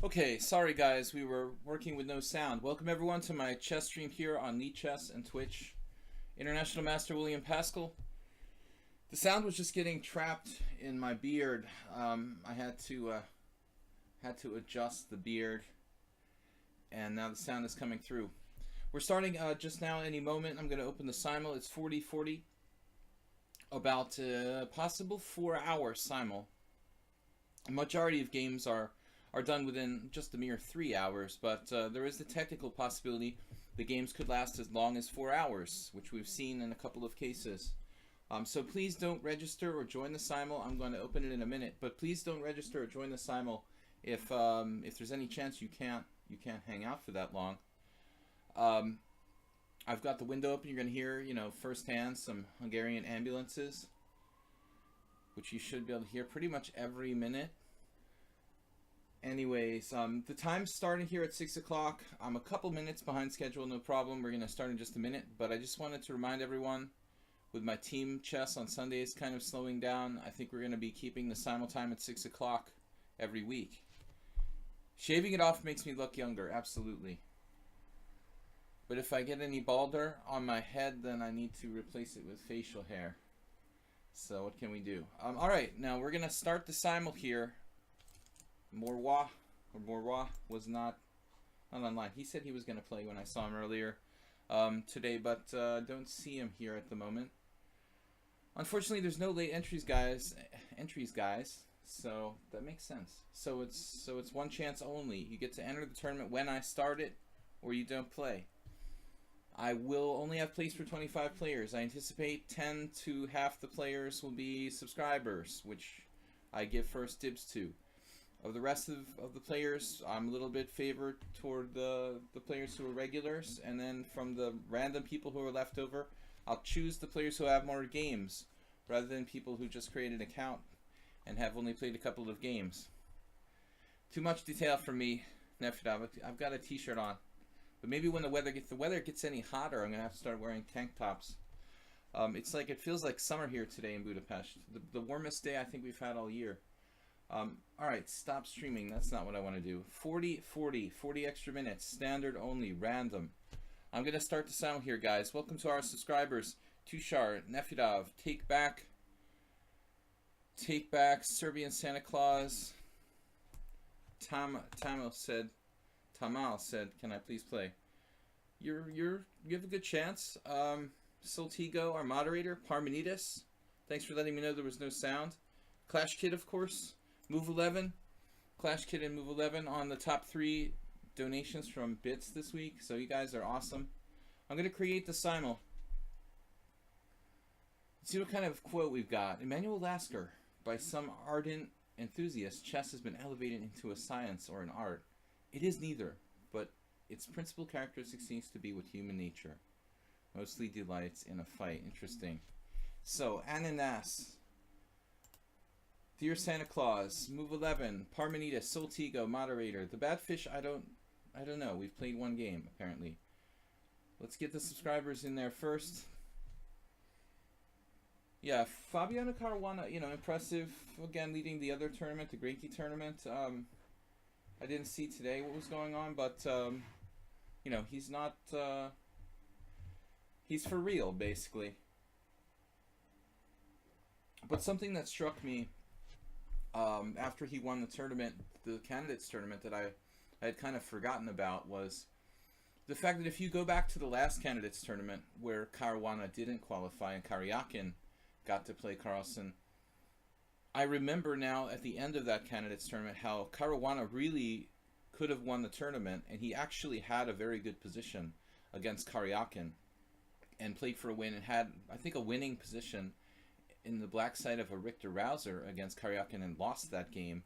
Okay, sorry guys, we were working with no sound. Welcome everyone to my chess stream here on Lead Chess and Twitch. International Master William Paschall. The sound was just getting trapped in my beard. I had to adjust the beard, and now the sound is coming through. We're starting just now. Any moment, I'm going to open the simul. It's 40:40. About possible 4-hour simul. A majority of games are done within just a mere 3 hours, but there is the technical possibility the games could last as long as 4 hours, which we've seen in a couple of cases. So please don't register or join the simul. I'm going to open it in a minute, but please don't register or join the simul if there's any chance you can't hang out for that long. I've got the window open. You're going to hear, firsthand some Hungarian ambulances, which you should be able to hear pretty much every minute. Anyways, the time's starting here at 6 o'clock. I'm a couple minutes behind schedule, no problem. We're going to start in just a minute, but I just wanted to remind everyone, with my team chess on Sundays kind of slowing down, I think we're going to be keeping the simul time at 6 o'clock every week. Shaving it off makes me look younger, absolutely. But if I get any balder on my head, then I need to replace it with facial hair. So what can we do? Alright, now we're going to start the simul here. Morwa was not online. He said he was going to play when I saw him earlier today, but don't see him here at the moment. Unfortunately, there's no late entries, guys. So that makes sense. So it's one chance only. You get to enter the tournament when I start it, or you don't play. I will only have place for 25 players. I anticipate 10 to half the players will be subscribers, which I give first dibs to. Of the rest of the players, I'm a little bit favored toward the players who are regulars, and then from the random people who are left over, I'll choose the players who have more games, rather than people who just create an account and have only played a couple of games. Too much detail for me, Nefidov. I've got a t-shirt on. But maybe when the weather gets any hotter, I'm going to have to start wearing tank tops. It feels like summer here today in Budapest. The warmest day I think we've had all year. Alright, stop streaming. That's not what I want to do. 40 extra minutes. Standard only. Random. I'm going to start the sound here, guys. Welcome to our subscribers. Tushar, Nefidov, Take Back, Serbian Santa Claus. Tamal said, can I please play? You have a good chance. Soltigo, our moderator. Parmenides, thanks for letting me know there was no sound. Clash Kid, of course. Move 11, Clash Kid and Move 11 on the top 3 donations from Bits this week. So you guys are awesome. I'm going to create the simul. Let's see what kind of quote we've got. Emmanuel Lasker, by some ardent enthusiasts, chess has been elevated into a science or an art. It is neither, but its principal characteristic seems to be with human nature. Mostly delights in a fight. Interesting. So, Ananas. Dear Santa Claus, Move 11, Parmenides, Soltigo, moderator. The Bad Fish, I don't know. We've played one game, apparently. Let's get the subscribers in there first. Yeah, Fabiano Caruana, impressive. Again, leading the other tournament, the Great Key tournament. I didn't see today what was going on, but, he's not, he's for real, basically. But something that struck me after he won the tournament, the candidates tournament, that I had kind of forgotten about, was the fact that if you go back to the last candidates tournament where Caruana didn't qualify and Karyakin got to play Carlsen, I remember now at the end of that candidates tournament how Caruana really could have won the tournament, and he actually had a very good position against Karyakin and played for a win and had, I think, a winning position in the black side of a Richter Rouser against Karyakin and lost that game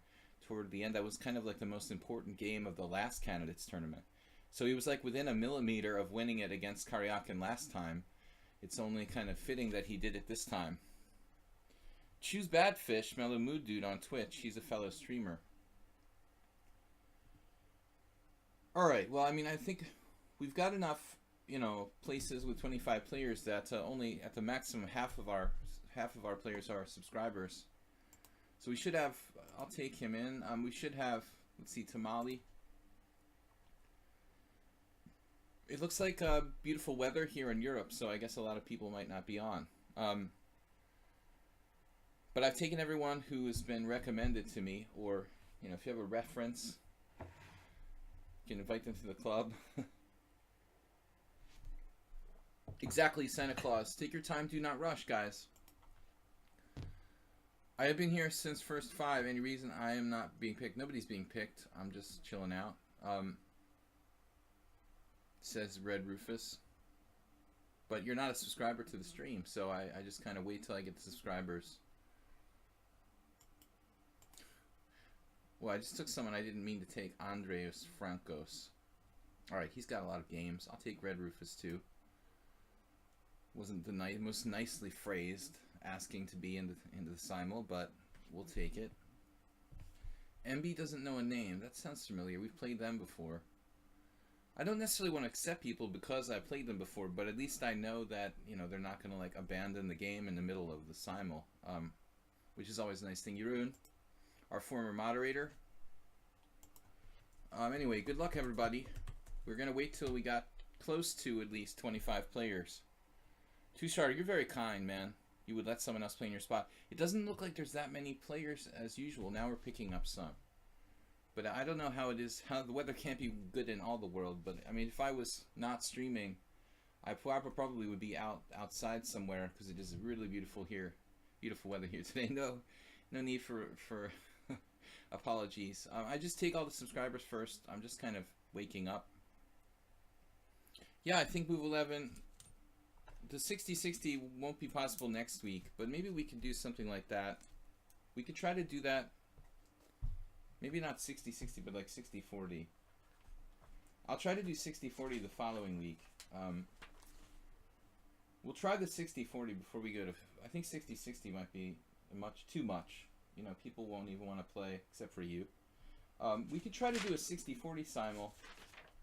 toward the end. That was kind of like the most important game of the last candidates tournament. So he was like within a millimeter of winning it against Karyakin last time. It's only kind of fitting that he did it this time. Choose Badfish, Mellow Mood Dude on Twitch. He's a fellow streamer. Alright, well, I mean, I think we've got enough, places with 25 players that only at the maximum half of our players are subscribers. So we should have, I'll take him in. We should have Let's see, Tamale. It looks like beautiful weather here in Europe, so I guess a lot of people might not be on. But I've taken everyone who has been recommended to me, or, you know, if you have a reference, you can invite them to the club. Exactly, Santa Claus. Take your time, do not rush, guys. I have been here since first 5. Any reason I am not being picked? Nobody's being picked. I'm just chilling out. Says Red Rufus. But you're not a subscriber to the stream, so I just kind of wait till I get the subscribers. Well, I just took someone I didn't mean to take, Andreas Francos. Alright, he's got a lot of games. I'll take Red Rufus too. Wasn't the most nicely phrased asking to be into the Simul, but we'll take it. MB doesn't know a name. That sounds familiar. We've played them before. I don't necessarily want to accept people because I played them before, but at least I know that, you know, they're not going to like abandon the game in the middle of the Simul, which is always a nice thing. Jeroen, our former moderator. Anyway, good luck, everybody. We're going to wait till we got close to at least 25 players. Two-Star, you're very kind, man. You would let someone else play in your spot. It doesn't look like there's that many players as usual. Now we're picking up some. But I don't know how it is. How the weather can't be good in all the world. But I mean, if I was not streaming, I probably would be outside somewhere because it is really beautiful here. Beautiful weather here today. No need for apologies. I just take all the subscribers first. I'm just kind of waking up. Yeah, I think Move 11. The 60-60 won't be possible next week, but maybe we can do something like that. We could try to do that. Maybe not 60-60, but like 60-40. I'll try to do 60-40 the following week. We'll try the 60-40 before we go to... I think 60-60 might be too much. You know, people won't even want to play, except for you. We could try to do a 60-40 Simul.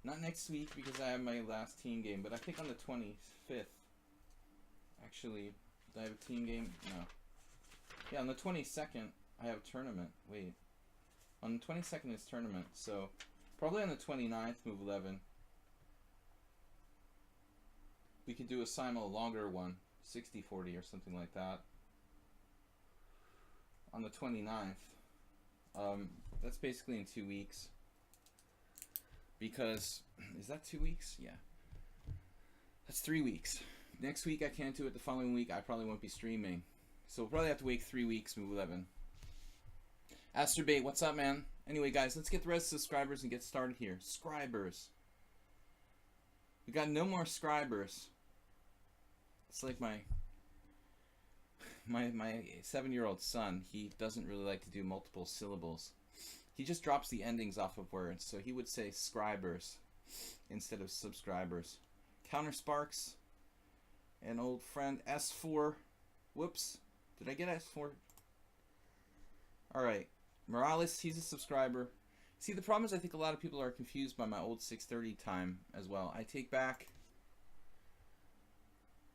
Not next week, because I have my last team game, but I think on the 25th. Actually, do I have a team game? No. Yeah, on the 22nd, I have a tournament. Wait. On the 22nd is tournament, so probably on the 29th, Move 11. We could do a Simul, a longer one, 60-40 or something like that. On the 29th. That's basically in 2 weeks. Because, is that 2 weeks? Yeah. That's 3 weeks. Next week I can't do it. The following week I probably won't be streaming. So we'll probably have to wait 3 weeks, Move 11. Asterbait, what's up, man? Anyway, guys, let's get the rest of the subscribers and get started here. Scribers. We got no more scribers. It's like my 7-year-old son. He doesn't really like to do multiple syllables. He just drops the endings off of words. So he would say scribers instead of subscribers. Counter Sparks. An old friend. S4. Whoops. Did I get S4? Alright. Morales, he's a subscriber. See, the problem is I think a lot of people are confused by my old 6:30 time as well. I take back...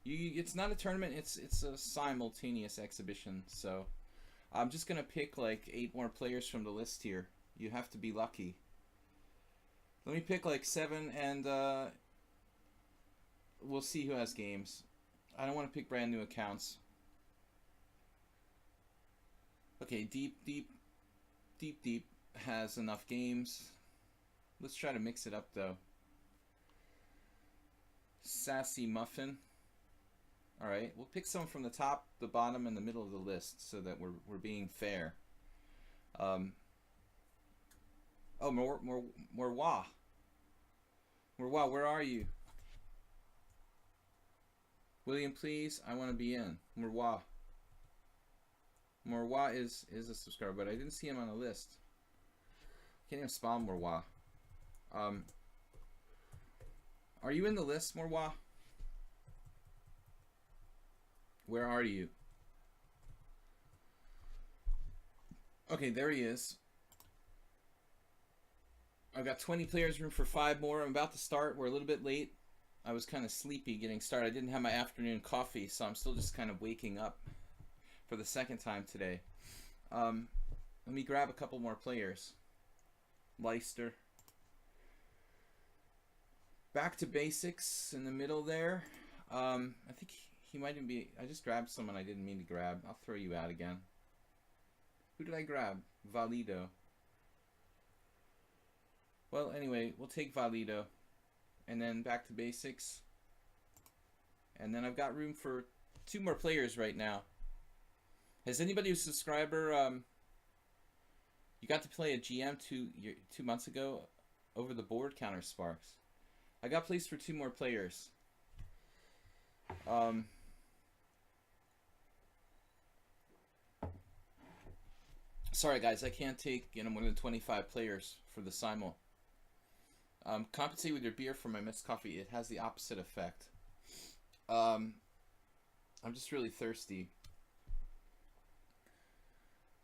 It's not a tournament, it's a simultaneous exhibition, so... I'm just going to pick like 8 more players from the list here. You have to be lucky. Let me pick like 7 and we'll see who has games. I don't want to pick brand new accounts. Okay, Deep has enough games. Let's try to mix it up though. Sassy Muffin. Alright, we'll pick some from the top, the bottom, and the middle of the list so that we're being fair. Oh, Morwa. Morwa, where are you? William, please, I want to be in. Morwa. Morwa is a subscriber, but I didn't see him on the list. Can't even spell Morwa. Are you in the list, Morwa? Where are you? Okay, there he is. I've got 20 players, room for 5 more. I'm about to start. We're a little bit late. I was kind of sleepy getting started. I didn't have my afternoon coffee, so I'm still just kind of waking up for the second time today. Let me grab a couple more players. Leicester. Back to basics in the middle there. I think he might even be... I just grabbed someone I didn't mean to grab. I'll throw you out again. Who did I grab? Valido. Well, anyway, we'll take Valido. And then back to basics. And then I've got room for 2 more players right now. Has anybody who's a subscriber... you got to play a GM 2 months ago over the board, Counter Sparks. I got placed for 2 more players. Sorry guys, I can't take more than 25 players for the Simul. Compensate with your beer for my missed coffee. It has the opposite effect. I'm just really thirsty.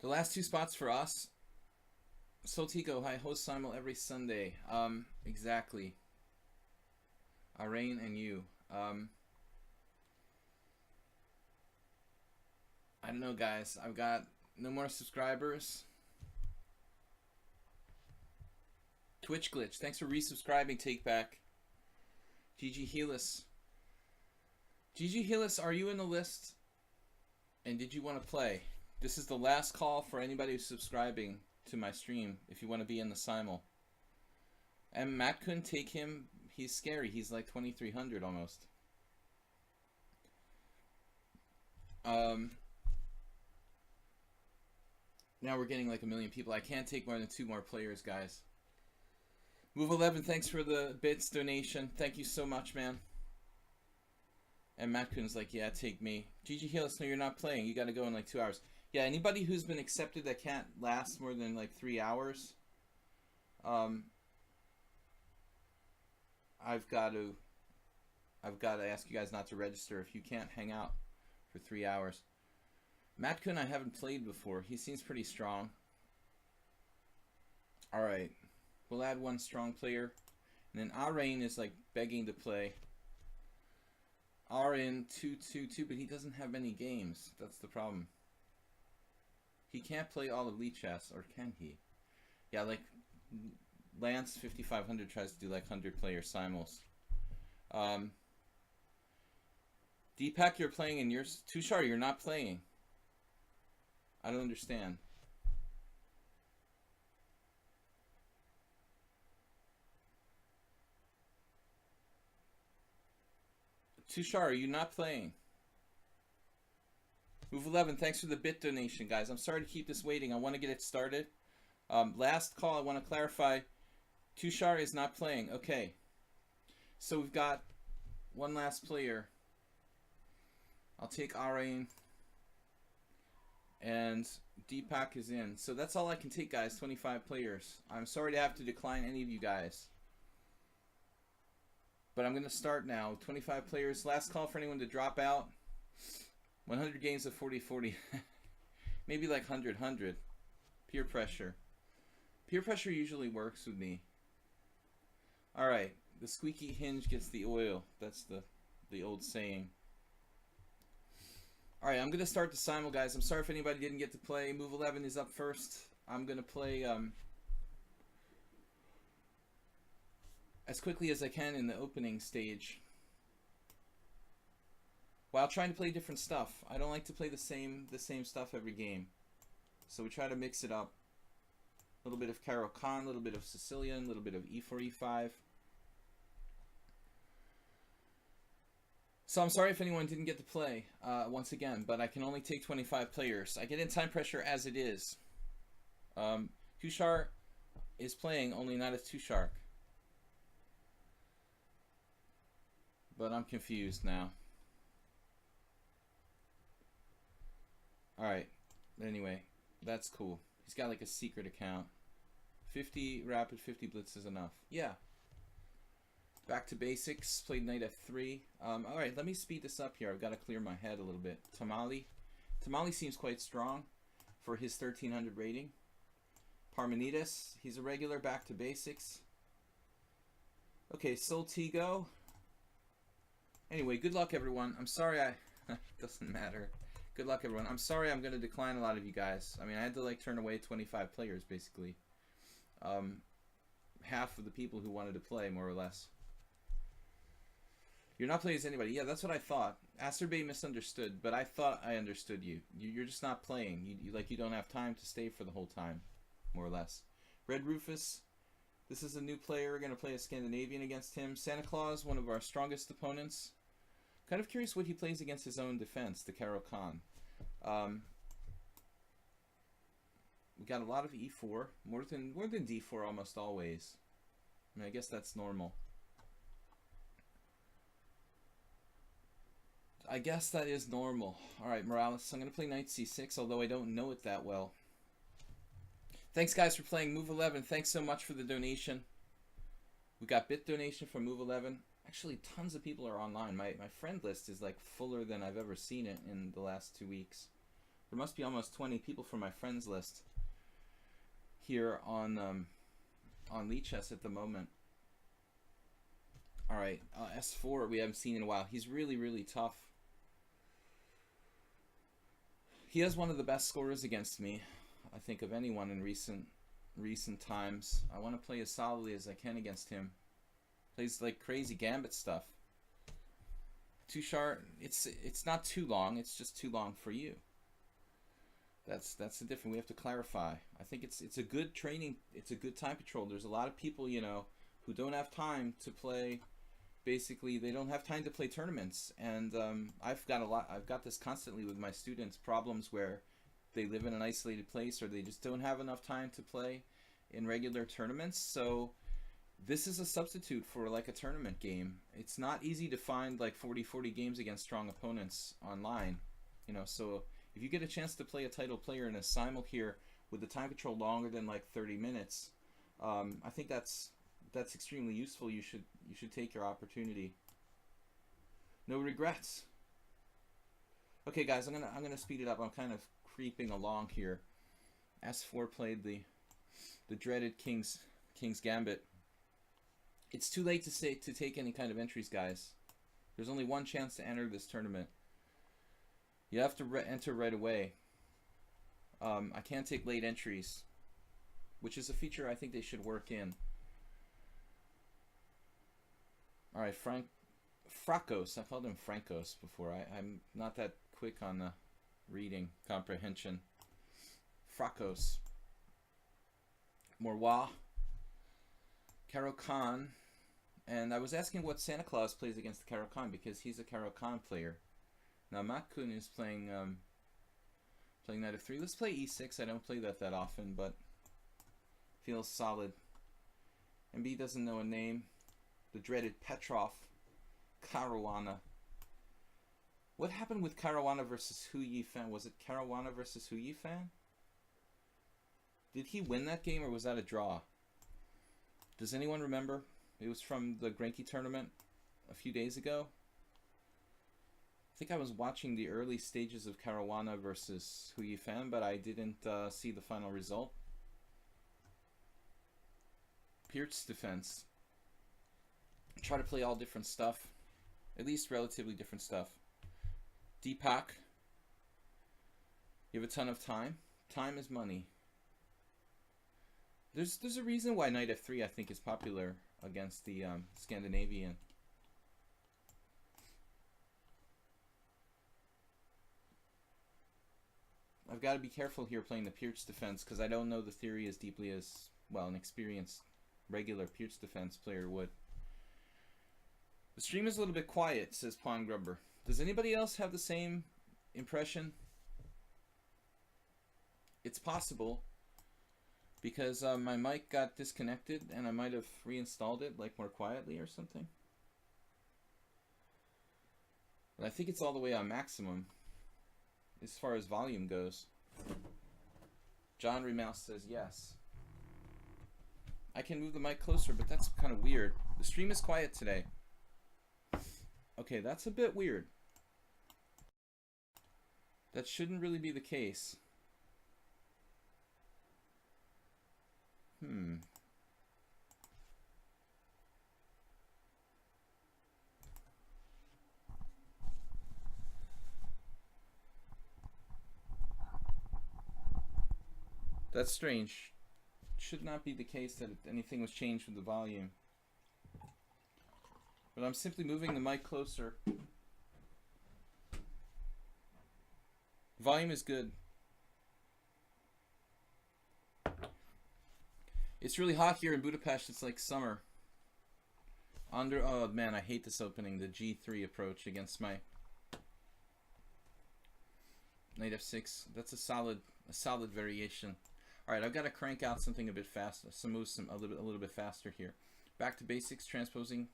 The last 2 spots for us. Soltigo, I host Simul every Sunday. Exactly. Arain and you. I don't know, guys. I've got no more subscribers. Twitch glitch. Thanks for resubscribing, Takeback. GG Helis. GG Helis, are you in the list? And did you want to play? This is the last call for anybody who's subscribing to my stream if you want to be in the Simul. And Matt couldn't take him. He's scary. He's like 2,300 almost. Now we're getting like 1 million people. I can't take more than 2 more players, guys. Move 11, thanks for the bits donation. Thank you so much, man. And Matt Kuhn's like, yeah, take me. GG Healis, no, you're not playing. You got to go in like 2 hours. Yeah, anybody who's been accepted that can't last more than like 3 hours, I've got to ask you guys not to register if you can't hang out for 3 hours. Matt Kuhn I haven't played before. He seems pretty strong. Alright. We'll add 1 strong player. And then Arain is like begging to play. Arain 2-2-2, but he doesn't have many games. That's the problem. He can't play all of Elite Chess, or can he? Yeah, like Lance 5500 tries to do like 100 player simuls. Deepak, you're playing and yours. Tushar, you're not playing. I don't understand. Tushar, are you not playing? Move 11, thanks for the bit donation, guys. I'm sorry to keep this waiting. I want to get it started. Last call, I want to clarify. Tushar is not playing. Okay. So we've got 1 last player. I'll take Arain. And Deepak is in. So that's all I can take, guys. 25 players. I'm sorry to have to decline any of you guys. But I'm going to start now. 25 players. Last call for anyone to drop out. 100 games of 40-40. Maybe like 100-100. Peer pressure. Peer pressure usually works with me. Alright. The squeaky hinge gets the oil. That's the old saying. Alright, I'm going to start the Simul, guys. I'm sorry if anybody didn't get to play. Move 11 is up first. I'm going to play as quickly as I can in the opening stage, while trying to play different stuff. I don't like to play the same stuff every game. So we try to mix it up. A little bit of Carol Khan, a little bit of Sicilian, a little bit of E4, E5. So I'm sorry if anyone didn't get to play once again, but I can only take 25 players. I get in time pressure as it is. Tushar is playing, only not as Tushar. But I'm confused now. Alright, anyway, that's cool. He's got like a secret account. 50 rapid, 50 blitz is enough. Yeah. Back to basics. Played knight f3. Alright, let me speed this up here. I've got to clear my head a little bit. Tamale. Tamale seems quite strong for his 1300 rating. Parmenides. He's a regular. Back to basics. Okay, Soltigo. Anyway, good luck, everyone. I'm sorry doesn't matter. Good luck, everyone. I'm sorry I'm going to decline a lot of you guys. I mean, I had to, like, turn away 25 players, basically. half of the people who wanted to play, more or less. You're not playing as anybody. Yeah, that's what I thought. Asterbay misunderstood, but I thought I understood you. You're just not playing. You don't have time to stay for the whole time, more or less. Red Rufus, this is a new player. We're going to play a Scandinavian against him. Santa Claus, one of our strongest opponents. Kind of curious what he plays against his own defense, the Karo Khan. We got a lot of E4, more than D4 almost always. I mean, I guess that's normal. I guess that is normal. Alright, Morales, I'm going to play Knight C6, although I don't know it that well. Thanks, guys, for playing Move 11. Thanks so much for the donation. We got bit donation from Move 11. Actually, tons of people are online. My friend list is like fuller than I've ever seen it in the last 2 weeks. There must be almost 20 people from my friends list here on Lichess at the moment. Alright, S4 we haven't seen in a while. He's really, really tough. He has one of the best scorers against me, I think, of anyone in recent times. I want to play as solidly as I can against him. Plays like crazy gambit stuff. Too sharp. It's not too long. It's just too long for you. That's the difference. We have to clarify. I think it's a good training. It's a good time control. There's a lot of people, you know, who don't have time to play. Basically, they don't have time to play tournaments, and I've got this constantly with my students. Problems where they live in an isolated place, or they just don't have enough time to play in regular tournaments. So this is a substitute for like a tournament game. It's not easy to find like 40-40 games against strong opponents online, you know. So if you get a chance to play a title player in a simul here with the time control longer than like 30 minutes, I think that's extremely useful. You should take your opportunity. No regrets. Okay, guys, I'm gonna speed it up. I'm kind of creeping along here. S4 played the dreaded King's Gambit. It's too late to take any kind of entries, guys. There's only one chance to enter this tournament. You have to enter right away. I can't take late entries, which is a feature I think they should work in. Alright, Fracos. I called him Francos before. I'm not that quick on the reading comprehension. Fracos. Morwa. Karo Khan. And I was asking what Santa Claus plays against the Karo Khan, because he's a Karo Khan player. Now Matkun is playing Knight of 3. Let's play E6. I don't play that often, but feels solid. MB doesn't know a name. The dreaded Petrov. Caruana. What happened with Caruana versus Hu Yifan? Was it Caruana versus Hu Yifan? Did he win that game, or was that a draw? Does anyone remember? It was from the Grenki tournament a few days ago. I think I was watching the early stages of Caruana versus Hu Yifan, but I didn't see the final result. Pirt's defense. Try to play all different stuff. At least relatively different stuff. Deepak. You have a ton of time. Time is money. There's a reason why Knight F3 I think is popular against the Scandinavian. I've got to be careful here playing the Pirt's defense, because I don't know the theory as deeply as, well, an experienced regular Pirt's defense player would. The stream is a little bit quiet, says Pawn Grubber. Does anybody else have the same impression? It's possible, because my mic got disconnected and I might have reinstalled it like more quietly or something. But I think it's all the way on maximum as far as volume goes. John Remouse says yes. I can move the mic closer, but that's kind of weird. The stream is quiet today. Okay, that's a bit weird. That shouldn't really be the case. That's strange. should not be the case that anything was changed with the volume. But I'm simply moving the mic closer. Volume is good. It's really hot here in Budapest. It's like summer. Oh man, I hate this opening. The G3 approach against my Knight F6. That's a solid variation. All right, I've got to crank out something a bit faster. A little bit faster here. Back to basics, transposing.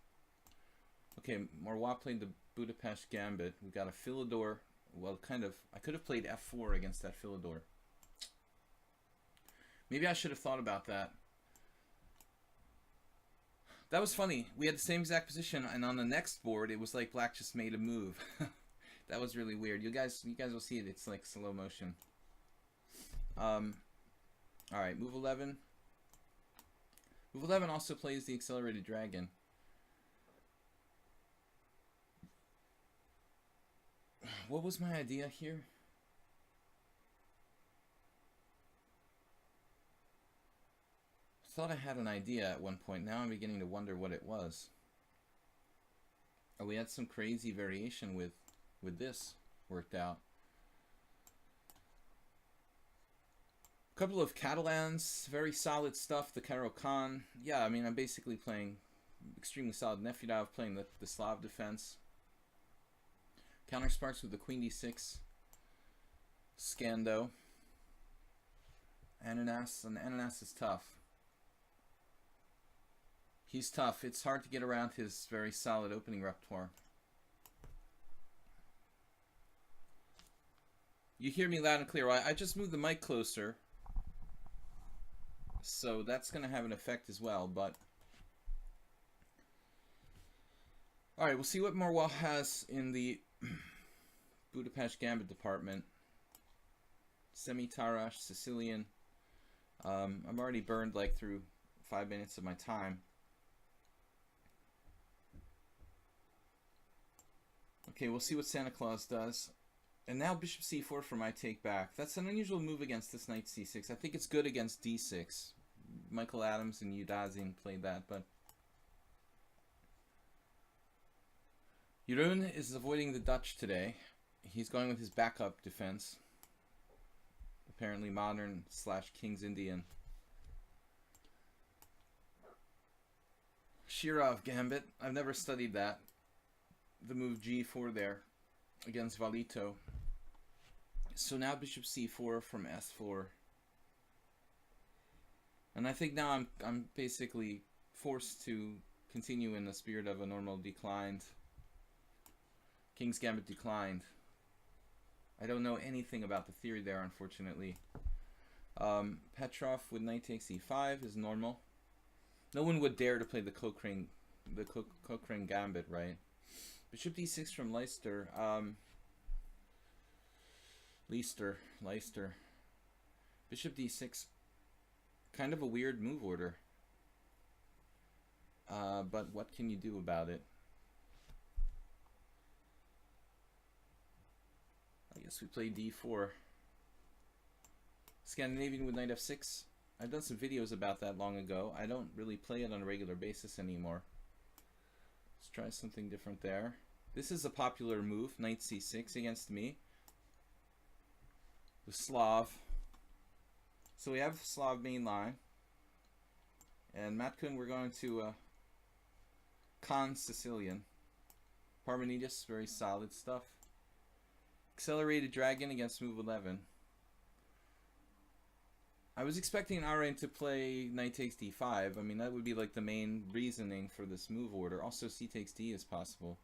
Okay, Marois played the Budapest Gambit. We've got a Philidor. Well, kind of. I could have played F4 against that Philidor. Maybe I should have thought about that. That was funny. We had the same exact position, and on the next board, it was like black just made a move. That was really weird. You guys will see it. It's like slow motion. All right, move 11. Move 11 also plays the accelerated dragon. What was my idea here? I thought I had an idea at one point. Now I'm beginning to wonder what it was. Oh, we had some crazy variation with this worked out. A couple of Catalans, very solid stuff. The Caro-Kann. Yeah, I mean, I'm basically playing extremely solid. Nefedov playing the Slav defense. Countersparks with the Queen D6. Scando. Ananas, and Ananas is tough. He's tough. It's hard to get around his very solid opening repertoire. You hear me loud and clear. I just moved the mic closer, so that's going to have an effect as well. But all right, we'll see what Marois has in the Budapest Gambit department. Semi-Tarash, Sicilian. I'm already burned like through 5 minutes of my time. Okay, we'll see what Santa Claus does. And now Bishop C4 for my take back. That's an unusual move against this Knight C6. I think it's good against D6. Michael Adams and Udazin played that, but Jeroen is avoiding the Dutch today. He's going with his backup defense. Apparently modern / King's Indian. Shirov Gambit. I've never studied that. The move G4 there against Valito. So now Bishop C4 from S4. And I think now I'm basically forced to continue in the spirit of a normal declined. King's Gambit declined. I don't know anything about the theory there, unfortunately. Petrov with knight takes e5 is normal. No one would dare to play the Cochrane Gambit, right? Bishop d6 from Leicester. Leicester. Bishop d6. Kind of a weird move order. But what can you do about it? I guess we play d4. Scandinavian with knight f6. I've done some videos about that long ago. I don't really play it on a regular basis anymore. Let's try something different there. This is a popular move, knight c6 against me. The Slav. So we have Slav main line. And Matkun, we're going to Khan Sicilian. Parmenides, very solid stuff. Accelerated Dragon against move 11. I was expecting Arain to play knight takes d5. I mean, that would be like the main reasoning for this move order. Also, c takes d is possible.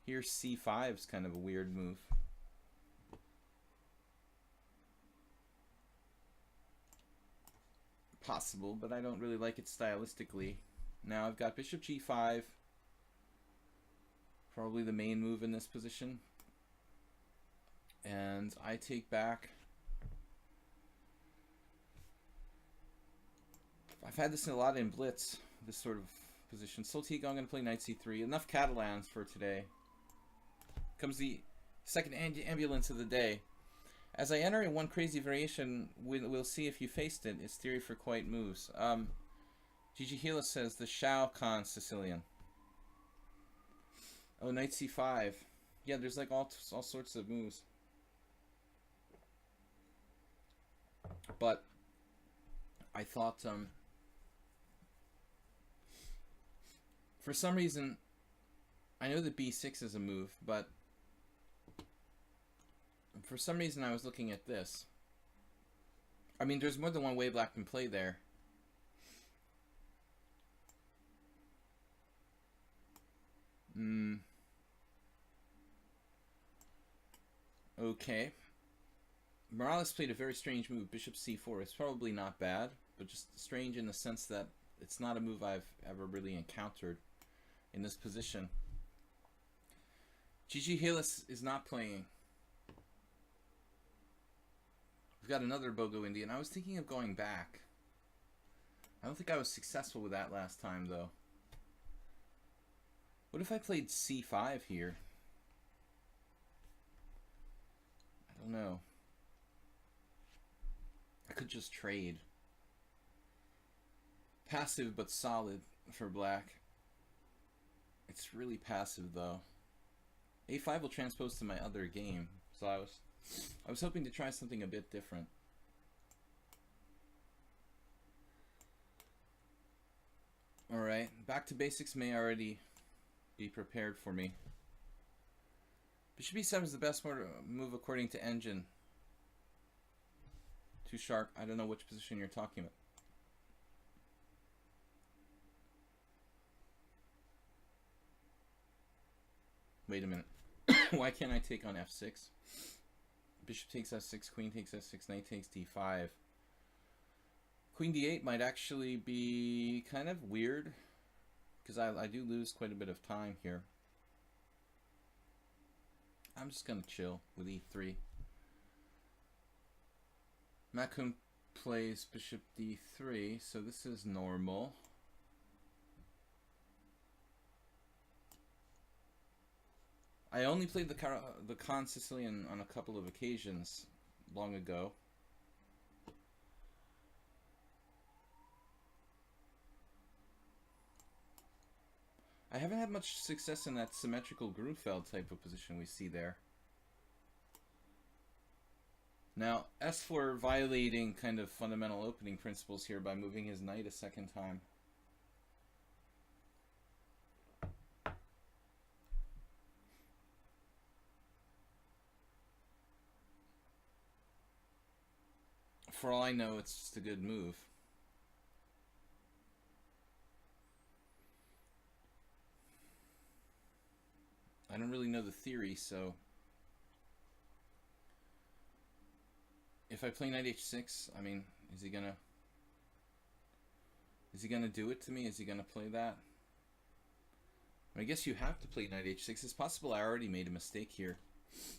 Here, c5 is kind of a weird move. Possible, but I don't really like it stylistically. Now I've got bishop g5. Probably the main move in this position. And I take back. I've had this a lot in Blitz, this sort of position. Soltigo, I'm going to play knight c3. Enough Catalans for today. Comes the second ambulance of the day. As I enter in one crazy variation, we'll see if you faced it. It's theory for quite moves. Gigi Gila says the Shao Kahn Sicilian. Oh, knight c5. Yeah, there's like all sorts of moves. But I thought, for some reason, I know that b6 is a move, but for some reason I was looking at this. I mean, there's more than one way black can play there. Okay. Morales played a very strange move, bishop c4. It's probably not bad, but just strange in the sense that it's not a move I've ever really encountered in this position. Gigi Hillis is not playing. We've got another Bogo Indian. I was thinking of going back. I don't think I was successful with that last time, though. What if I played c5 here? I don't know. I could just trade. Passive but solid for black. It's really passive though. A5 will transpose to my other game, so I was hoping to try something a bit different. Alright, back to basics may already be prepared for me. Bishop e7 is the best move according to Engine. Too sharp. I don't know which position you're talking about. Wait a minute. Why can't I take on f6? Bishop takes f6, queen takes f6, knight takes d5. Queen d8 might actually be kind of weird, because I do lose quite a bit of time here. I'm just going to chill with e3. Makun plays bishop d3, so this is normal. I only played the Kahn Sicilian on a couple of occasions long ago. I haven't had much success in that symmetrical Grunfeld type of position we see there. Now, S4 violating kind of fundamental opening principles here by moving his knight a second time. For all I know, it's just a good move. I don't really know the theory, so if I play knight h6, I mean, is he gonna do it to me? Is he gonna play that? I guess you have to play knight h6. It's possible I already made a mistake here,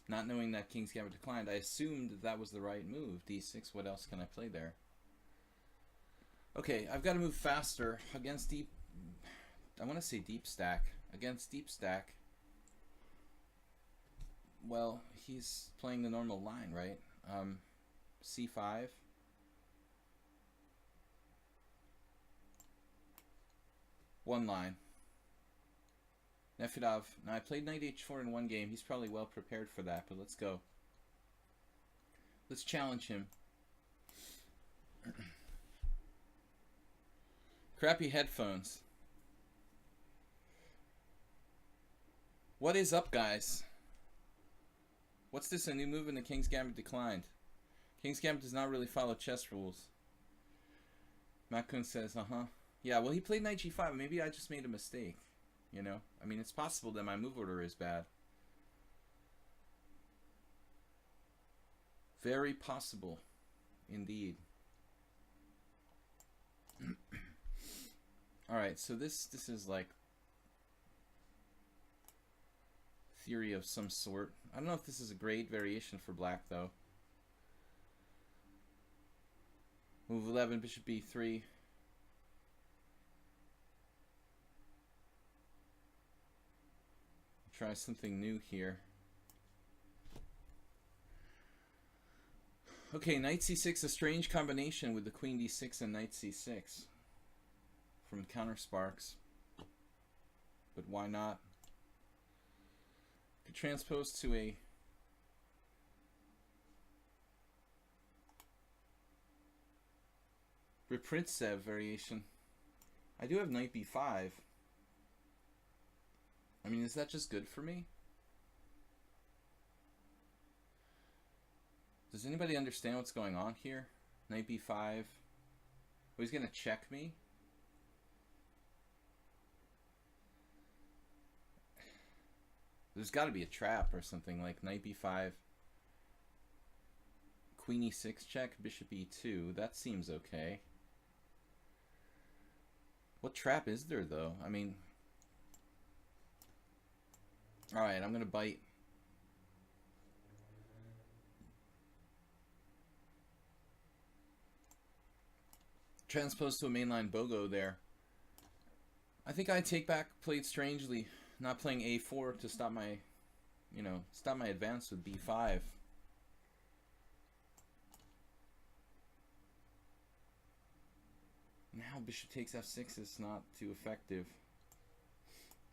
not knowing that King's Gambit declined. I assumed that was the right move. d6. What else can I play there? Okay, I've got to move faster against deep. I want to say deep stack against deep stack. Well, he's playing the normal line, right? c5. One line. Nefedov. Now, I played knight h4 in one game. He's probably well prepared for that, but let's go. Let's challenge him. Crappy headphones. What is up, guys? What's this, a new move in the King's Gambit declined? King's Gambit does not really follow chess rules. Makun says, yeah, well, he played knight g5. Maybe I just made a mistake. You know? I mean, it's possible that my move order is bad. Very possible. Indeed. Alright, so this is like theory of some sort. I don't know if this is a great variation for black, though. Move 11, bishop b3. Try something new here. Okay, knight c6, a strange combination with the queen d6 and knight c6 from Counter Sparks. But why not? Could transpose to a Reprintsev variation. I do have knight b5. I mean, is that just good for me? Does anybody understand what's going on here? Knight b5. Oh, he's gonna check me? There's got to be a trap or something, like knight b5, queen e6 check, bishop e2. That seems okay. What trap is there, though? I mean... Alright, I'm going to bite. Transpose to a mainline BOGO there. I think I take back played strangely. Not playing a4 to stop my, stop my advance with b5. Now bishop takes f6 is not too effective.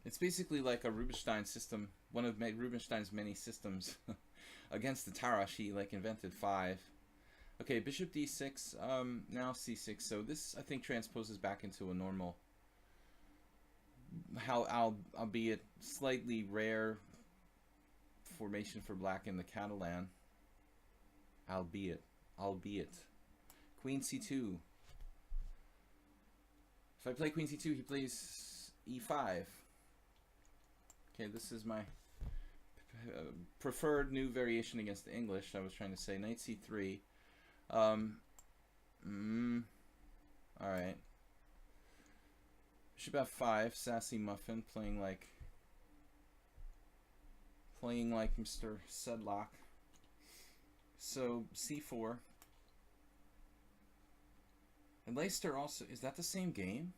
It's basically like a Rubinstein system, one of Rubinstein's many systems against the Tarrasch. He invented 5. Okay, bishop d6, now c6. So this I think transposes back into a normal, albeit slightly rare formation for black in the Catalan. Albeit. Queen c2. If I play queen c2, he plays e5. Okay, this is my preferred new variation against the English. I was trying to say knight c3. Alright. Bishop f5, sassy muffin, playing like Mr. Sedlock. So c4. And Leicester also, is that the same game?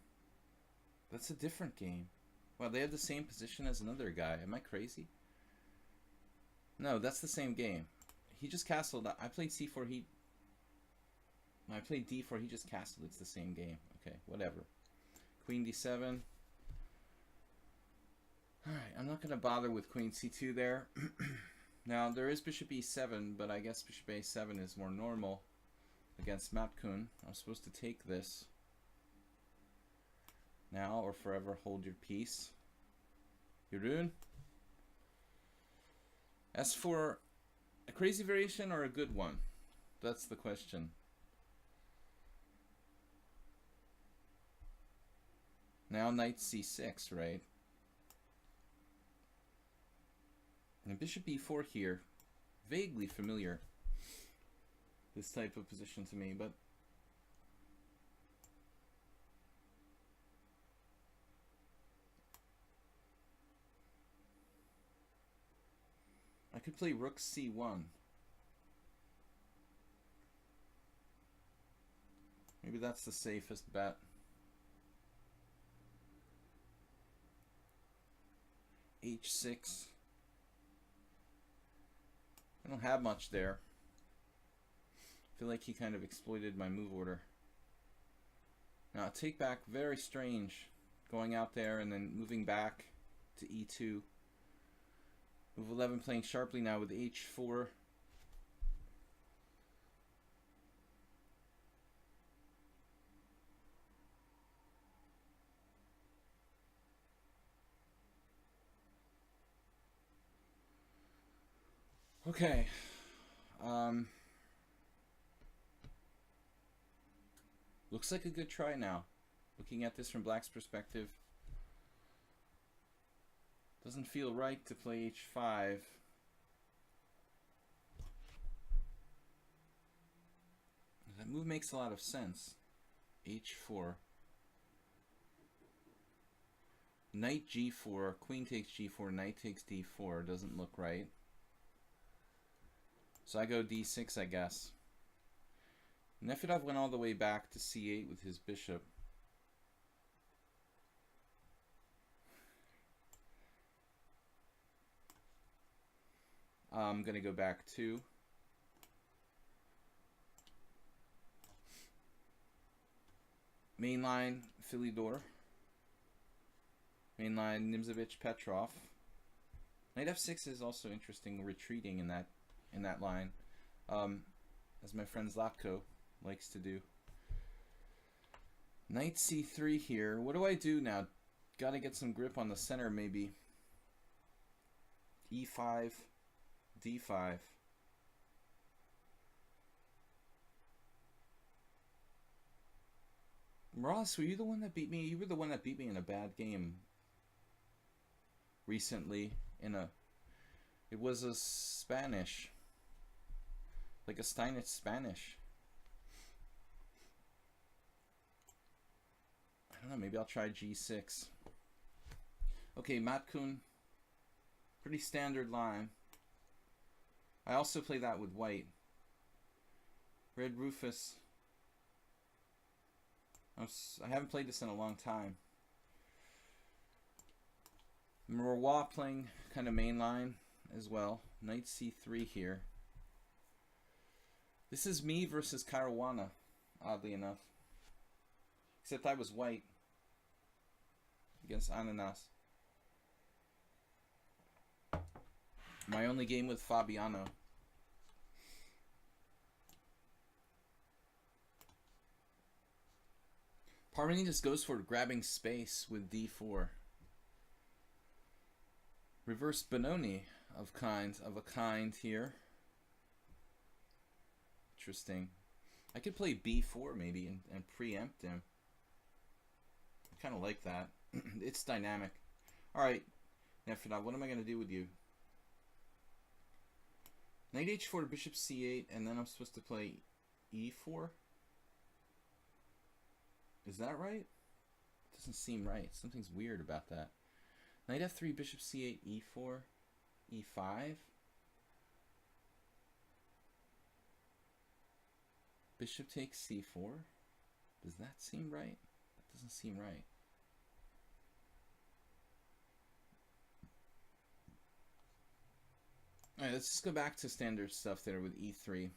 That's a different game. Wow, they have the same position as another guy. Am I crazy? No, that's the same game. He just castled. I played c4. I played d4. He just castled. It's the same game. Okay, whatever. Queen d7. Alright, I'm not going to bother with queen c2 there. Now, there is bishop e7, but I guess bishop a7 is more normal against Matkun. I'm supposed to take this now or forever hold your peace. Jeroen? As for a crazy variation or a good one? That's the question. Now knight c6, right? And bishop e4 here. Vaguely familiar, this type of position to me, but I could play rook c1. Maybe that's the safest bet. h6. I don't have much there. I feel like he kind of exploited my move order. Now, take back, very strange. Going out there and then moving back to e2. Move 11 playing sharply now with h4. Okay. Looks like a good try now. Looking at this from black's perspective. Doesn't feel right to play h5. That move makes a lot of sense. h4. Knight g4, queen takes g4, knight takes d4. Doesn't look right. So I go d6, I guess. Nefedov went all the way back to c8 with his bishop. I'm going to go back too. Mainline Philidor. Mainline Nimzovich Petrov. Knight f6 is also interesting, retreating in that line, as my friend Zlatko likes to do. Knight c3 here. What do I do now? Got to get some grip on the center, maybe. e5, d5. Morales, were you the one that beat me? You were the one that beat me in a bad game recently. It was a Spanish, like a Steinitz Spanish. I don't know, maybe I'll try g6. Okay, Matt Kuhn, pretty standard line. I also play that with white. Red Rufus. I haven't played this in a long time. Marois playing kind of main line as well. Knight c3 here. This is me versus Caruana, oddly enough. Except I was white against Ananas. My only game with Fabiano. Part of me just goes for grabbing space with d4. Reverse Benoni of a kind here. Interesting. I could play b4 maybe and preempt him. I kind of like that. It's dynamic. Alright, Nefina, what am I going to do with you? Knight h4 bishop c8, and then I'm supposed to play e4? Is that right? It doesn't seem right. Something's weird about that. Knight f3, bishop c8, e4, e5. Bishop takes c4. Does that seem right? That doesn't seem right. Alright, let's just go back to standard stuff there with e3.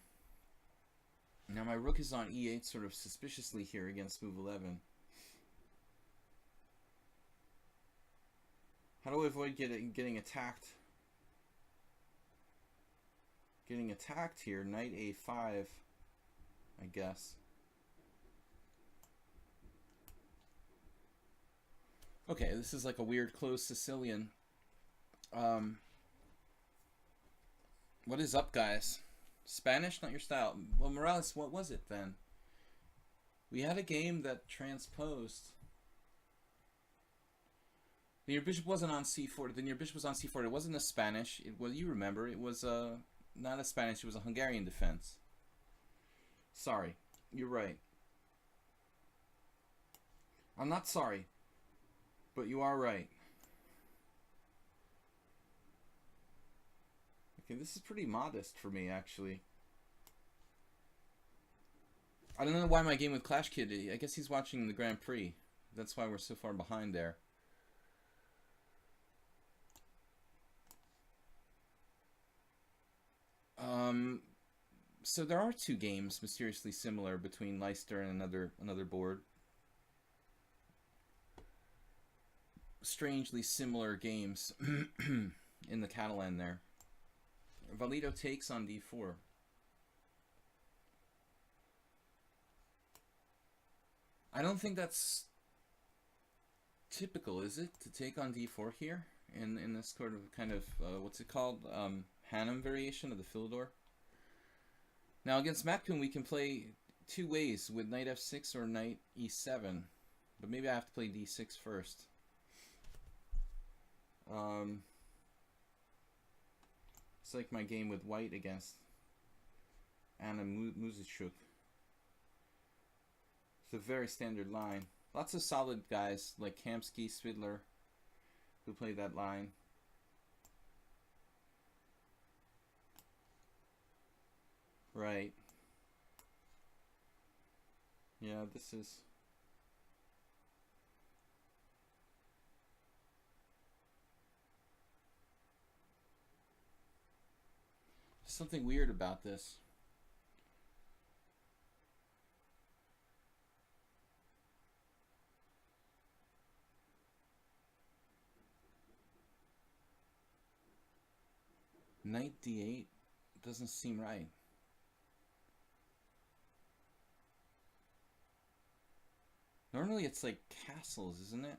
Now my rook is on e8 sort of suspiciously here against move 11. How do I avoid getting attacked? Getting attacked here, knight a5, I guess. Okay, this is like a weird closed Sicilian. What is up, guys? Spanish, not your style. Well, Morales, what was it then? We had a game that transposed. Then your bishop wasn't on c4. Then your bishop was on c4. It wasn't a Spanish. It was, you remember, it was not a Spanish. It was a Hungarian defense. Sorry, you're right. I'm not sorry, but you are right. Okay, this is pretty modest for me, actually. I don't know why my game with Clash Kid, I guess he's watching the Grand Prix. That's why we're so far behind there. So there are two games mysteriously similar between Leicester and another board. Strangely similar games in the Catalan there. Valido takes on d4. I don't think that's typical, is it, to take on d4 here in this sort of kind of what's it called, Hannum variation of the Philidor. Now against Matkun we can play two ways with knight f6 or knight e7, but maybe I have to play d6 first. It's like my game with white against Anna Muzichuk. It's a very standard line. Lots of solid guys like Kamsky, Svidler, who play that line. Right. Yeah, this is... something weird about this. knight d8 doesn't seem right. Normally it's like castles, isn't it?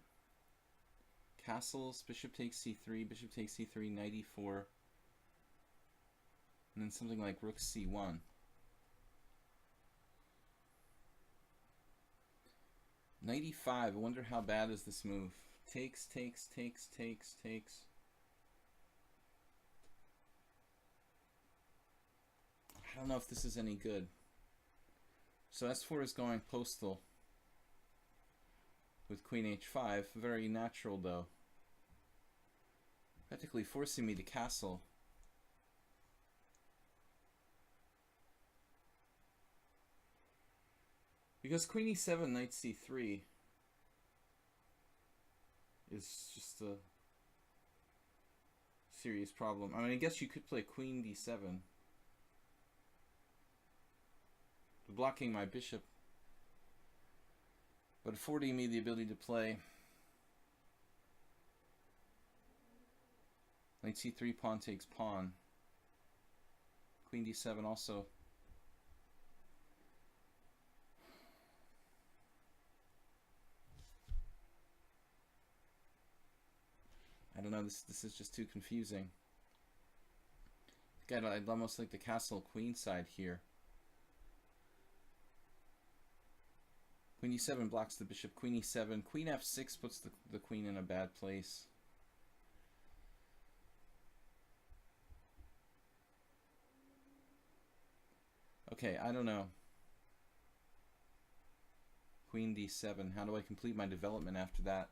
Castles, bishop takes c3, bishop takes c3, knight e4, and then something like rook c1. Knight e5, I wonder how bad is this move. Takes, takes, takes, takes, takes. I don't know if this is any good. So s4 is going postal with queen h5. Very natural though. Practically forcing me to castle. Because queen e7, knight c3 is just a serious problem. I mean, I guess you could play queen d7. Blocking my bishop, but affording me the ability to play knight c3, pawn takes pawn, queen d7 also. I don't know, this is just too confusing. Again, I'd almost like the castle queen side here. Queen e7 blocks the bishop, queen e7, queen f6 puts the queen in a bad place. Okay, I don't know. Queen d7, how do I complete my development after that?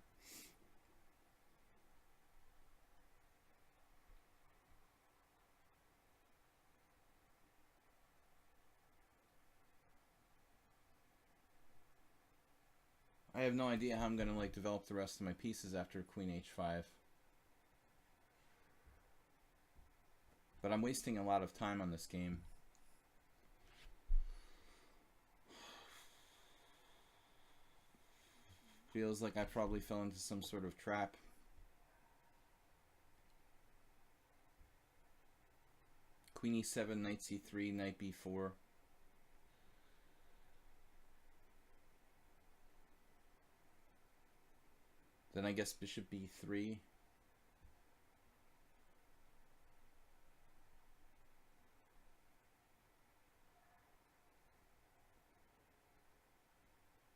I have no idea how I'm going to like develop the rest of my pieces after queen h5. But I'm wasting a lot of time on this game. Feels like I probably fell into some sort of trap. Queen e7, knight c3, knight b4. Then I guess bishop b3.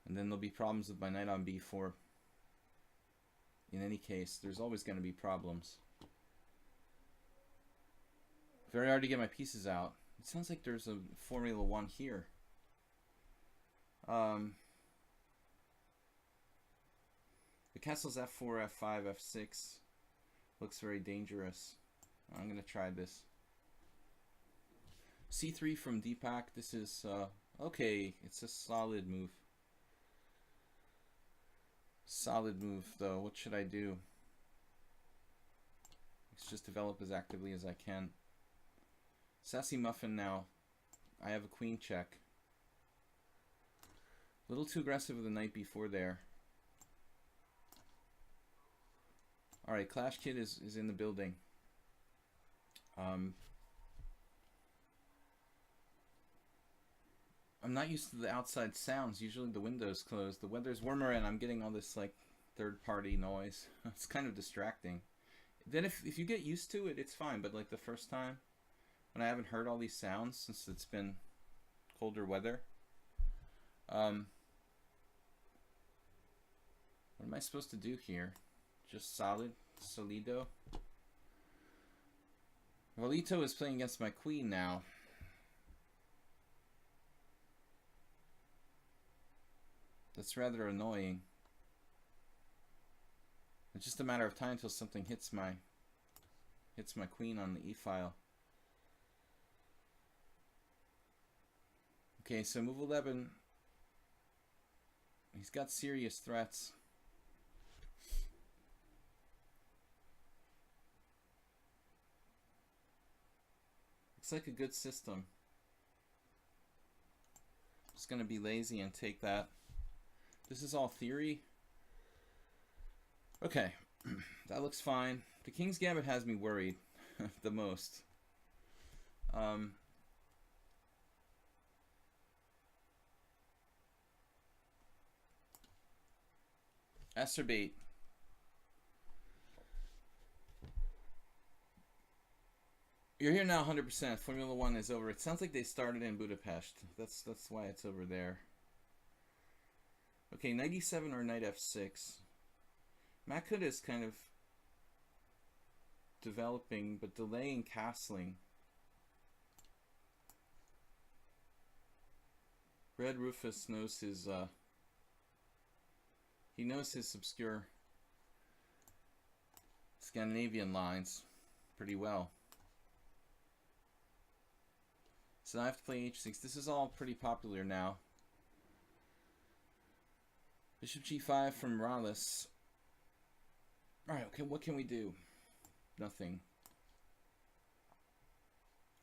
And then there'll be problems with my knight on b4. In any case, there's always going to be problems. Very hard to get my pieces out. It sounds like there's a Formula 1 here. The castle's f4, f5, f6. Looks very dangerous. I'm going to try this. c3 from Deepak. This is, okay, it's a solid move. Solid move, though. What should I do? Let's just develop as actively as I can. Sassy Muffin now. I have a queen check. A little too aggressive with the knight b4 there. Alright, Clash Kid is in the building. I'm not used to the outside sounds. Usually the window's closed. The weather's warmer and I'm getting all this like third-party noise. It's kind of distracting. Then if you get used to it, it's fine. But like the first time, when I haven't heard all these sounds since it's been colder weather, what am I supposed to do here? Just solido. Rolito is playing against my queen now. That's rather annoying. It's just a matter of time until something hits my queen on the e-file. Okay, so move 11. He's got serious threats. Looks like a good system. Just gonna be lazy and take that. This is all theory. Okay, that looks fine. The King's Gambit has me worried the most. Acerbate. You're here now 100%. Formula 1 is over. It sounds like they started in Budapest. That's why it's over there. Okay, knight e7 or knight f6. Makud is kind of developing, but delaying castling. Red Rufus knows his he knows his obscure Scandinavian lines pretty well. So now I have to play h6. This is all pretty popular now. Bishop g5 from Morales. Alright, okay, what can we do? Nothing.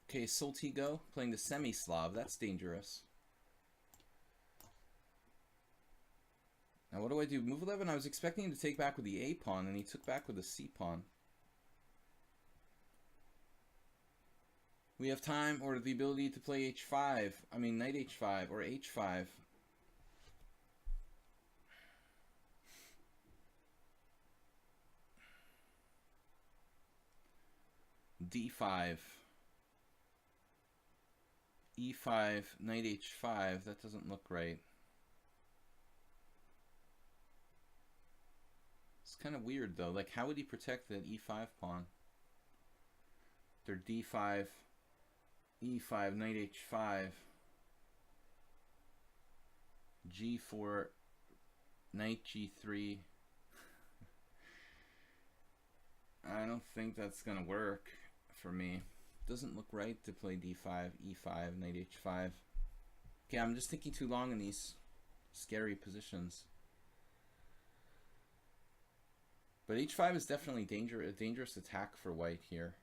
Okay, Soltigo playing the semi-Slav. That's dangerous. Now what do I do? Move 11, I was expecting him to take back with the A pawn, and he took back with the C pawn. We have time or the ability to play h5. I mean knight h5 or h5. d5. e5, knight h5. That doesn't look right. It's kind of weird though. Like, how would he protect that e5 pawn? They're d5, e5, knight h5, g4, knight g3. I don't think that's gonna work for me. Doesn't look right to play d5, e5, knight h5. Okay, I'm just thinking too long in these scary positions. But h5 is definitely a dangerous attack for white here.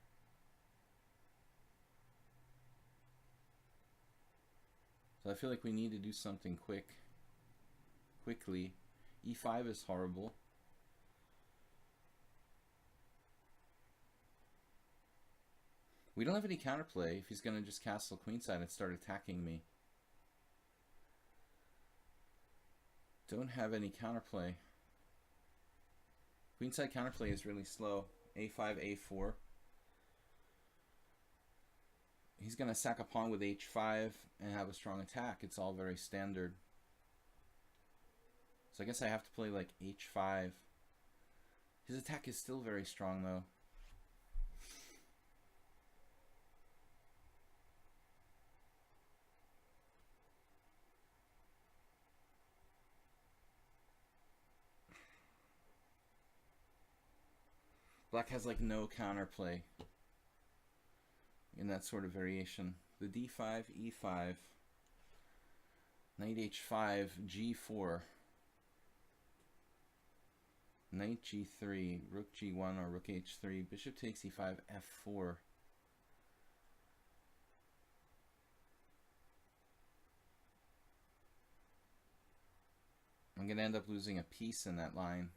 So I feel like we need to do something quickly. e5 is horrible. We don't have any counterplay if he's going to just castle queenside and start attacking me. Don't have any counterplay. Queenside counterplay is really slow. a5, a4. He's going to sack a pawn with h5 and have a strong attack. It's all very standard. So I guess I have to play like h5. His attack is still very strong though. Black has like no counterplay in that sort of variation. The d5, e5, knight h5, g4, knight g3, rook g1 or rook h3, bishop takes e5, f4. I'm going to end up losing a piece in that line.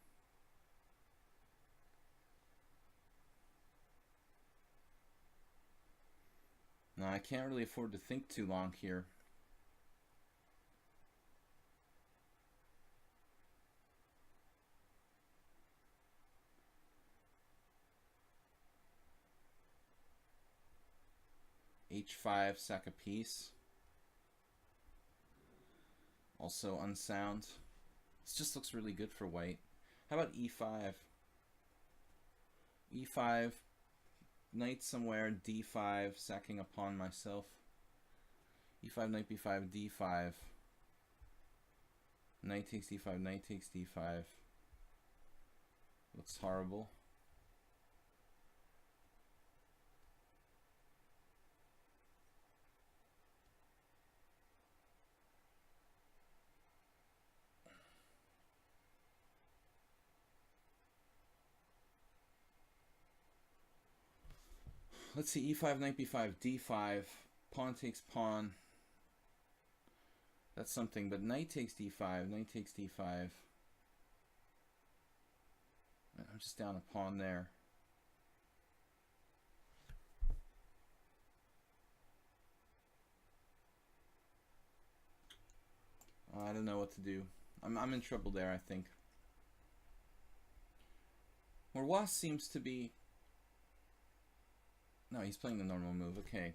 Now, I can't really afford to think too long here. h5, sack a piece. Also unsound. This just looks really good for white. How about e5? e5, knight somewhere, d5, sacking a pawn myself. e5, knight b5, d5. Knight takes d5, knight takes d5. Looks horrible. Let's see, e5, knight b5, d5, pawn takes pawn. That's something, but knight takes d5, knight takes d5. I'm just down a pawn there. I don't know what to do. I'm in trouble there, I think. Morwas seems to be... No, he's playing the normal move. Okay.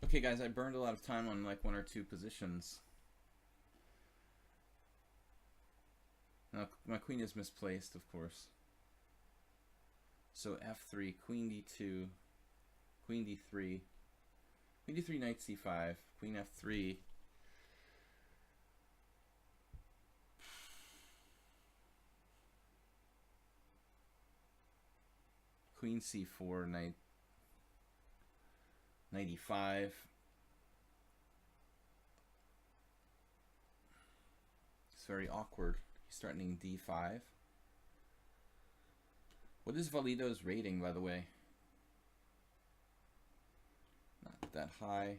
Okay, guys, I burned a lot of time on like 1 or 2 positions. Now, my queen is misplaced, of course. So f3, queen d2, queen d3, queen d3, knight c5, queen f3. Queen c4, knight e5. It's very awkward. He's threatening d5. What is Valido's rating, by the way? Not that high.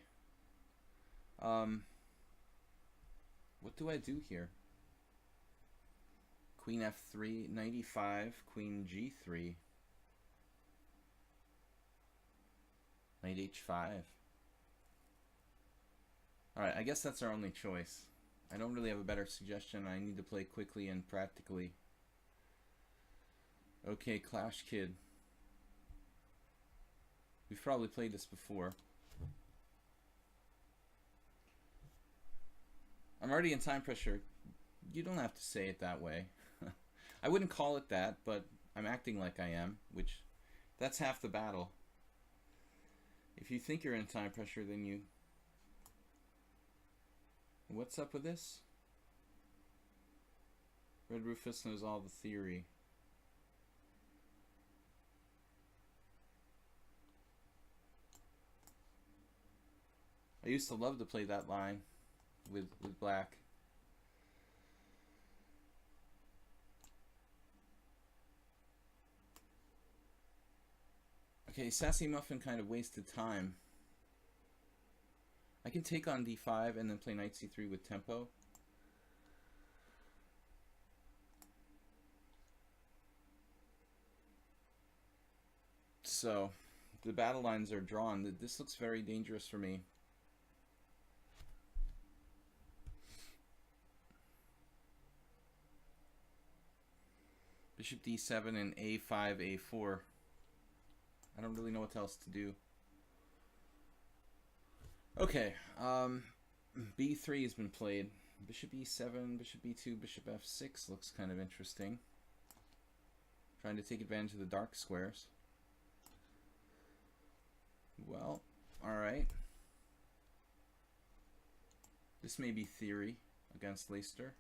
What do I do here? Queen f3, knight e5, queen g3, knight h5. Alright, I guess that's our only choice. I don't really have a better suggestion. I need to play quickly and practically. Okay, Clash Kid. We've probably played this before. I'm already in time pressure. You don't have to say it that way. I wouldn't call it that, but I'm acting like I am, which that's half the battle. If you think you're in time pressure, then you... What's up with this? Red Rufus knows all the theory. I used to love to play that line with black. Okay, Sassy Muffin kind of wasted time. I can take on d5 and then play knight c3 with tempo. So, the battle lines are drawn. This looks very dangerous for me. Bishop d7 and a5, a4. I don't really know what else to do. Okay, b3 has been played. Bishop e7, bishop e2, bishop f6 looks kind of interesting. Trying to take advantage of the dark squares. Well, alright. This may be theory against Leicester.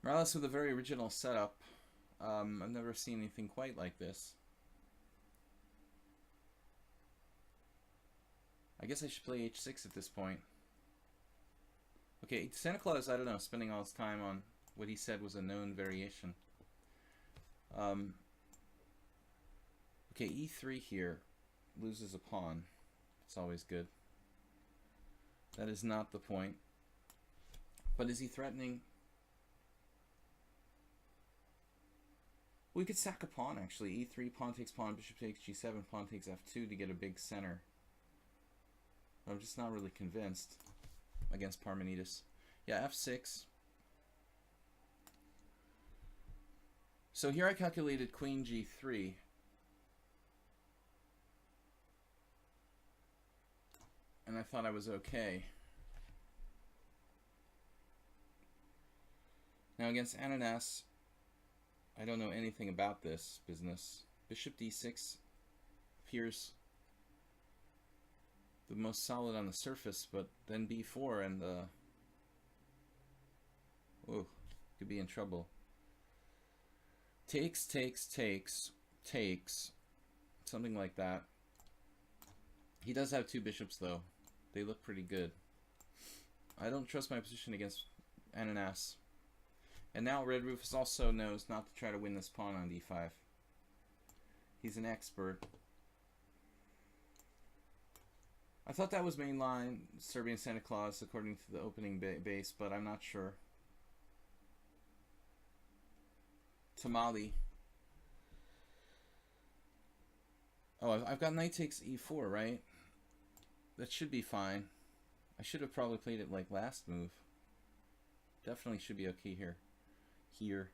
Morales with a very original setup. I've never seen anything quite like this. I guess I should play h6 at this point. Okay, Santa Claus, I don't know, spending all his time on what he said was a known variation. Okay, e3 here loses a pawn. It's always good. That is not the point. But is he threatening? We could sack a pawn, actually. e3, pawn takes pawn, bishop takes g7, pawn takes f2 to get a big center. I'm just not really convinced against Parmenides. Yeah, f6. So here I calculated queen g3. And I thought I was okay. Now against Ananas, I don't know anything about this business. Bishop d6 appears the most solid on the surface, but then b4 and oh, could be in trouble. Takes, takes, takes, takes, something like that. He does have 2 bishops though. They look pretty good. I don't trust my position against Ananas. And now Red Rufus also knows not to try to win this pawn on d5. He's an expert. I thought that was mainline Serbian Santa Claus according to the opening base, but I'm not sure. Tamale. Oh, I've got knight takes e4, right? that should be fine. I should have probably played it like last move. Definitely should be okay here. Here.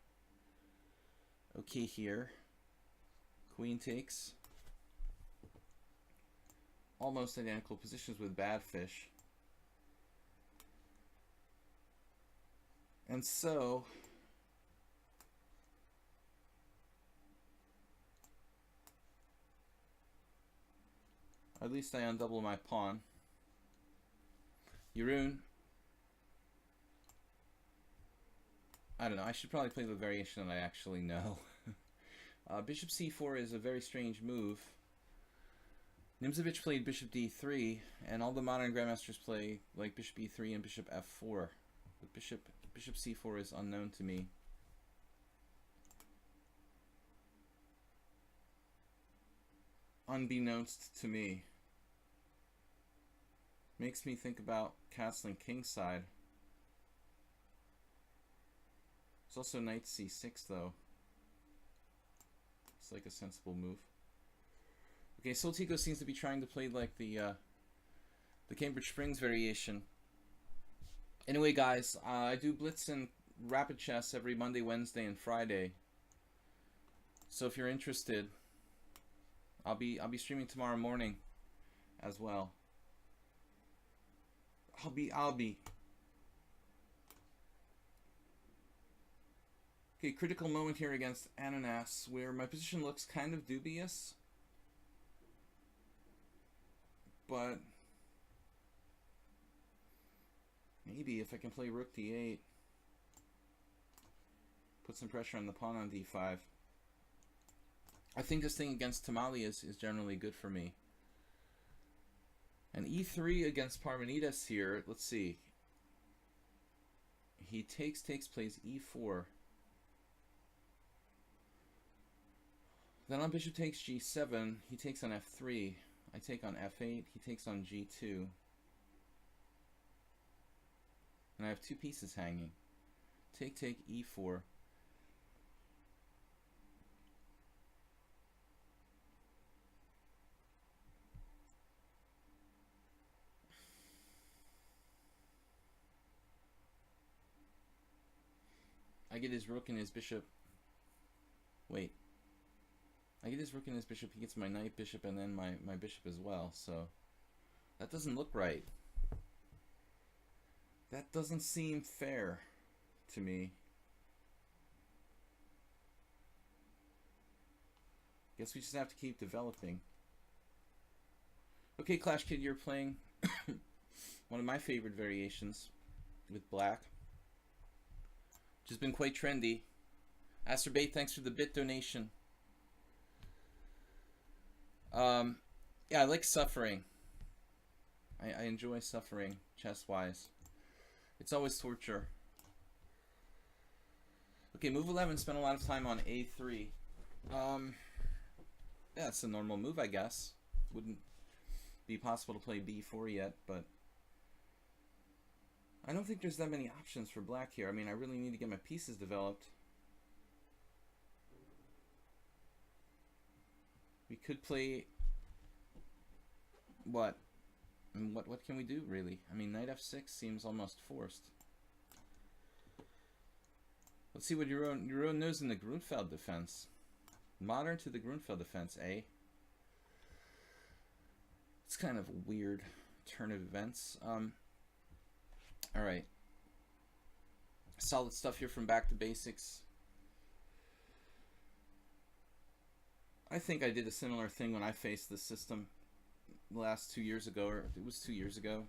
Okay here. Queen takes. Almost identical positions with bad fish. And so at least I undouble my pawn. Yaroon. I don't know. I should probably play the variation that I actually know. Bishop c4 is a very strange move. Nimzovich played bishop d3, and all the modern grandmasters play like bishop e3 and bishop f4. But bishop c4 is unknown to me. Unbeknownst to me. Makes me think about castling kingside. There's also knight c6 though. It's like a sensible move. Okay, Soltico seems to be trying to play like the Cambridge Springs variation. Anyway, guys, I do Blitz and Rapid Chess every Monday, Wednesday, and Friday. So if you're interested, I'll be streaming tomorrow morning as well. I'll be. Okay, critical moment here against Ananas, where my position looks kind of dubious. But maybe if I can play rook d8, put some pressure on the pawn on d5. I think this thing against Tamale is generally good for me. And e3 against Parmenides here, let's see. He takes, plays e4. Then on bishop takes g7, he takes on f3. I take on f8, he takes on g2. And I have two pieces hanging. Take, e4. I get his rook and his bishop. Wait. I get his rook and his bishop, he gets my knight, bishop, and then my bishop as well, so that doesn't look right. That doesn't seem fair to me. Guess we just have to keep developing. Okay, Clash Kid, you're playing one of my favorite variations with black, which has been quite trendy. Asterbait, thanks for the bit donation. Yeah, I like suffering. I enjoy suffering, chess-wise. It's always torture. Okay, move 11, spent a lot of time on a3. Yeah, it's a normal move, I guess. Wouldn't be possible to play b4 yet, but I don't think there's that many options for black here. I mean, I really need to get my pieces developed. We could play what? I mean, what can we do really? I mean, knight f6 seems almost forced. Let's see what Jeroen knows in the Grunfeld defense. Modern to the Grunfeld defense, eh? It's kind of a weird turn of events. All right. Solid stuff here from Back to Basics. I think I did a similar thing when I faced this system the last 2 years ago, or it was 2 years ago.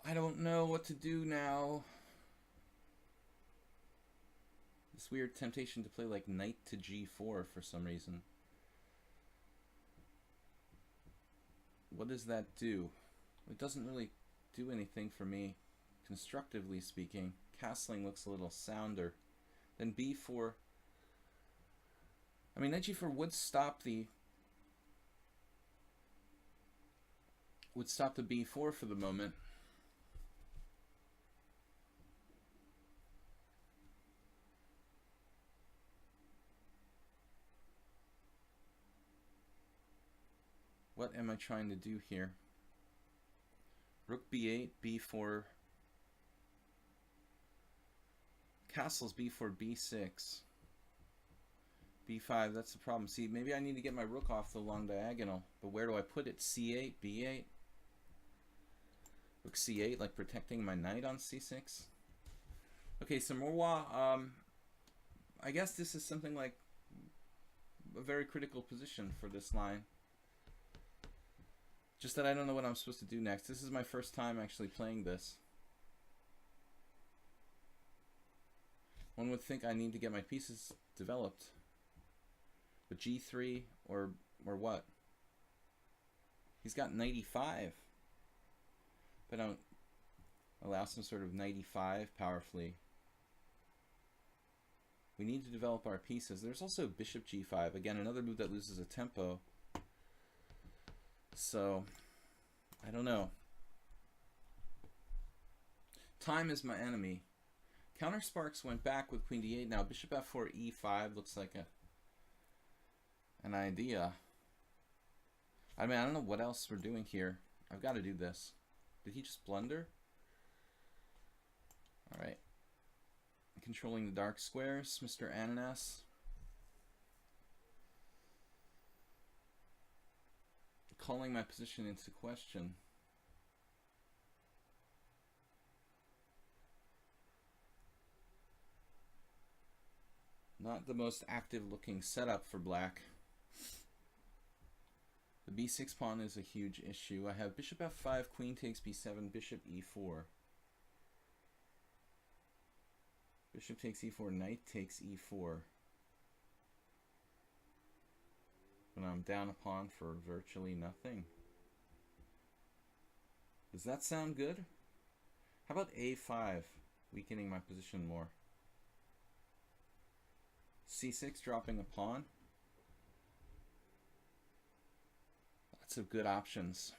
I don't know what to do now. This weird temptation to play like knight to g4 for some reason. What does that do? It doesn't really do anything for me, constructively speaking. Castling looks a little sounder. Then b4. I mean, knight g4 would stop the b4 for the moment. What am I trying to do here? Rook b8, b4. Castles b4, b6. b5, that's the problem. See, maybe I need to get my rook off the long diagonal. But where do I put it? c8, b8? Rook c8, like protecting my knight on c6? Okay, so Morwa, I guess this is something like a very critical position for this line. Just that I don't know what I'm supposed to do next. This is my first time actually playing this. One would think I need to get my pieces developed. But g3 or what? He's got knight e5. But I don't allow some sort of knight e5 powerfully. We need to develop our pieces. There's also bishop g5. Again, another move that loses a tempo. So, I don't know. Time is my enemy. Counter sparks went back with queen d8. Now bishop f4, e5 looks like an idea. I mean, I don't know what else we're doing here. I've got to do this. Did he just blunder? Alright. Controlling the dark squares, Mr. Ananas. Calling my position into question. Not the most active looking setup for black. The b6 pawn is a huge issue. I have bishop f5, queen takes b7, bishop e4. Bishop takes e4, knight takes e4. And I'm down a pawn for virtually nothing. Does that sound good? How about a5, weakening my position more? c6, dropping a pawn. Lots of good options.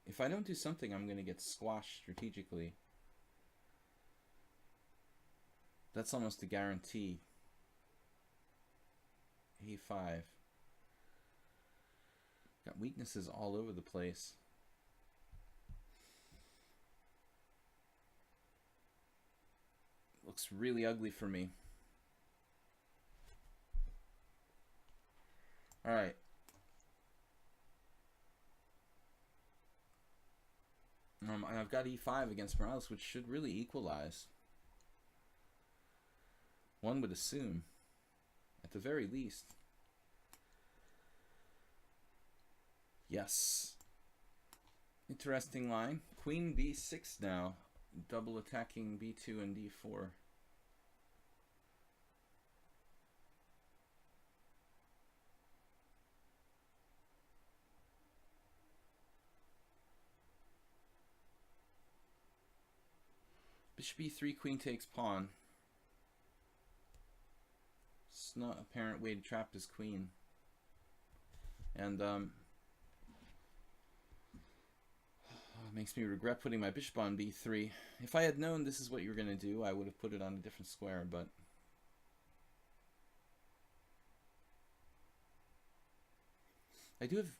If I don't do something, I'm going to get squashed strategically. That's almost a guarantee. a5. Got weaknesses all over the place. Looks really ugly for me. All right. And I've got e5 against Morales, which should really equalize. One would assume, at the very least. Yes. Interesting line. Queen b6 now, double attacking b2 and d4. Bishop e3, queen takes pawn. It's not an apparent way to trap his queen. And makes me regret putting my bishop on b3. If I had known this is what you were going to do, I would have put it on a different square, but I do have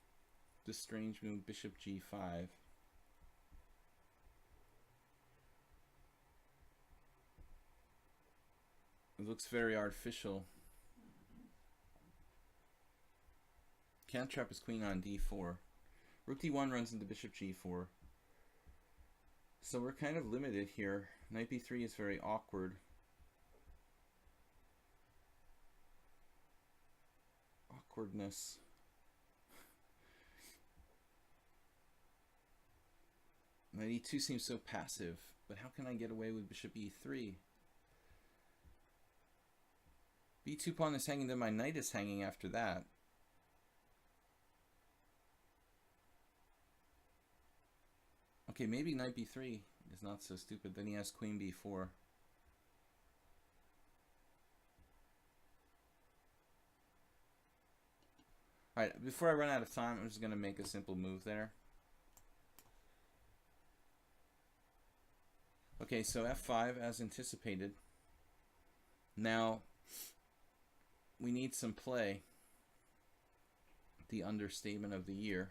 this strange move, bishop g5. It looks very artificial. Can't trap his queen on d4. Rook d1 runs into bishop g4. So we're kind of limited here. Knight b3 is very awkward. Awkwardness. Knight e2 seems so passive, but how can I get away with bishop e3? b2 pawn is hanging, then my knight is hanging after that. Okay, maybe knight b3 is not so stupid. Then he has queen b4. Alright, before I run out of time, I'm just going to make a simple move there. Okay, so f5 as anticipated. Now, we need some play. the understatement of the year.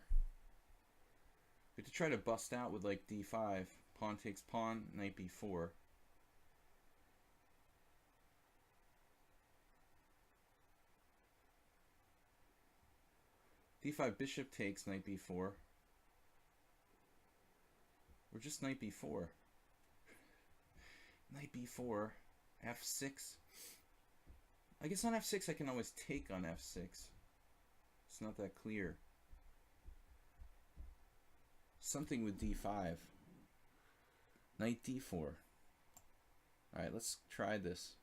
We have to try to bust out with like d5. Pawn takes pawn, knight b4. d5 bishop takes, knight b4. Or just knight b4. Knight b4. f6. I guess on f6 I can always take on f6. It's not that clear. Something with d5. Knight d4. Alright, let's try this.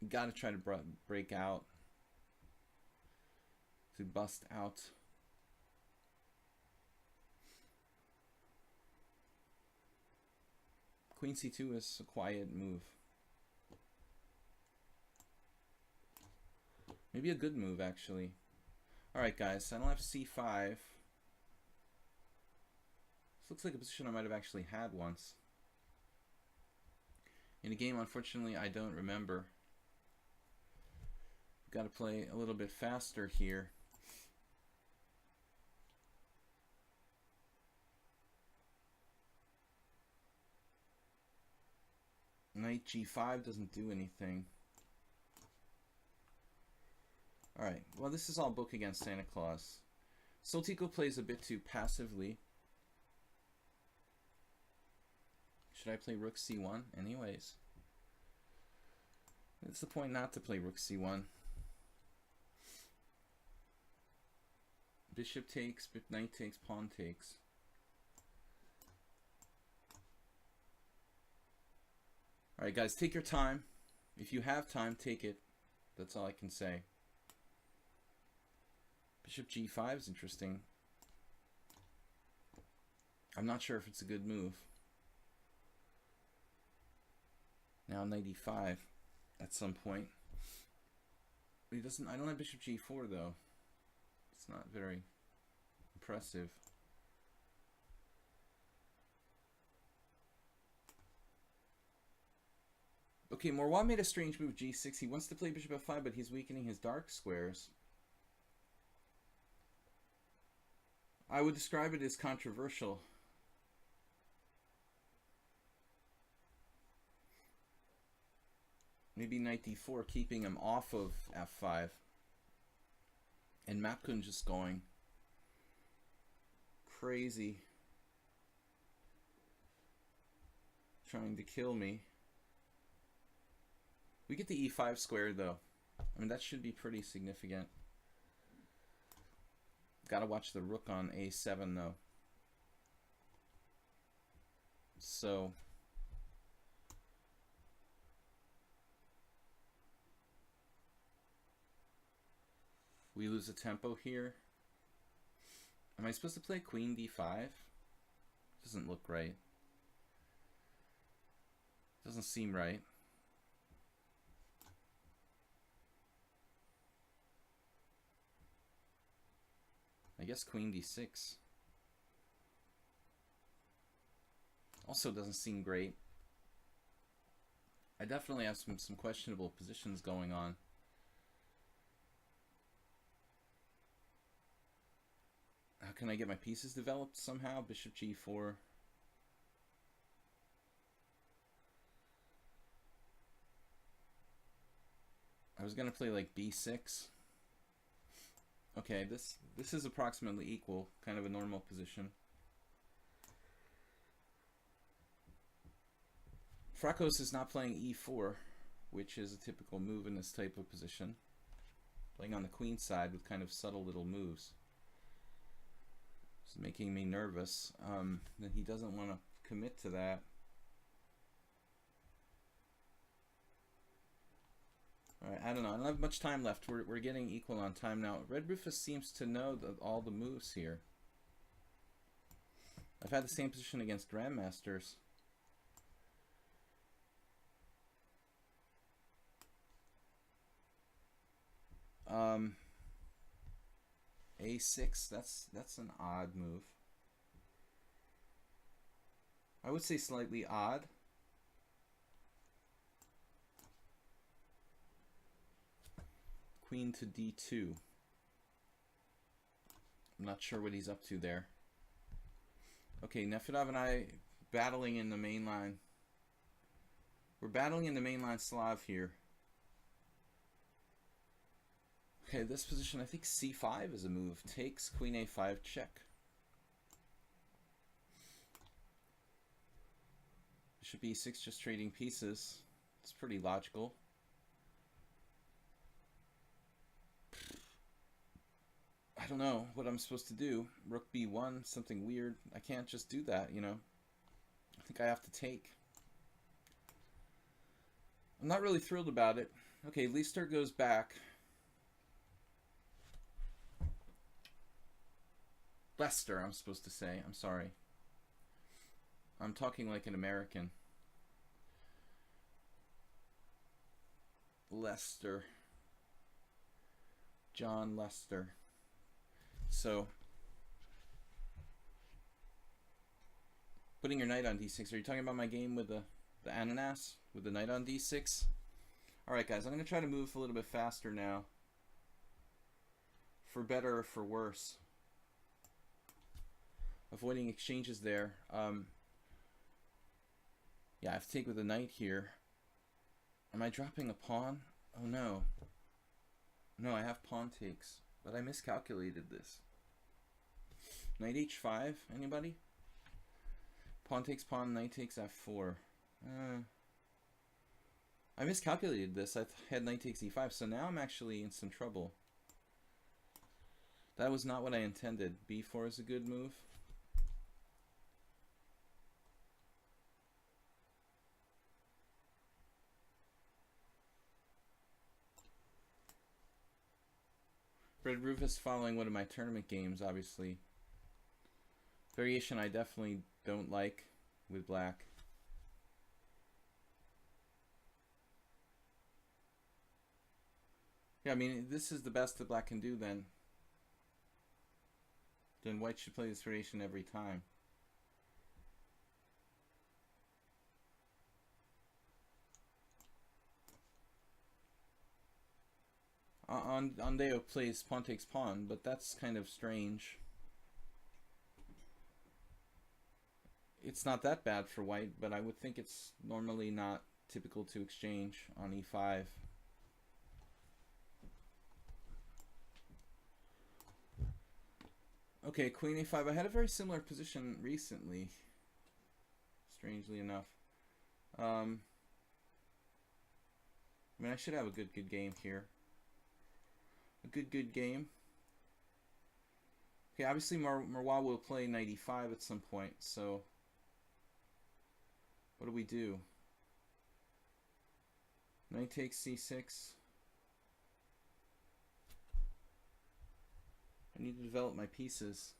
You gotta try to break out. To bust out. Queen c2 is a quiet move. Maybe a good move, actually. Alright, guys, so I don't have c5. This looks like a position I might have actually had once. In a game, unfortunately, I don't remember. Got to play a little bit faster here. Knight g5 doesn't do anything. Alright, well this is all book against Santa Claus. Soltico plays a bit too passively. Should I play rook c1? Anyways. It's the point not to play rook c1. Bishop takes, knight takes, pawn takes. Alright guys, take your time. If you have time, take it. That's all I can say. Bishop g5 is interesting. I'm not sure if it's a good move. Now knight e5 at some point. But he doesn't. I don't have bishop g4 though. It's not very impressive. Okay, Morwan made a strange move, g6. He wants to play bishop f5, but he's weakening his dark squares. I would describe it as controversial. Maybe knight d4, keeping him off of f5. And Mapkun just going crazy. Trying to kill me. We get the e5 squared though. I mean, that should be pretty significant. Gotta watch the rook on a7 though. So we lose a tempo here. Am I supposed to play queen d5? Doesn't look right. Doesn't seem right. I guess queen d6. Also doesn't seem great. I definitely have some questionable positions going on. How can I get my pieces developed somehow? Bishop g4. I was gonna play like b6. Okay, this is approximately equal, kind of a normal position. Frakos is not playing e4, which is a typical move in this type of position. Playing on the queen side with kind of subtle little moves. It's making me nervous that he doesn't want to commit to that. Alright, I don't know. I don't have much time left. We're getting equal on time now. Red Rufus seems to know all the moves here. I've had the same position against Grandmasters. A6, that's an odd move. I would say slightly odd. queen to d2. I'm not sure what he's up to there. Okay, Nefedov and I battling in the main line. We're battling in the mainline Slav here. Okay, this position, I think c5 is a move. Takes, queen a5, check. Bishop e6, just trading pieces. It's pretty logical. I don't know what I'm supposed to do. Rook b1, something weird. I can't just do that, you know. I think I have to take. I'm not really thrilled about it. Okay, Lister goes back. Lester, I'm supposed to say. I'm sorry. I'm talking like an American. Lester. John Lester. So, putting your knight on d6. Are you talking about my game with the ananas? With the knight on d6? Alright guys, I'm going to try to move a little bit faster now. For better or for worse. Avoiding exchanges there. Yeah, I have to take with the knight here. Am I dropping a pawn? Oh no. No, I have pawn takes. But I miscalculated this. Knight h5, anybody? Pawn takes pawn, knight takes f4. I miscalculated this. I had knight takes e5, so now I'm actually in some trouble. That was not what I intended. b4 is a good move. Red Rufus following one of my tournament games, obviously. Variation I definitely don't like with black. Yeah, I mean, this is the best that black can do then. Then white should play this variation every time. Ondeo plays pawn takes pawn, but that's kind of strange. It's not that bad for white, but I would think it's normally not typical to exchange on e5. Okay, queen a5. I had a very similar position recently, strangely enough. I mean, I should have a good game here. A good game. Okay, obviously Marwa will play knight e5 at some point, so what do we do? Knight takes c6. I need to develop my pieces.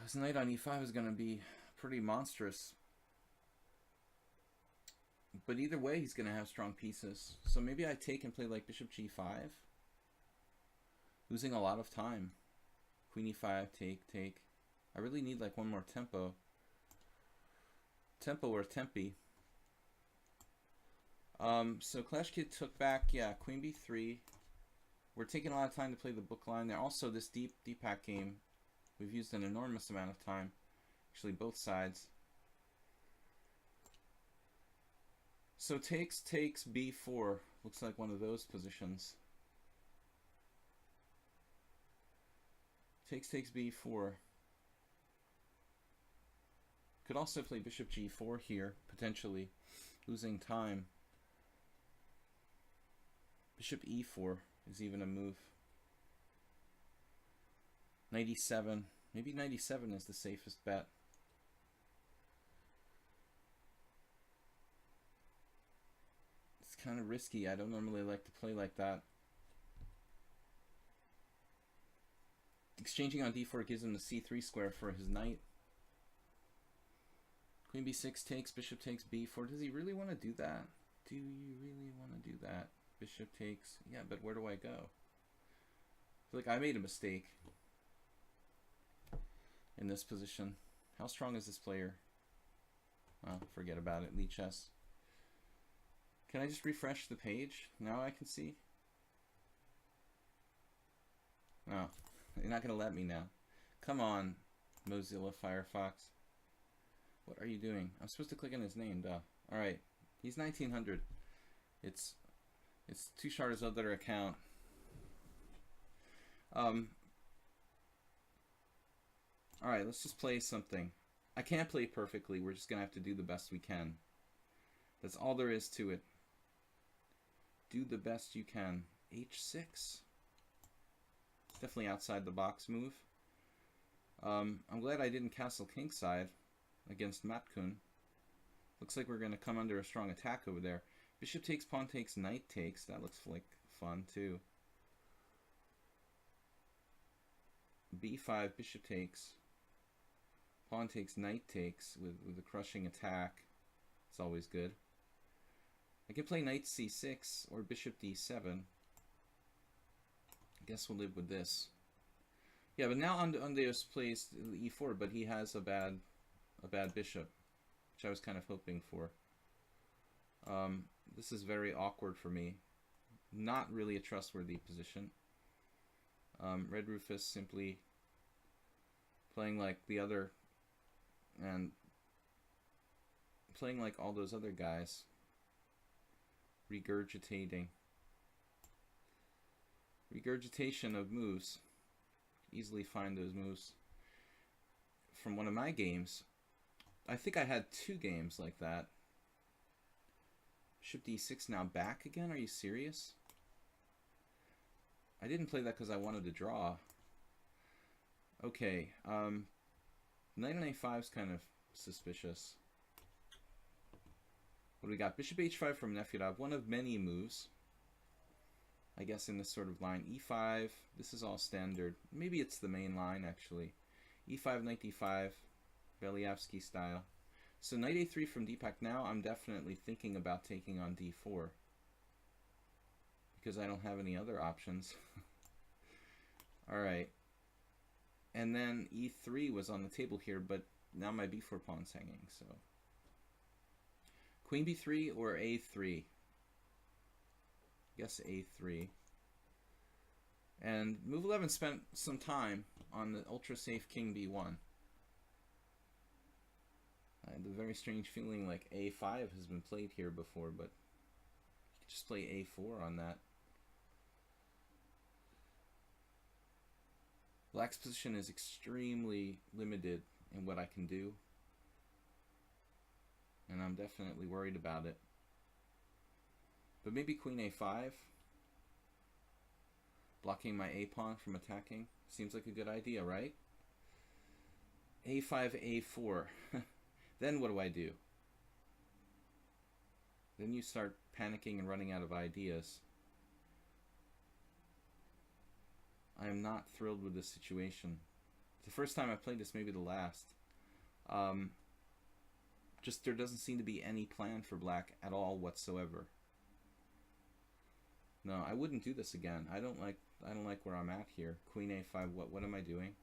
His knight on e5 is going to be pretty monstrous. But either way, he's going to have strong pieces. So maybe I take and play like bishop g5. Losing a lot of time. Queen e5, take. I really need like one more tempo. Tempo or tempi. So Clash Kid took back, yeah, queen b3. We're taking a lot of time to play the book line there. Also, this deep pack game, we've used an enormous amount of time. Actually, both sides. So takes b4. Looks like one of those positions. Takes b4. Could also play bishop g4 here, potentially. Losing time. Bishop e4 is even a move. 97. Maybe 97 is the safest bet. It's kind of risky. I don't normally like to play like that. Exchanging on d4 gives him the c3 square for his knight. Queen b6 takes, bishop takes b4. Does he really want to do that? Do you really want to do that? Bishop takes. Yeah, but where do I go? I feel like I made a mistake in this position. How strong is this player? Oh, forget about it. Lead chess. Can I just refresh the page? Now I can see. Oh, you're not going to let me now. Come on, Mozilla Firefox. What are you doing? I'm supposed to click on his name, duh. Alright, he's 1900. It's Tushar's other account. Alright, let's just play something. I can't play perfectly. We're just going to have to do the best we can. That's all there is to it. Do the best you can. H6. Definitely outside the box move. I'm glad I didn't castle kingside against Matkun. Looks like we're going to come under a strong attack over there. Bishop takes, pawn takes, knight takes. That looks like fun too. B5, bishop takes. Pawn takes, knight takes with a crushing attack. It's always good. I can play knight c6 or bishop d7. I guess we'll live with this. Yeah, but now Andeos plays e4, but he has a bad bishop, which I was kind of hoping for. This is very awkward for me. Not really a trustworthy position. Red Rufus simply playing like the other, and playing like all those other guys. Regurgitating. Regurgitation of moves. Easily find those moves from one of my games. I think I had 2 games like that. Bishop d6 now back again? Are you serious? I didn't play that because I wanted to draw. Okay, knight on a5 is kind of suspicious. What do we got? Bishop h5 from Nefyadov, one of many moves. I guess in this sort of line. e5, this is all standard. Maybe it's the main line, actually. e5, knight d5, Belyavsky style. So knight a3 from Deepak. Now I'm definitely thinking about taking on d4. Because I don't have any other options. Alright. And then e3 was on the table here, but now my b4 pawn's hanging, so... Queen b3 or a3? Guess a3. And move 11 spent some time on the ultra safe king b1. I had a very strange feeling like a5 has been played here before, but you could just play a4 on that. Black's position is extremely limited in what I can do, and I'm definitely worried about it. But maybe queen a5, blocking my a-pawn from attacking. Seems like a good idea, right? a5, a4. Then what do I do? Then you start panicking and running out of ideas. I am not thrilled with this situation. It's the first time I've played this, maybe the last. Just there doesn't seem to be any plan for black at all whatsoever. No, I wouldn't do this again. I don't like where I'm at here. Queen a5, what am I doing?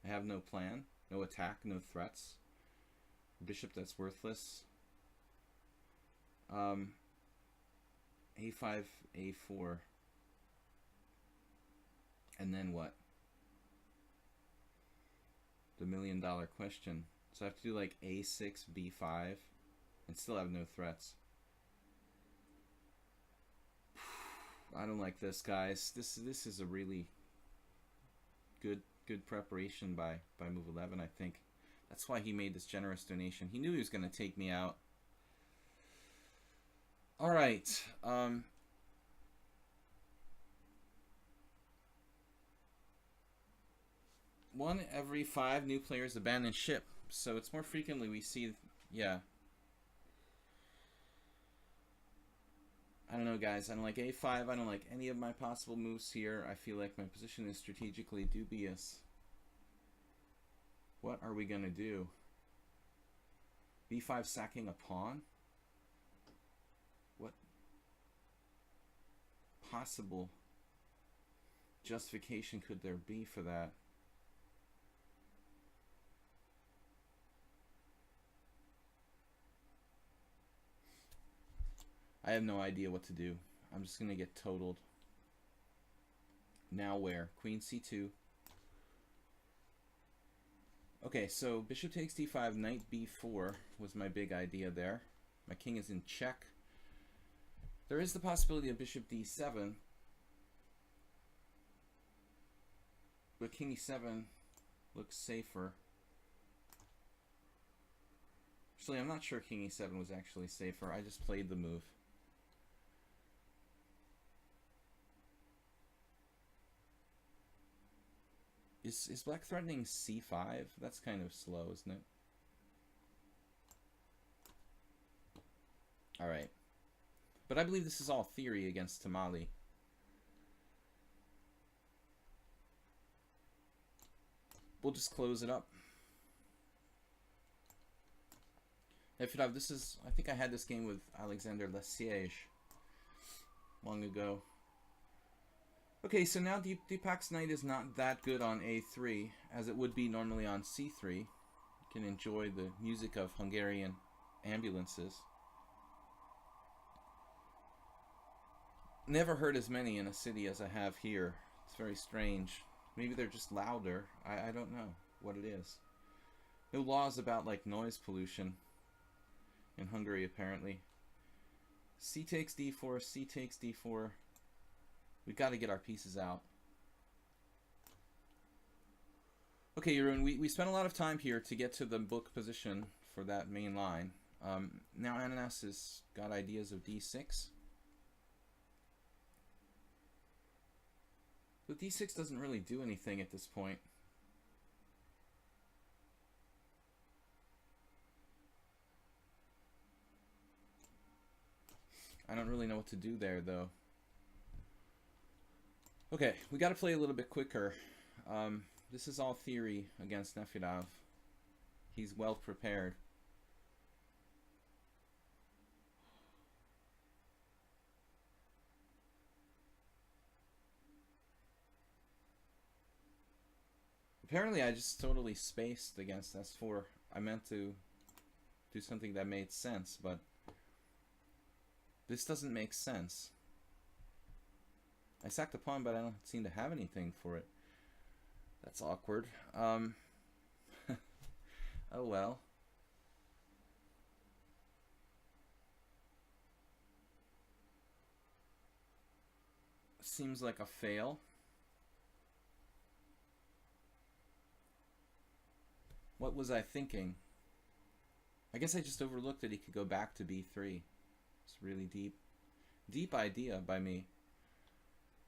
I have no plan, no attack, no threats. Bishop that's worthless. A5, a4. And then what? The $1,000,000 question. So I have to do like a6, b5, and still have no threats. I don't like this, guys. This is a really good preparation by move 11, I think. That's why he made this generous donation. He knew he was going to take me out. All right. One every 5 new players abandon ship. So it's more frequently we see, yeah. I don't know, guys. I don't like a5. I don't like any of my possible moves here. I feel like my position is strategically dubious. What are we going to do? b5 sacking a pawn? What possible justification could there be for that? I have no idea what to do. I'm just going to get totaled. Now where? Queen c2. Okay, so bishop takes d5, knight b4 was my big idea there. My king is in check. There is the possibility of bishop d7, but king e7 looks safer. Actually, I'm not sure king e7 was actually safer. I just played the move. Is black threatening c5? That's kind of slow, isn't it? Alright. But I believe this is all theory against Tamale. We'll just close it up. Nefedov, this is, I think I had this game with Alexander Lesiège long ago. Okay, so now Deepak's knight is not that good on a3, as it would be normally on c3. You can enjoy the music of Hungarian ambulances. Never heard as many in a city as I have here. It's very strange. Maybe they're just louder. I don't know what it is. No laws about like noise pollution in Hungary apparently. C takes d4, c takes d4. We've got to get our pieces out. Okay, Jeroen, we spent a lot of time here to get to the book position for that main line. Now Ananas has got ideas of d6. But d6 doesn't really do anything at this point. I don't really know what to do there, though. Okay, we got to play a little bit quicker. This is all theory against Nefedov. He's well prepared. Apparently I just totally spaced against s4. I meant to do something that made sense, but this doesn't make sense. I sacked a pawn, but I don't seem to have anything for it. That's awkward. Oh well. Seems like a fail. What was I thinking? I guess I just overlooked that he could go back to b3. It's really deep. Deep idea by me.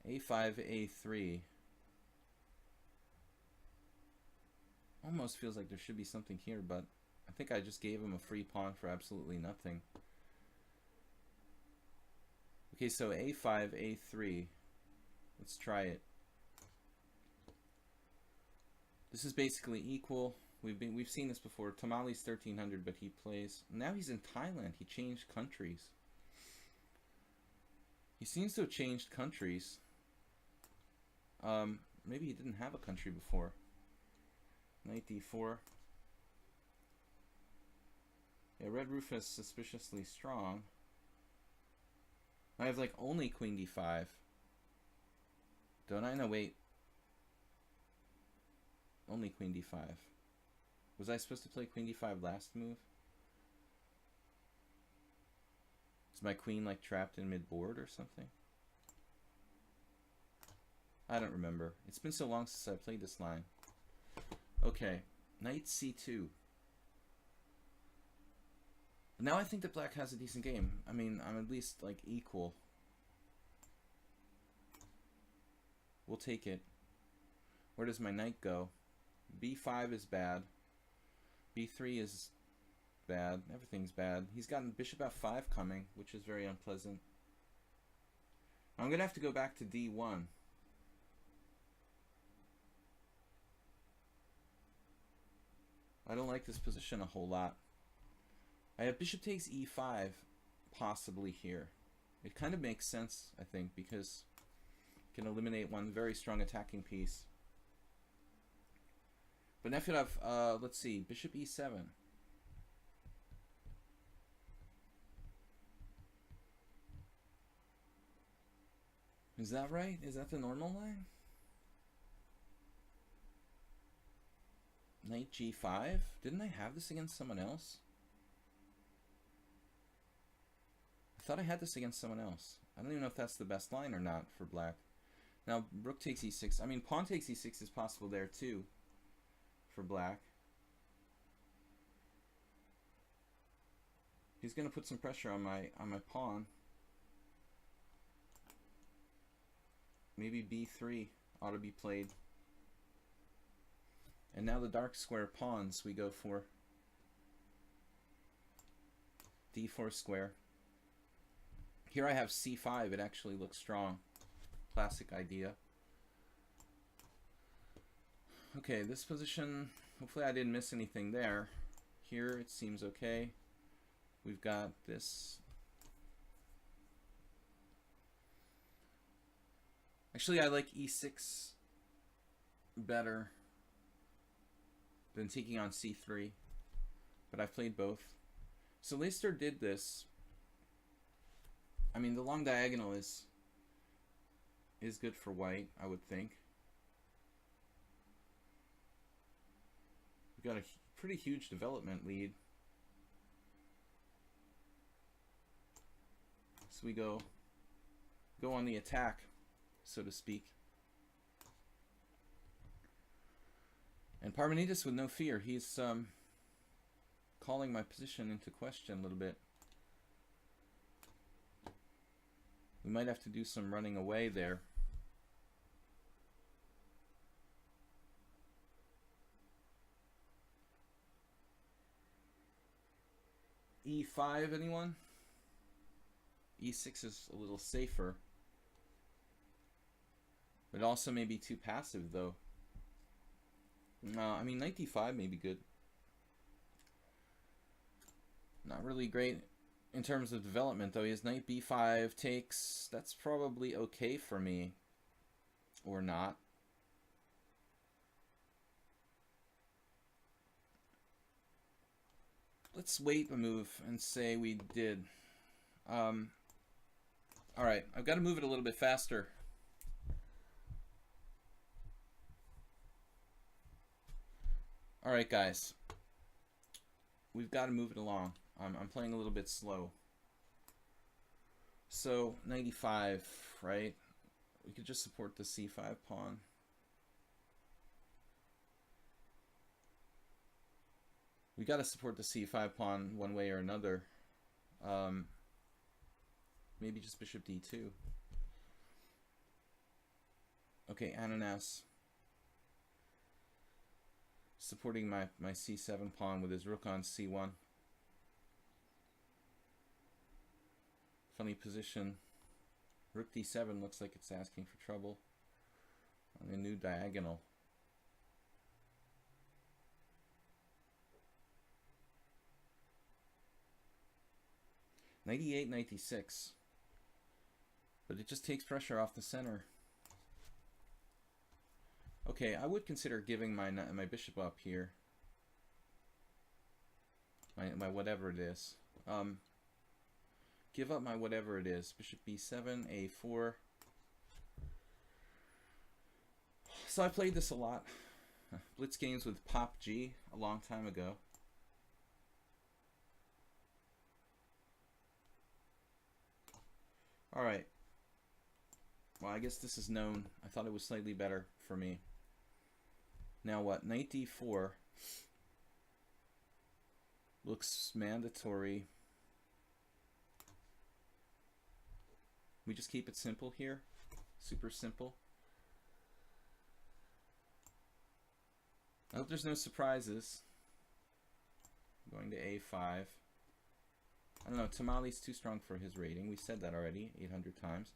a5, a3. Almost feels like there should be something here, but I think I just gave him a free pawn for absolutely nothing. Okay, so a5, a3. Let's try it. This is basically equal. We've seen this before. Tamale's 1300, but he plays. Now he's in Thailand. He changed countries. He seems to have changed countries. Maybe he didn't have a country before. Knight d4. Yeah, red roof is suspiciously strong. I have like only queen d5. Don't I? No, wait. Only queen d5. Was I supposed to play queen d5 last move? Is my queen like trapped in mid-board or something? I don't remember. It's been so long since I played this line. Okay, knight c2. Now I think that black has a decent game. I mean, I'm at least like equal. We'll take it. Where does my knight go? b5 is bad. b3 is bad. Everything's bad. He's got bishop f5 coming, which is very unpleasant. I'm going to have to go back to d1. I don't like this position a whole lot. I have bishop takes e5 possibly here. It kind of makes sense, I think, because it can eliminate one very strong attacking piece. But Nefedov, let's see, bishop e7. Is that right? Is that the normal line? Knight G5? Didn't I have this against someone else? I thought I had this against someone else. I don't even know if that's the best line or not for black. Now, rook takes e6. I mean, pawn takes e6 is possible there too for black. He's going to put some pressure on my pawn. Maybe b3 ought to be played. And now the dark square pawns we go for. d4 square. Here I have c5. It actually looks strong. Classic idea. Okay, this position, hopefully I didn't miss anything there. Here it seems okay. We've got this. Actually, I like e6 better than taking on c3, but I've played both. So Leicester did this. I mean, the long diagonal is good for white, I would think. We've got a pretty huge development lead. So we go on the attack, so to speak. And Parmenides with no fear. He's calling my position into question a little bit. We might have to do some running away there. E5, anyone? E6 is a little safer. But also may be too passive, though. I mean, knight d5 may be good. Not really great in terms of development, though. He has knight b5 takes. That's probably okay for me. Or not. Let's wait a move and say we did. Alright, I've got to move it a little bit faster. Alright, guys. We've got to move it along. I'm playing a little bit slow. So, 95, right? We could just support the c5 pawn. We got to support the c5 pawn one way or another. Maybe just bishop d2. Okay, Ananas. Supporting my c7 pawn with his rook on c1. Funny position. Rook d7 looks like it's asking for trouble on the new diagonal. Knight e8, knight d6. But it just takes pressure off the center. Okay, I would consider giving my bishop up here. My whatever it is. Give up my whatever it is. Bishop b7, a4. So I played this a lot. Blitz games with Pop G a long time ago. Alright. Well, I guess this is known. I thought it was slightly better for me. Now what? Knight d4 looks mandatory. We just keep it simple here. Super simple. I hope there's no surprises. Going to a5. I don't know, Tamale's too strong for his rating. We said that already 800 times.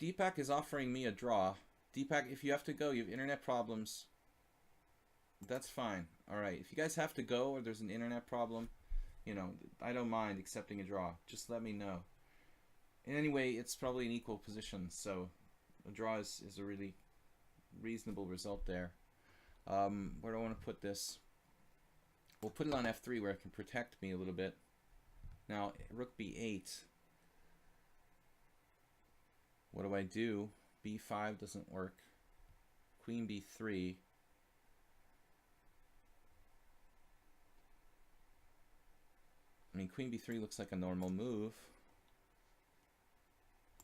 Deepak is offering me a draw. Deepak, if you have to go, you have internet problems. That's fine. Alright, if you guys have to go or there's an internet problem, you know, I don't mind accepting a draw. Just let me know. And anyway, it's probably an equal position, so a draw is a really reasonable result there. Where do I want to put this? We'll put it on f3 where it can protect me a little bit. Now, rook b8. What do I do? b5 doesn't work. Queen b3. I mean, queen b3 looks like a normal move.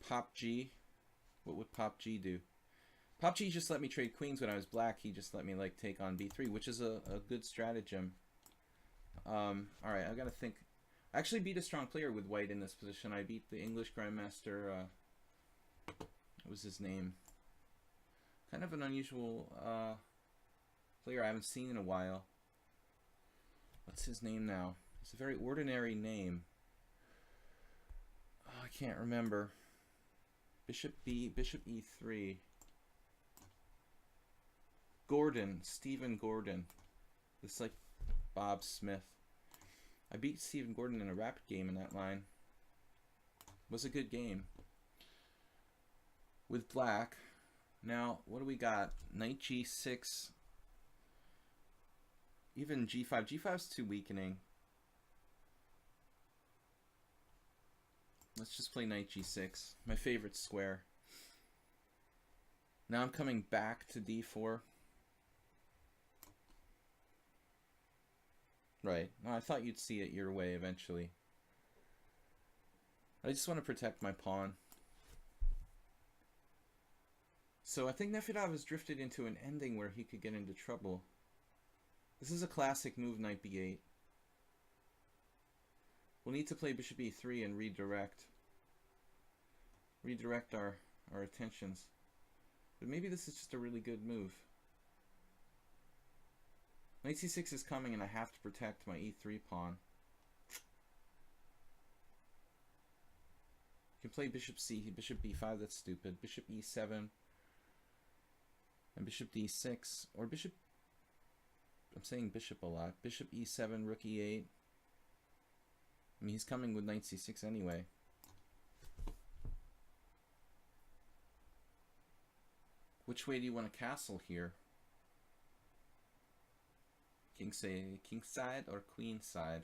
Pop g. What would pop g do? Pop g just let me trade queens when I was black. He just let me like take on b3, which is a good stratagem. Alright, I gotta think. I actually beat a strong player with white in this position. I beat the English Grandmaster, what was his name? Kind of an unusual player I haven't seen in a while. What's his name now? It's a very ordinary name. Oh, I can't remember. Bishop e3. Gordon, Stephen Gordon. This like Bob Smith. I beat Stephen Gordon in a rapid game in that line. It was a good game. With black. Now, what do we got? Knight g6. Even g5. G5 is too weakening. Let's just play knight g6. My favorite square. Now I'm coming back to d4. Right. No, I thought you'd see it your way eventually. I just want to protect my pawn. So I think Nefedov has drifted into an ending where he could get into trouble. This is a classic move, knight b8. We'll need to play bishop e3 and redirect our attentions. But maybe this is just a really good move. Knight c6 is coming and I have to protect my e3 pawn. You can play bishop c, bishop b5, that's stupid. Bishop e7 and bishop d6, or bishop, I'm saying bishop a lot. Bishop e7, rook e8. I mean, he's coming with knight c6 anyway. Which way do you want to castle here? King side or queen side?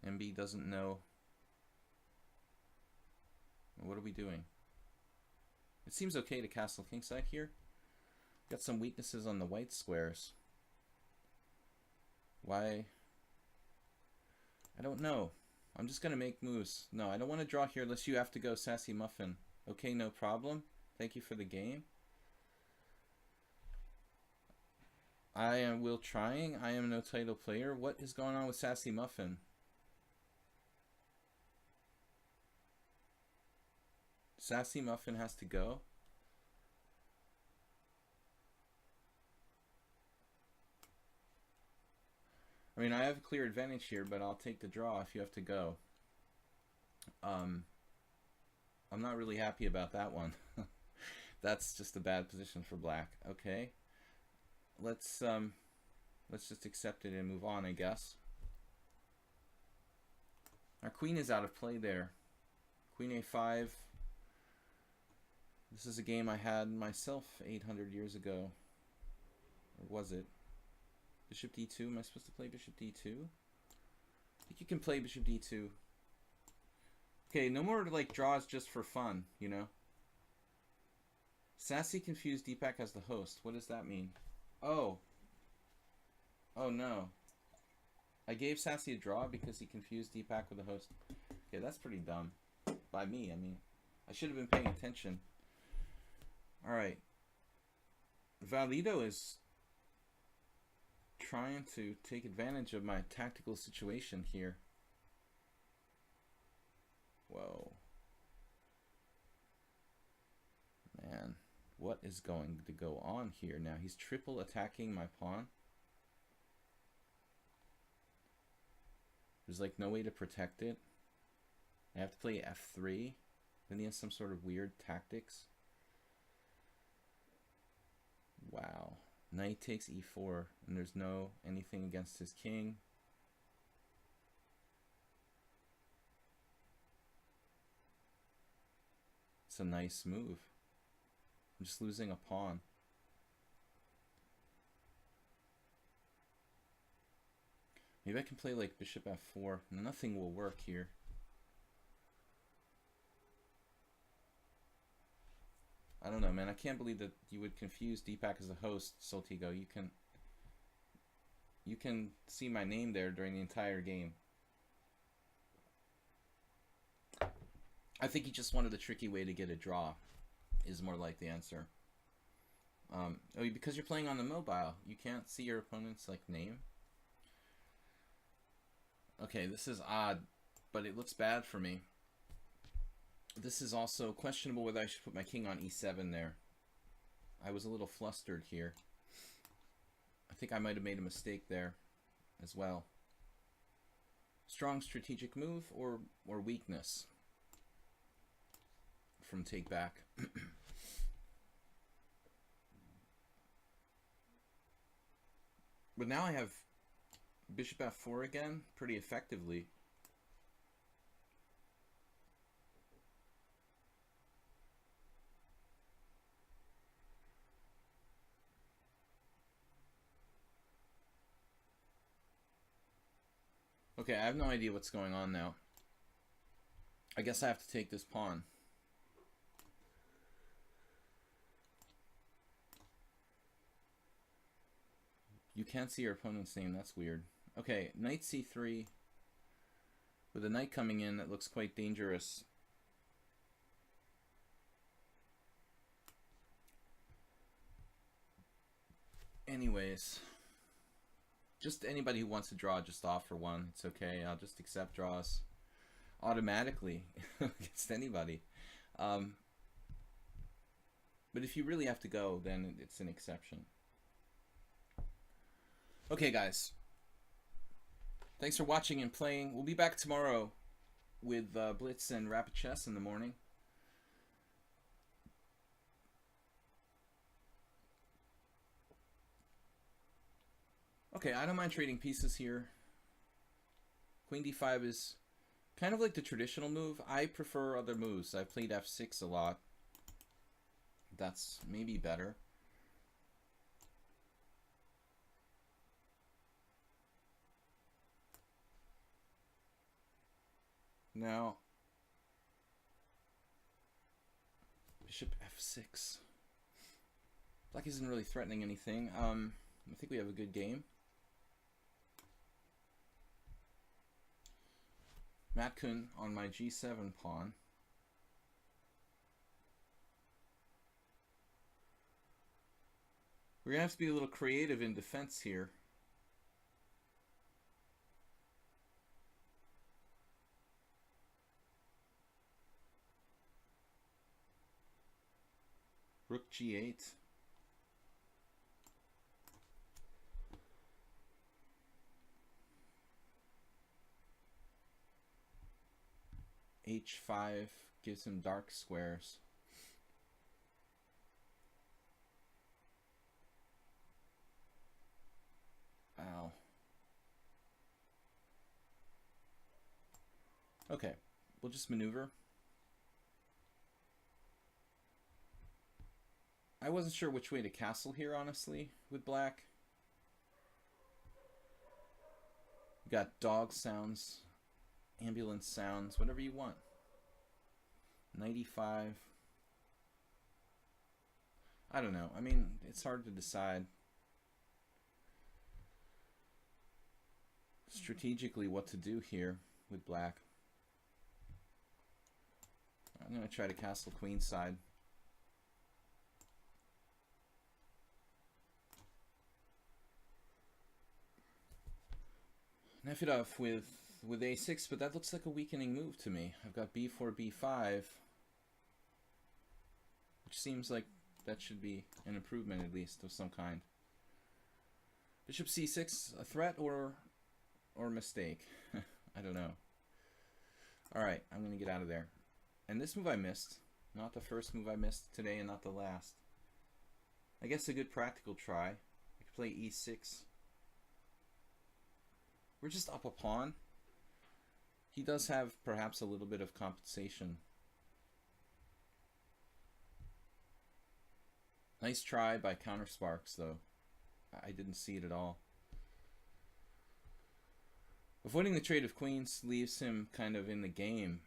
MB doesn't know. What are we doing? It seems okay to castle kingside here. Got some weaknesses on the white squares. Why? I don't know. I'm just gonna make moves. No, I don't want to draw here unless you have to go, Sassy Muffin. Okay, no problem. Thank you for the game. I am Will Trying. I am no title player. What is going on with Sassy Muffin? Sassy Muffin has to go. I mean, I have a clear advantage here, but I'll take the draw if you have to go. I'm not really happy about that one. That's just a bad position for black. Okay. Let's just accept it and move on, I guess. Our queen is out of play there. Queen a5. This is a game I had myself 800 years ago. Or was it? Bishop d2. Am I supposed to play bishop d2? I think you can play bishop d2. Okay, no more like draws just for fun, you know? Sassy confused Deepak as the host. What does that mean? Oh. Oh no. I gave Sassy a draw because he confused Deepak with the host. Okay, that's pretty dumb. By me, I mean. I should have been paying attention. Alright. Valido is trying to take advantage of my tactical situation here. Whoa. Man. What is going to go on here now? He's triple attacking my pawn. There's like no way to protect it. I have to play f3. Then he has some sort of weird tactics. Wow. Knight takes e4, and there's no anything against his king. It's a nice move. I'm just losing a pawn. Maybe I can play like bishop f4. Nothing will work here. I don't know, man. I can't believe that you would confuse Deepak as a host, Soltigo. You You can see my name there during the entire game. I think he just wanted a tricky way to get a draw, is more like the answer. Oh, because you're playing on the mobile, you can't see your opponent's like name. Okay, this is odd, but it looks bad for me. This is also questionable whether I should put my king on e7 there. I was a little flustered here. I think I might have made a mistake there as well. Strong strategic move or weakness from take back. But now I have bishop f4 again pretty effectively. Okay, I have no idea what's going on now. I guess I have to take this pawn. You can't see your opponent's name, that's weird. Okay, knight c3. With a knight coming in, that looks quite dangerous. Anyways, just anybody who wants to draw, just offer one. It's okay. I'll just accept draws automatically against anybody. But if you really have to go, then it's an exception. Okay, guys. Thanks for watching and playing. We'll be back tomorrow with Blitz and Rapid Chess in the morning. Okay, I don't mind trading pieces here. Queen d5 is kind of like the traditional move. I prefer other moves. I've played f6 a lot. That's maybe better. Now, bishop f6. Black isn't really threatening anything. I think we have a good game. Matkun on my g7 pawn. We're gonna have to be a little creative in defense here. Rook g8. h5 gives him dark squares. Ow. Okay, we'll just maneuver. I wasn't sure which way to castle here, honestly, with black. You got dog sounds, ambulance sounds, whatever you want. 95. I don't know. I mean, it's hard to decide strategically what to do here with black. I'm going to try to castle queenside. Nefedov with a6, but that looks like a weakening move to me. I've got b4, b5, which seems like that should be an improvement at least of some kind. Bishop c6, a threat or a mistake? I don't know. Alright, I'm going to get out of there. And this move I missed. Not the first move I missed today and not the last. I guess a good practical try. I could play e6. We're just up a pawn. He does have perhaps a little bit of compensation. Nice try by Countersparks, though. I didn't see it at all. Avoiding the trade of queens leaves him kind of in the game.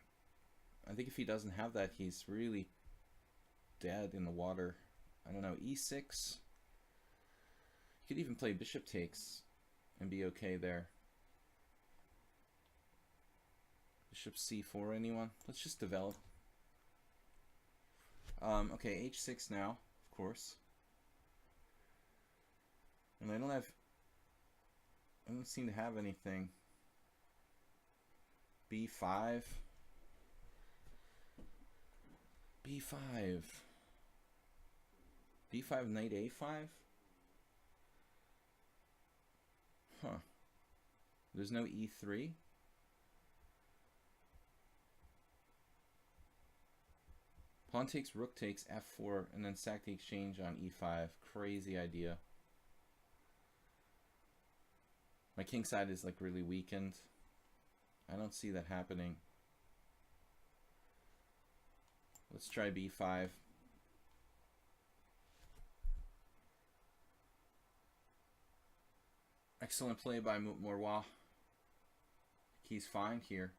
I think if he doesn't have that, he's really dead in the water. I don't know, e6. You could even play bishop takes and be okay there. Bishop c4, anyone? Let's just develop. Okay, h6 now, of course. And I don't seem to have anything. b5. b5. b5, knight a5? Huh. There's no e3? Pawn takes, rook takes, f4, and then sack the exchange on e5. Crazy idea. My king side is like really weakened. I don't see that happening. Let's try b5. Excellent play by Morwa. He's fine here.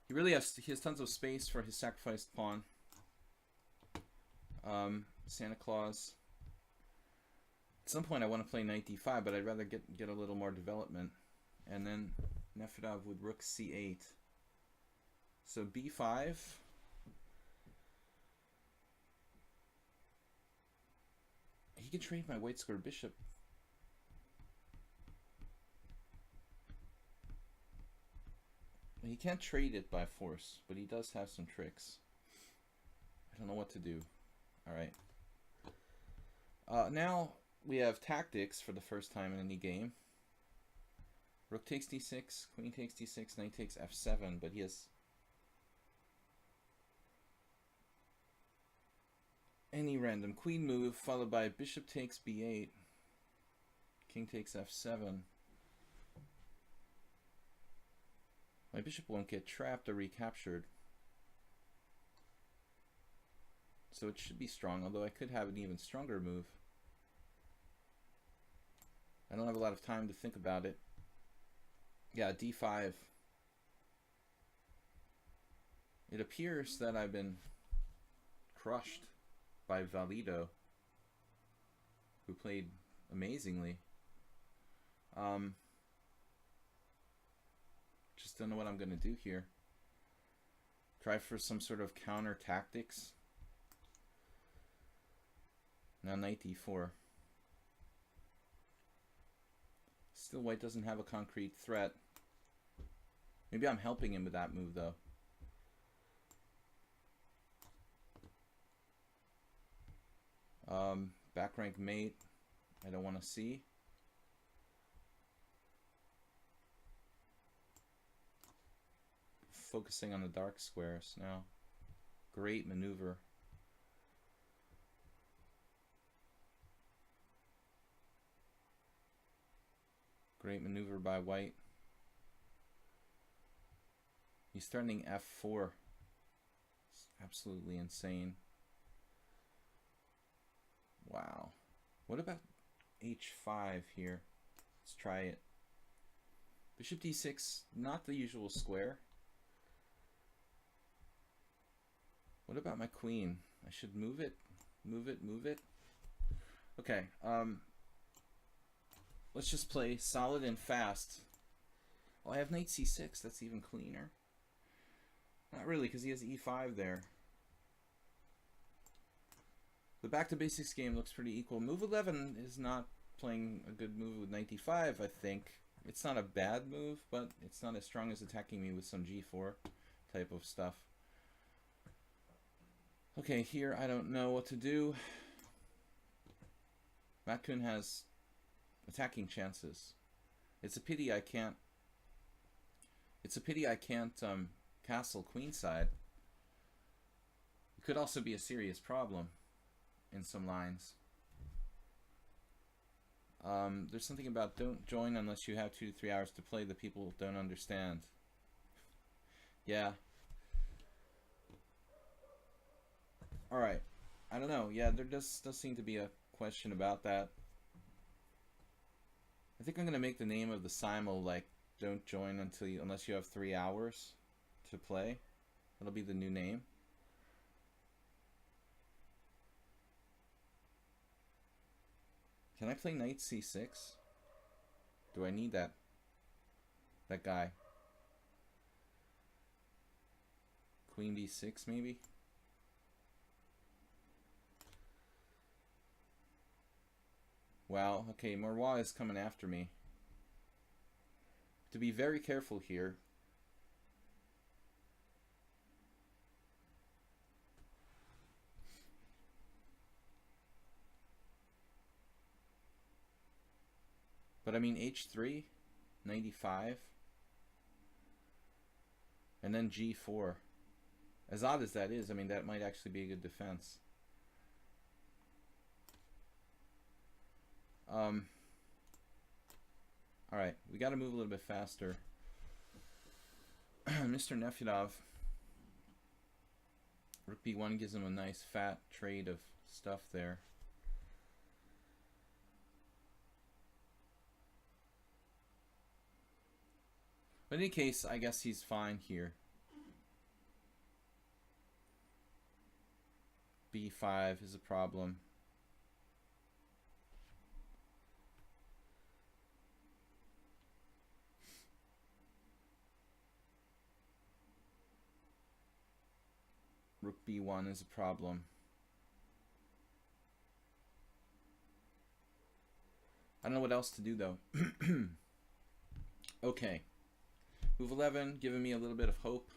He has tons of space for his sacrificed pawn. Santa Claus. At some point I want to play knight d5, but I'd rather get a little more development. And then Nefedov with rook c8. So b5. He can trade my white square bishop. He can't trade it by force, but he does have some tricks. I don't know what to do. Alright. Now we have tactics for the first time in any game. Rook takes d6, queen takes d6, knight takes f7, but he has any random queen move followed by bishop takes b8, king takes f7. My bishop won't get trapped or recaptured. So it should be strong, although I could have an even stronger move. I don't have a lot of time to think about it. Yeah, d5. It appears that I've been crushed by Valido, who played amazingly. Just don't know what I'm going to do here. Try for some sort of counter tactics. Now knight d4. Still white doesn't have a concrete threat. Maybe I'm helping him with that move though. Back rank mate. I don't want to see. Focusing on the dark squares now. Great maneuver. Great maneuver by white. He's threatening f4. It's absolutely insane. Wow. What about h5 here? Let's try it. Bishop d6, not the usual square. What about my queen? I should move it, move it, move it. Okay, let's just play solid and fast. Oh, I have knight c6, that's even cleaner. Not really, because he has e5 there. The back to basics game looks pretty equal. Move 11 is not playing a good move with knight d5, I think. It's not a bad move, but it's not as strong as attacking me with some g4 type of stuff. Okay, here I don't know what to do. Matkun has attacking chances. It's a pity I can't. It's a pity I can't castle queenside. It could also be a serious problem in some lines. There's something about don't join unless you have 2 to 3 hours to play that people don't understand. Yeah. Alright, I don't know. Yeah, there does seem to be a question about that. I think I'm going to make the name of the simul like don't join unless you have 3 hours to play. That'll be the new name. Can I play knight c6? Do I need that guy? Queen d6 maybe? Wow, okay, Marwa is coming after me. To be very careful here. But I mean h3, 95, and then g4. As odd as that is, I mean, that might actually be a good defense. Alright, we got to move a little bit faster. Mr. Nefyadov. Rook b1 gives him a nice fat trade of stuff there. But in any case, I guess he's fine here. b5 is a problem. Rook b1 is a problem. I don't know what else to do though. Okay. Move 11, giving me a little bit of hope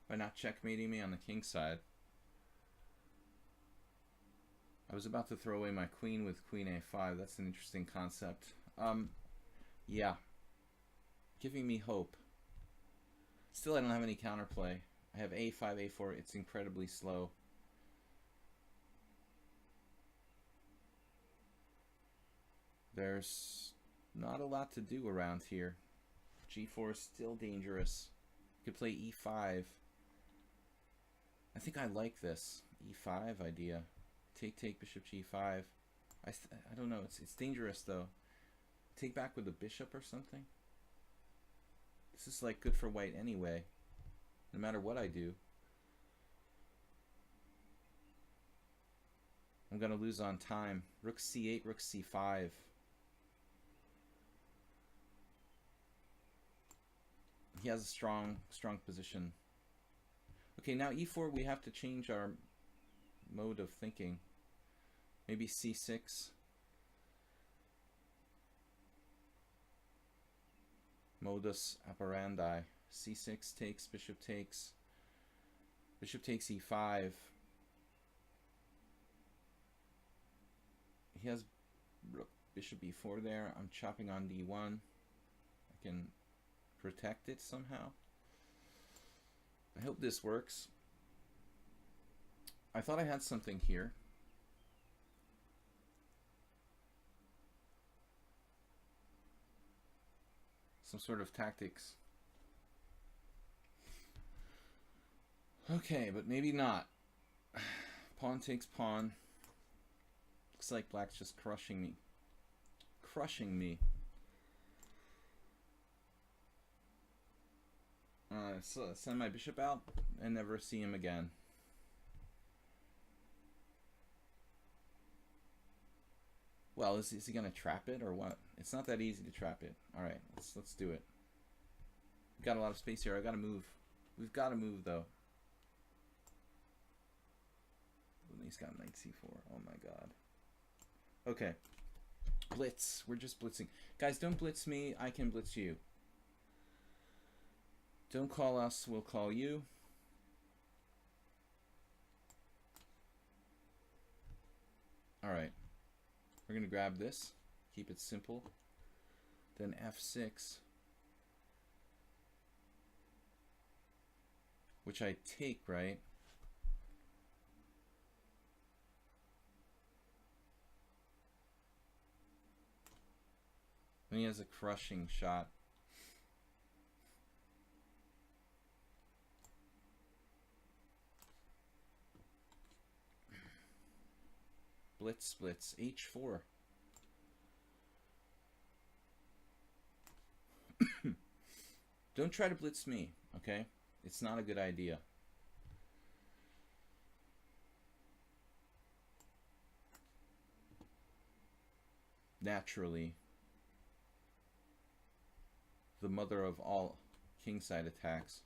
by not checkmating me on the king side. I was about to throw away my queen with queen a5. That's an interesting concept. Yeah. Giving me hope. Still, I don't have any counterplay. I have a5, a4. It's incredibly slow. There's not a lot to do around here. g4 is still dangerous. You could play e5. I think I like this e5 idea. Take bishop g5. I don't know. It's dangerous though. Take back with the bishop or something. This is like good for white anyway. No matter what I do. I'm gonna lose on time. Rook c8, rook c5. He has a strong position. Okay, now e4 we have to change our mode of thinking. Maybe c6. Modus operandi. c6 takes, bishop takes. Bishop takes e5. He has rook, bishop e4 there. I'm chopping on d1. I can protect it somehow. I hope this works. I thought I had something here. Some sort of tactics. Okay, but maybe not. Pawn takes pawn. Looks like black's just crushing me. Crushing me. So send my bishop out and never see him again. Well, is he gonna trap it or what? It's not that easy to trap it. All right, let's do it. We've got a lot of space here. I gotta move. We've got to move though. He's got knight c4. Oh my god. Okay. Blitz. We're just blitzing. Guys, don't blitz me. I can blitz you. Don't call us. We'll call you. All right. We're going to grab this. Keep it simple. Then f6. Which I take, right? And he has a crushing shot. Blitz, blitz, h4. Don't try to blitz me, okay? It's not a good idea. Naturally. the mother of all kingside attacks.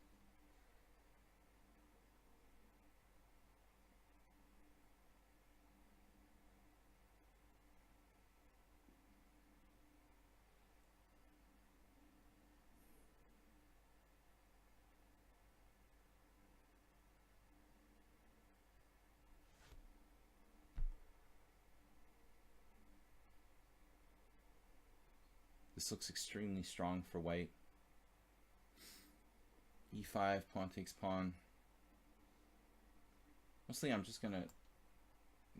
This looks extremely strong for white. E5, pawn takes pawn. Mostly I'm just gonna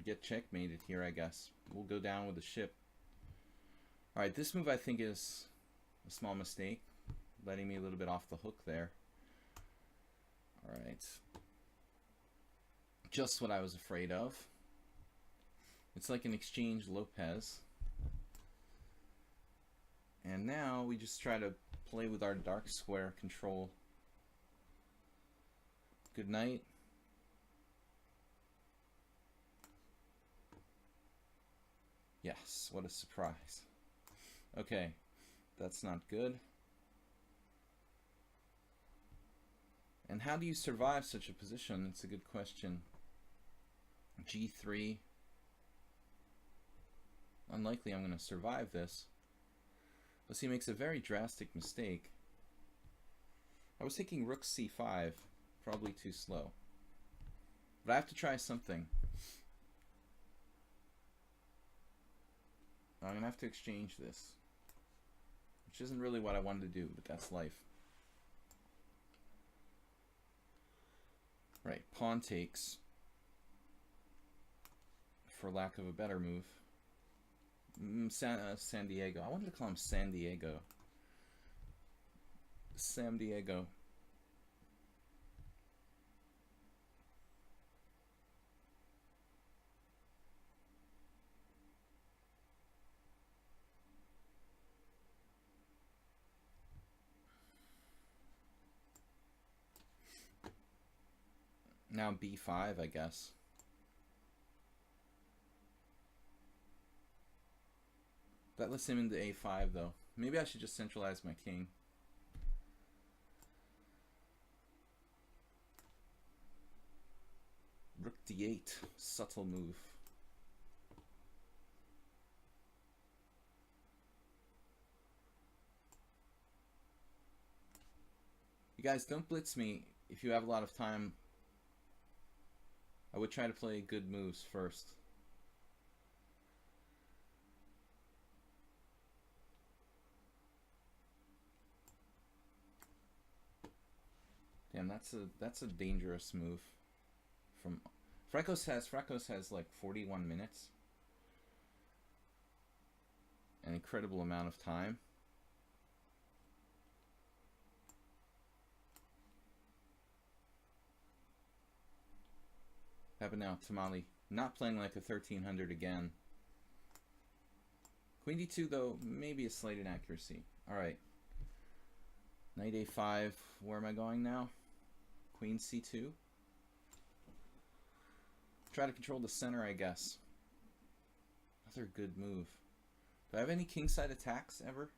get checkmated here, I guess. We'll go down with the ship. Alright, this move I think is a small mistake, letting me a little bit off the hook there. Alright. Just what I was afraid of. It's like an exchange Lopez. And now we just try to play with our dark square control. Good night. Yes, what a surprise. Okay, that's not good. And how do you survive such a position? It's a good question. G3. Unlikely I'm going to survive this. Plus he makes a very drastic mistake. I was thinking rook c5, probably too slow. But I have to try something. I'm going to have to exchange this. Which isn't really what I wanted to do, but that's life. Right, pawn takes. For lack of a better move. San Diego. I wanted to call him San Diego. San Diego. Now b5, I guess. That lets him into a5 though. Maybe I should just centralize my king. Rook d8. Subtle move. You guys, don't blitz me if you have a lot of time. I would try to play good moves first. Damn, that's a dangerous move. From Frankos has like 41 minutes. An incredible amount of time. Happened now, Tamale. Not playing like a 1300 again. Queen d2 though, maybe a slight inaccuracy. Alright. Knight a5. Where am I going now? Queen c2. Try to control the center, I guess. Another good move. Do I have any kingside attacks ever?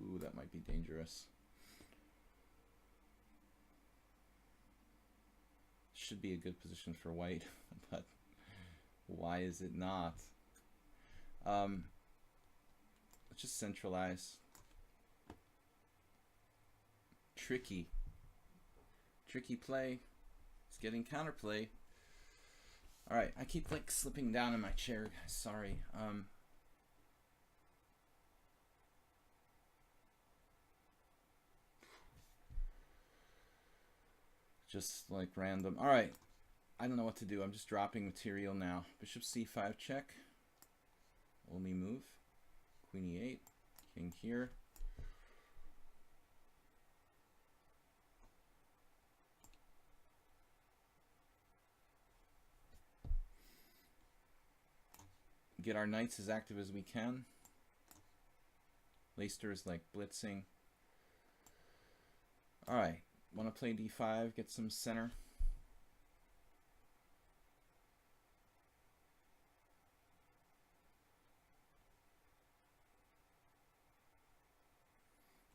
Ooh, that might be dangerous. Should be a good position for white, but why is it not? Let's just centralize. Tricky play. It's getting counterplay. Alright, I keep like slipping down in my chair, guys. Sorry. Just like random. Alright. I don't know what to do. I'm just dropping material now. Bishop c5 check. Only move. Queen e8. King here. Get our knights as active as we can. Leicester is like blitzing. Alright. Want to play d5, get some center.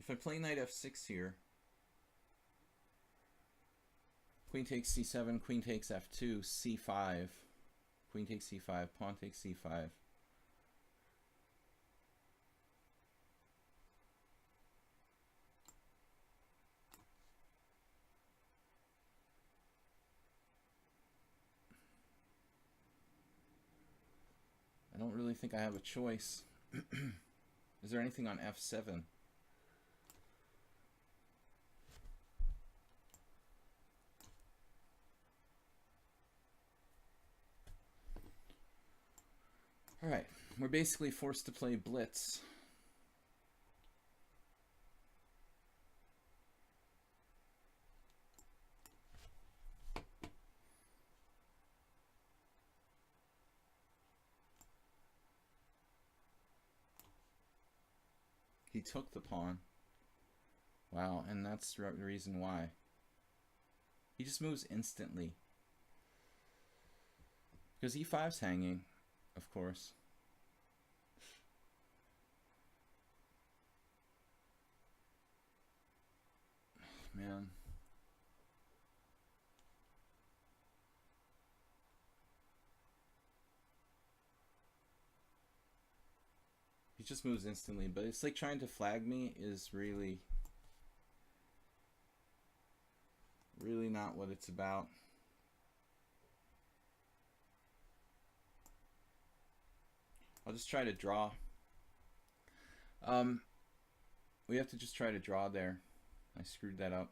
If I play knight f6 here, queen takes c7, queen takes f2, c5, queen takes c5, pawn takes c5. I don't really think I have a choice. Is there anything on f7? Alright, we're basically forced to play blitz. He took the pawn. Wow, and that's the reason why. He just moves instantly. Because e5's hanging, of course. Man. He just moves instantly, but it's like trying to flag me is really not what it's about. I'll just try to draw. We have to just try to draw there. I screwed that up.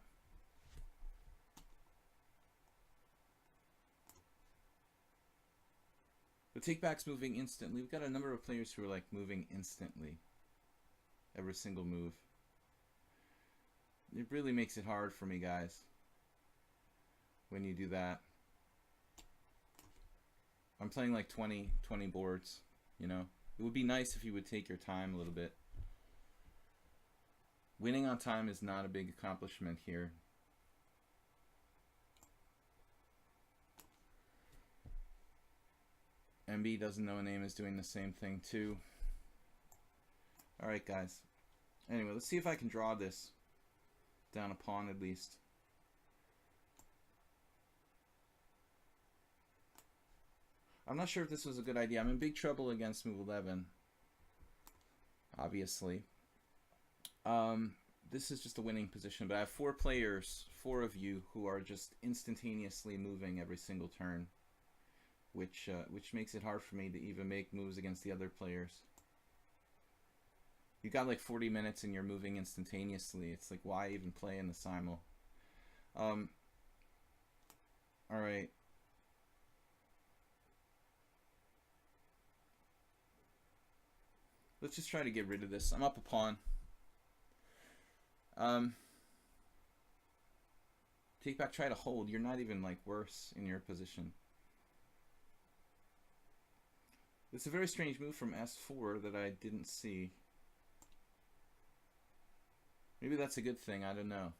The takeback's moving instantly. We've got a number of players who are like moving instantly. Every single move. It really makes it hard for me, guys, when you do that. I'm playing like 20 boards, you know. It would be nice if you would take your time a little bit. Winning on time is not a big accomplishment here. MB doesn't know a name is doing the same thing too. Alright, guys. Anyway, let's see if I can draw this down a pawn at least. I'm not sure if this was a good idea. I'm in big trouble against move 11. Obviously. This is just a winning position, but I have 4 players, 4 of you, who are just instantaneously moving every single turn, which makes it hard for me to even make moves against the other players. You got like 40 minutes and you're moving instantaneously. It's like, why even play in the simul? Alright. Let's just try to get rid of this. I'm up a pawn. Take back, try to hold. You're not even like worse in your position. It's a very strange move from S4 that I didn't see. Maybe that's a good thing, I don't know.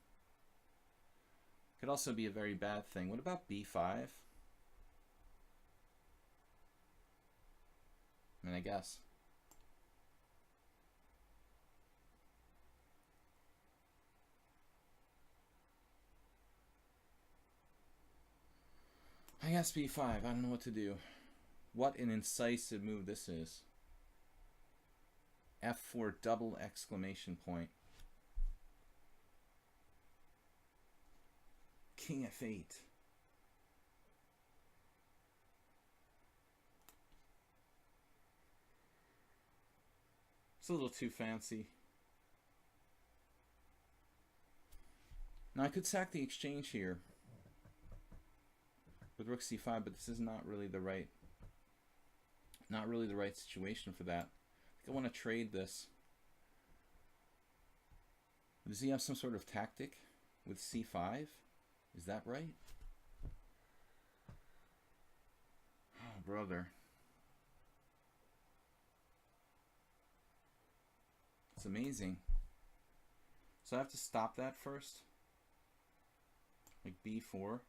Could also be a very bad thing. What about B5? I mean, I guess. I guess B5. I don't know what to do. What an incisive move this is. F4 double exclamation point. King F8. It's a little too fancy. Now I could sack the exchange here with rook c5, but this is not really the right situation for that. I think I want to trade this. Does he have some sort of tactic with c5? Is that right? Oh, brother. It's amazing. So I have to stop that first. Like b4.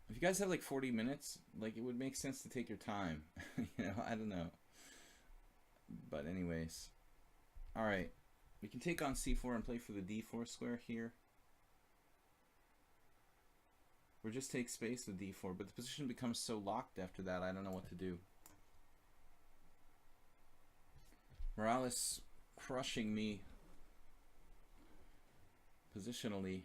If you guys have like 40 minutes, like it would make sense to take your time. You know, I don't know. But anyways. Alright. We can take on c4 and play for the d4 square here. Or just take space with d4, but the position becomes so locked after that, I don't know what to do. Morales crushing me positionally.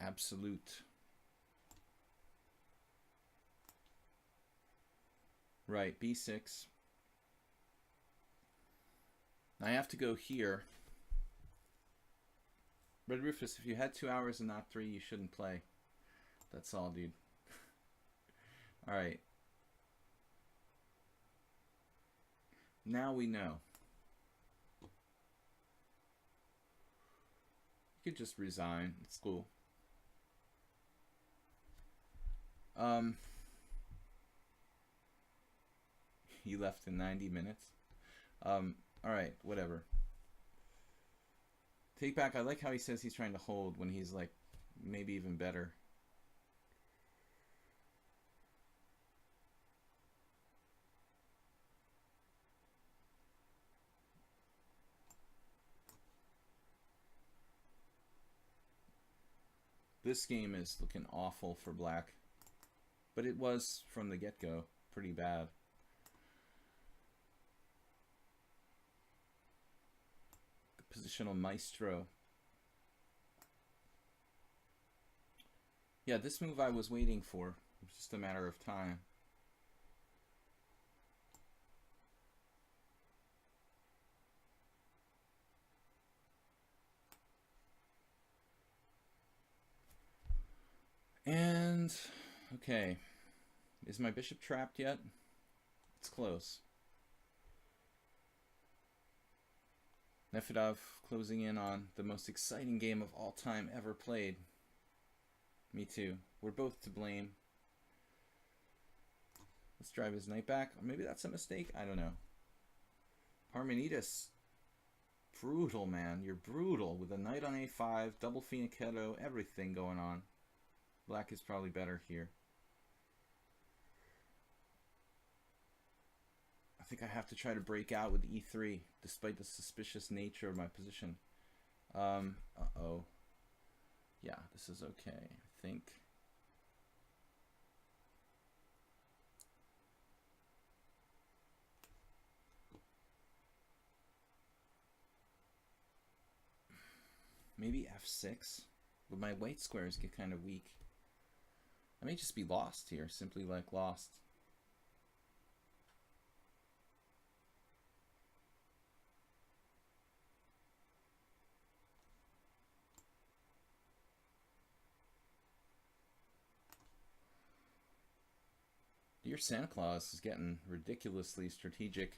Absolute. Right, b6. I have to go here. Red Rufus, if you had 2 hours and not 3, you shouldn't play. That's all, dude. Alright. Now we know. You could just resign. It's cool. He left in 90 minutes. Alright, whatever. Take back, I like how he says he's trying to hold when he's like, maybe even better. This game is looking awful for black. But it was, from the get-go, pretty bad. Positional maestro. Yeah, this move I was waiting for. It was just a matter of time. And, okay. Is my bishop trapped yet? It's close. Nefedov closing in on the most exciting game of all time ever played. Me too. We're both to blame. Let's drive his knight back. Or maybe that's a mistake? I don't know. Parmenides. Brutal, man. You're brutal. With a knight on a5, double fianchetto, everything going on. Black is probably better here. I think I have to try to break out with e3, despite the suspicious nature of my position. Uh-oh. Yeah, this is okay, I think. Maybe f6? But my white squares get kind of weak. I may just be lost here, simply like lost. Dear Santa Claus is getting ridiculously strategic.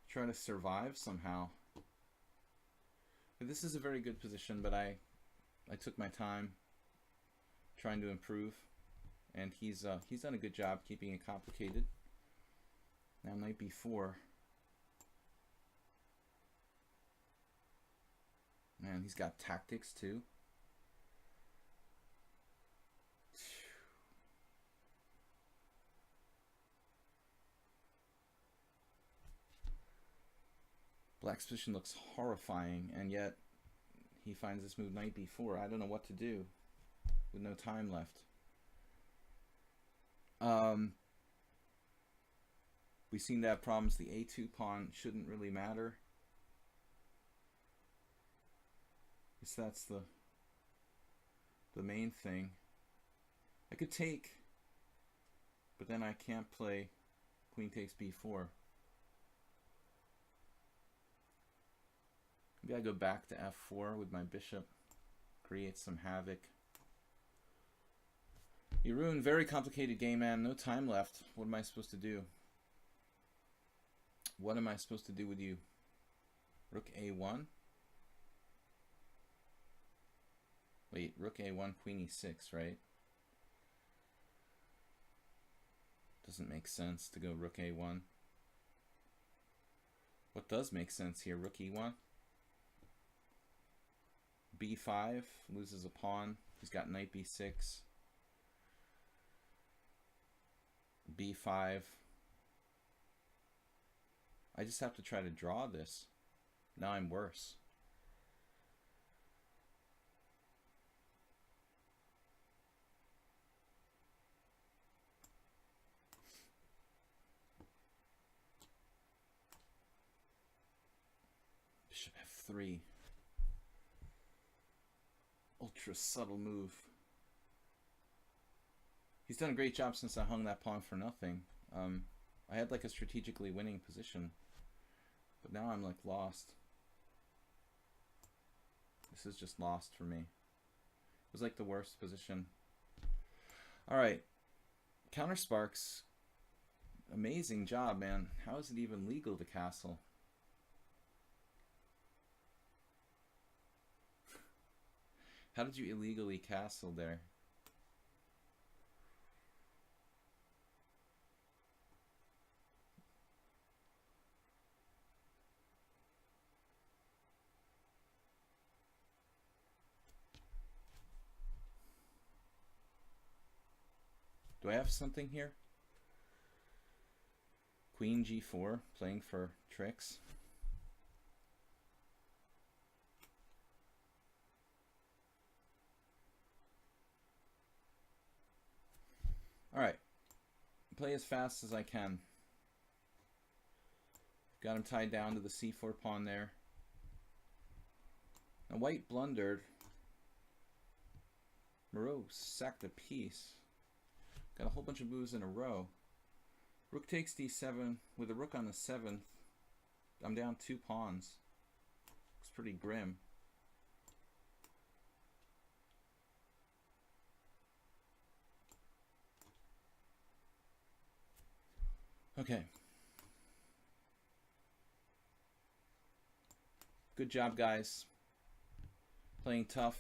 Try to survive somehow. This is a very good position, but I took my time trying to improve, and he's done a good job keeping it complicated. Now knight b4. Man, he's got tactics too. Black's position looks horrifying, and yet he finds this move knight b4. I don't know what to do with no time left. We seem to have problems. The a2 pawn shouldn't really matter. I guess that's the main thing. I could take, but then I can't play queen takes b4. Maybe I go back to f4 with my bishop, create some havoc. You ruined very complicated game, man. No time left. What am I supposed to do? What am I supposed to do with you? Rook a1? Wait, rook a1, queen e6, right? Doesn't make sense to go rook a1. What does make sense here? Rook e1. b5, loses a pawn. He's got knight b6. b5. I just have to try to draw this. Now I'm worse. Bishop f3. Ultra subtle move. He's done a great job since I hung that pawn for nothing. I had like a strategically winning position, but now I'm like lost. This is just lost for me. It was like the worst position. Alright. Counter Sparks. Amazing job, man. How is it even legal to castle? How did you illegally castle there? Do I have something here? Queen g4, playing for tricks. Alright. Play as fast as I can. Got him tied down to the c4 pawn there. Now white blundered. Moreau sacked a piece. Got a whole bunch of moves in a row. Rook takes d7 with a rook on the 7th. I'm down 2 pawns. Looks pretty grim. Okay. Good job, guys. Playing tough.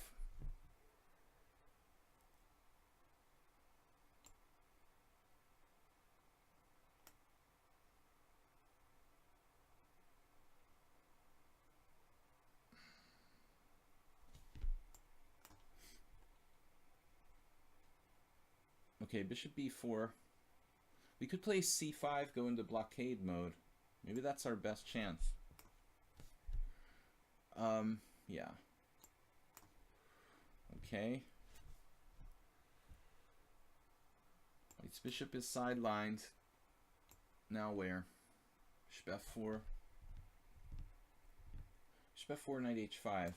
Okay, bishop b4. We could play c5, go into blockade mode. Maybe that's our best chance. Yeah. Okay. White's bishop is sidelined. Now where? Bishop f4. Bishop f4, knight h5.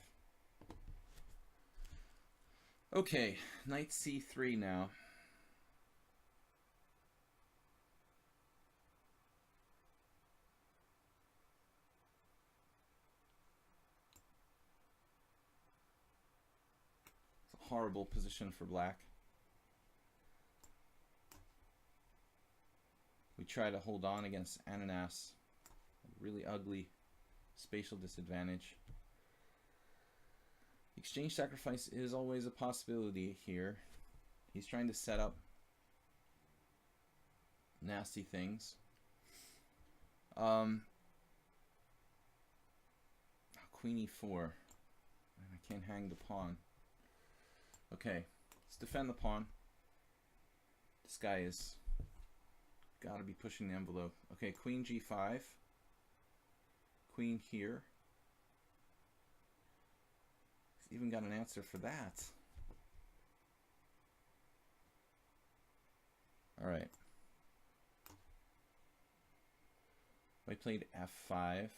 Okay, knight c3 now. Horrible position for black. We try to hold on against Ananas. Really ugly spatial disadvantage. Exchange sacrifice is always a possibility here. He's trying to set up nasty things. Queen e4. I can't hang the pawn. Okay, let's defend the pawn. This guy is gotta be pushing the envelope. Okay, queen g5. Queen here. He's even got an answer for that. Alright. I played f5. I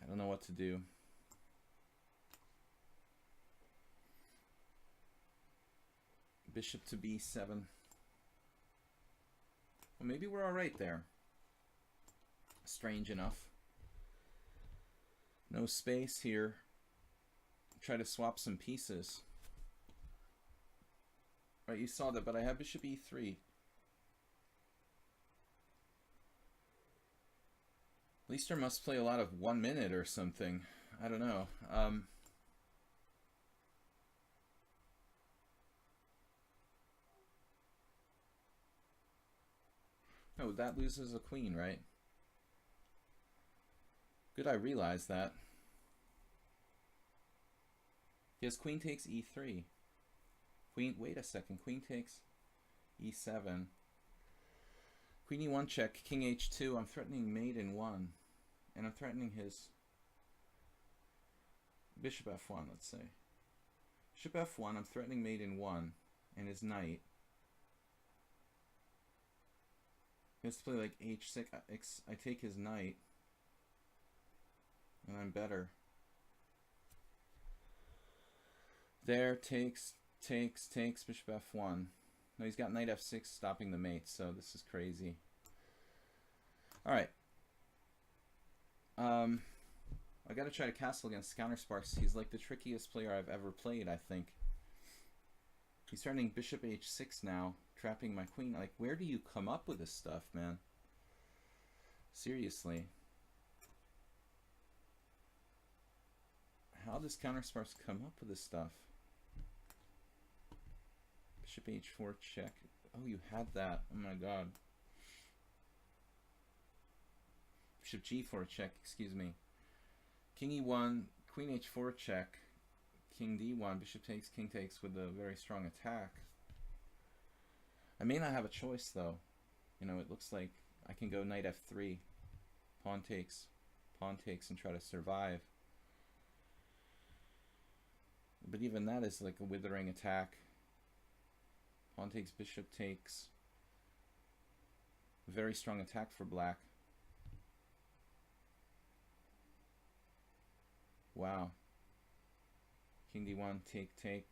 don't know what to do. Bishop to b7. Well, maybe we're alright there. Strange enough. No space here. Try to swap some pieces. Right, you saw that, but I have bishop e3. Leister must play a lot of 1 minute or something. I don't know. No, that loses a queen, right? Good, I realized that. Yes, queen takes e3. Queen, wait a second. Queen takes e7. Queen e1 check, king h2. I'm threatening mate in 1. And I'm threatening his bishop f1, let's say. Bishop f1, I'm threatening mate in 1. And his knight. He has to play like h6. I take his knight. And I'm better. There, takes, bishop f1. No, he's got knight f6 stopping the mate, so this is crazy. Alright. I gotta try to castle against Countersparks. He's like the trickiest player I've ever played, I think. He's threatening bishop h6 now, trapping my queen. Like, where do you come up with this stuff, man? Seriously. How does Countersparks come up with this stuff? Bishop h4 check. Oh, you had that. Oh my god. Bishop g4 check, excuse me. King e1, queen h4 check. King d1, bishop takes, king takes with a very strong attack. I may not have a choice though. You know, it looks like I can go knight f3. Pawn takes, and try to survive. But even that is like a withering attack. Pawn takes, bishop takes. Very strong attack for black. Wow. King d1, take.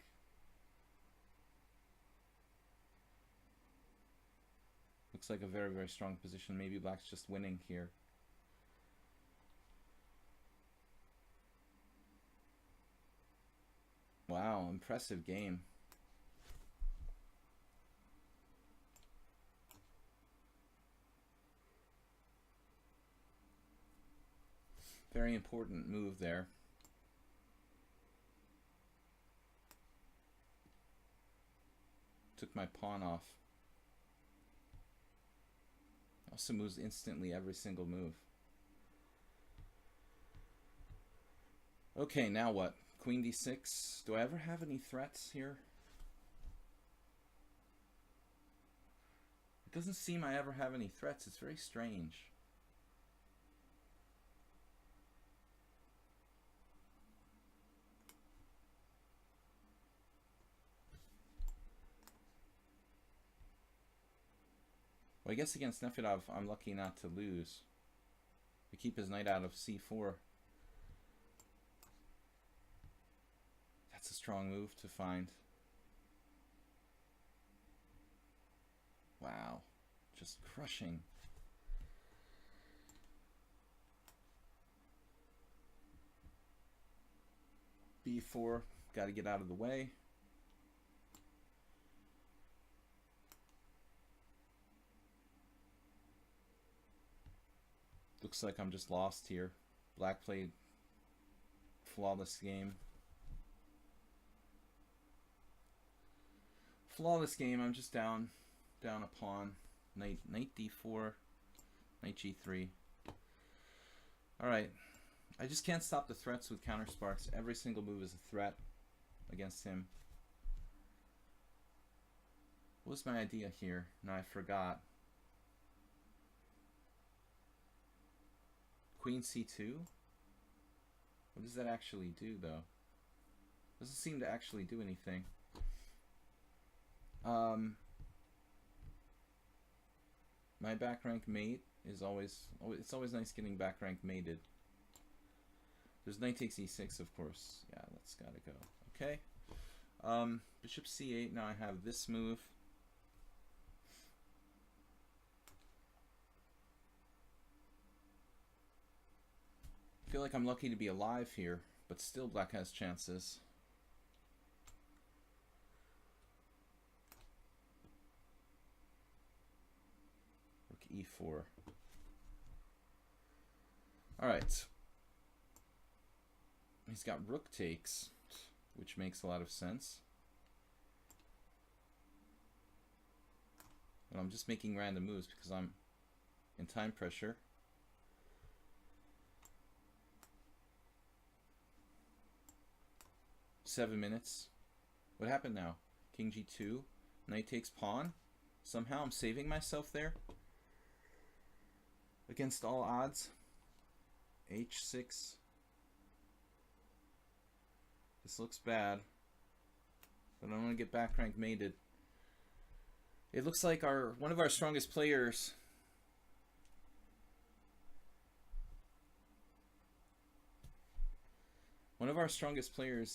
Looks like a very, very strong position. Maybe black's just winning here. Wow, impressive game. Very important move there. Took my pawn off. Also moves instantly every single move. Okay, now what? Queen d6. Do I ever have any threats here? It doesn't seem I ever have any threats. It's very strange. Well, I guess against Nefedov, I'm lucky not to lose. To keep his knight out of c4. That's a strong move to find. Wow. Just crushing. b4. Got to get out of the way. Looks like I'm just lost here. Black played flawless game. Flawless game. I'm just down a pawn. Knight d4, knight g3. All right. I just can't stop the threats with Countersparks. Every single move is a threat against him. What was my idea here? No, I forgot. Queen c2? What does that actually do, though? Doesn't seem to actually do anything. My back rank mate is always, it's always nice getting back rank mated. There's knight takes e6, of course. Yeah, that's gotta go. Okay. Bishop c8. Now I have this move. I feel like I'm lucky to be alive here, but still black has chances. Rook e4. All right. He's got rook takes, which makes a lot of sense. And I'm just making random moves because I'm in time pressure. Seven minutes. What happened now? King G2. Knight takes pawn. Somehow I'm saving myself there. Against all odds. H6. This looks bad. But I don't want to get back rank mated. It looks like one of our strongest players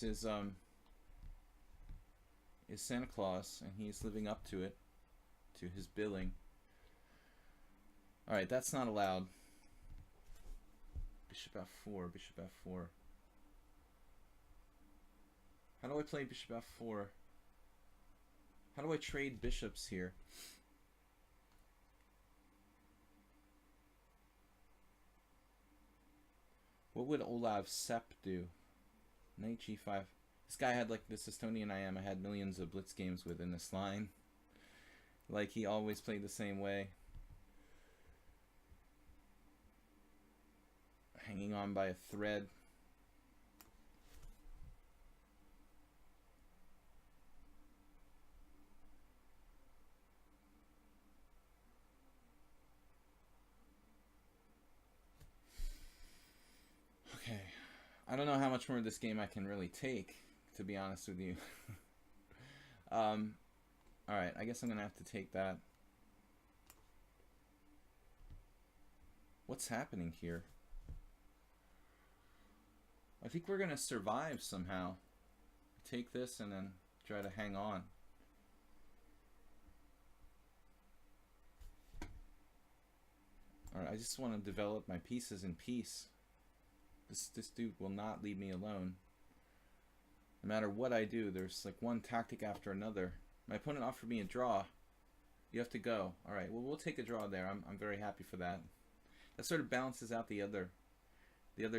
is Santa Claus, and he's living up to it, to his billing. Alright, that's not allowed. Bishop f4, bishop f4. How do I play bishop f4? How do I trade bishops here? What would Olav Sepp do? Knight g5. This guy had, like, this Estonian I had millions of blitz games with in this line. Like, he always played the same way. Hanging on by a thread. Okay. I don't know how much more of this game I can really take, to be honest with you. Alright, I guess I'm going to have to take that. What's happening here? I think we're going to survive somehow. Take this and then try to hang on. Alright, I just want to develop my pieces in peace. This dude will not leave me alone. No matter what I do, there's like one tactic after another. My opponent offered me a draw. You have to go. Alright, well, we'll take a draw there. I'm very happy for that. That sort of balances out the other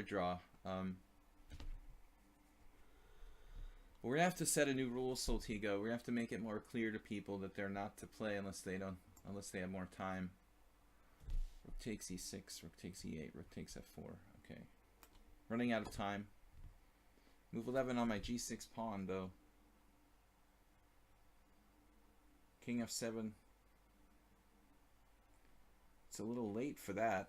draw. We're gonna have to set a new rule, Soltigo. We're gonna have to make it more clear to people that they're not to play unless they have more time. Rook takes e6, rook takes e8, rook takes f4. Okay. Running out of time. Move 11 on my g6 pawn, though. King f7. It's a little late for that.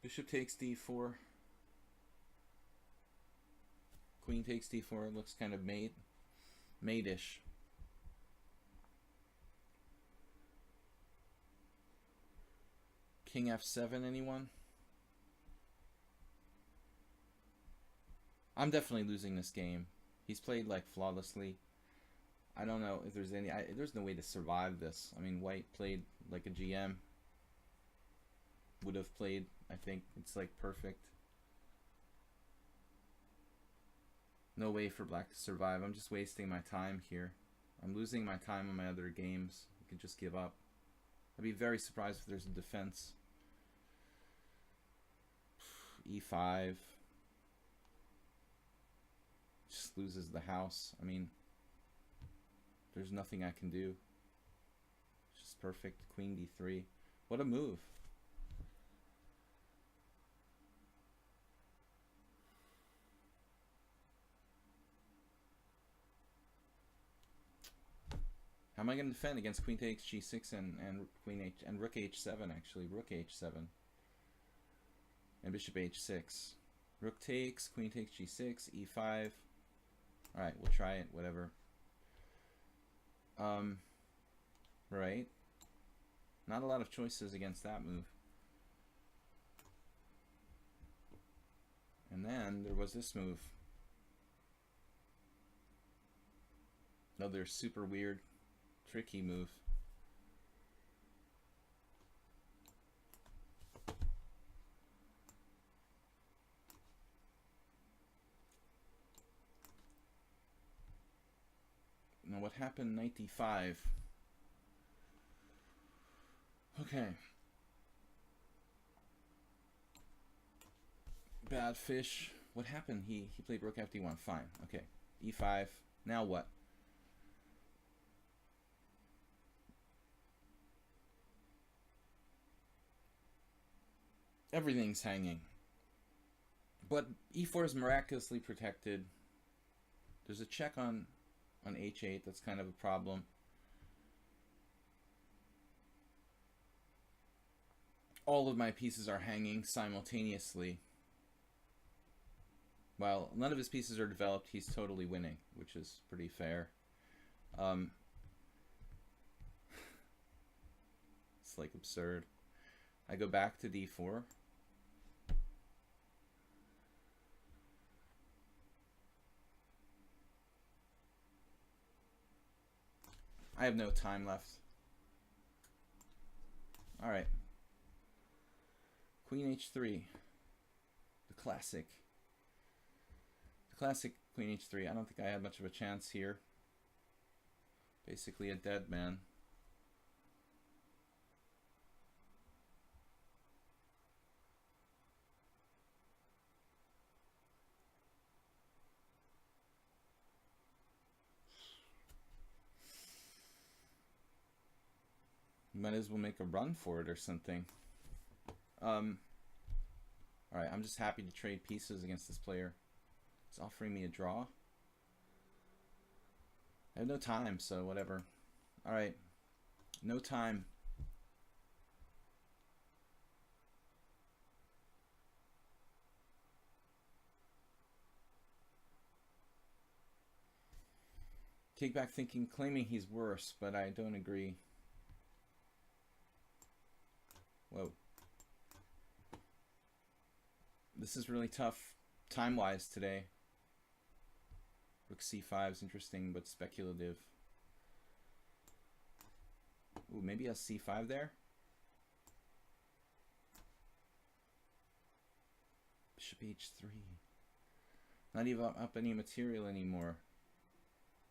Bishop takes d4. Queen takes d4. It looks kind of mate-ish. King f7, anyone? I'm definitely losing this game. He's played like flawlessly. I don't know if there's there's no way to survive this. I mean, white played like a GM would have played. I think it's like perfect. No way for black to survive. I'm just wasting my time here. I'm losing my time on my other games. I could just give up. I'd be very surprised if there's a defense. E5. Just loses the house. I mean, there's nothing I can do. It's just perfect. Queen d3. What a move. How am I going to defend against queen takes g6 and queen h and rook h7 actually? Rook h7 and bishop h6. Rook takes, queen takes g6, e5. All right, we'll try it. Whatever. Right. Not a lot of choices against that move. And then there was this move. Another super weird, tricky move. Now what what happened? Knight d5. Okay. Bad fish. What happened? He played rook fd1. Fine. Okay. e5. Now what? Everything's hanging. But e4 is miraculously protected. There's a check on h8. That's kind of a problem. All of my pieces are hanging simultaneously. While none of his pieces are developed, he's totally winning, which is pretty fair. It's like absurd. I go back to d4. I have no time left. All right. Queen h3. The classic. The classic Queen h3. I don't think I had much of a chance here. Basically a dead man. You might as well make a run for it or something. Alright, I'm just happy to trade pieces against this player. It's offering me a draw. I have no time, so whatever. Alright, no time. Take back thinking, claiming he's worse, but I don't agree. Whoa. This is really tough time-wise today. Rook c5 is interesting, but speculative. Ooh, maybe a c5 there? Bishop h3. Not even up any material anymore.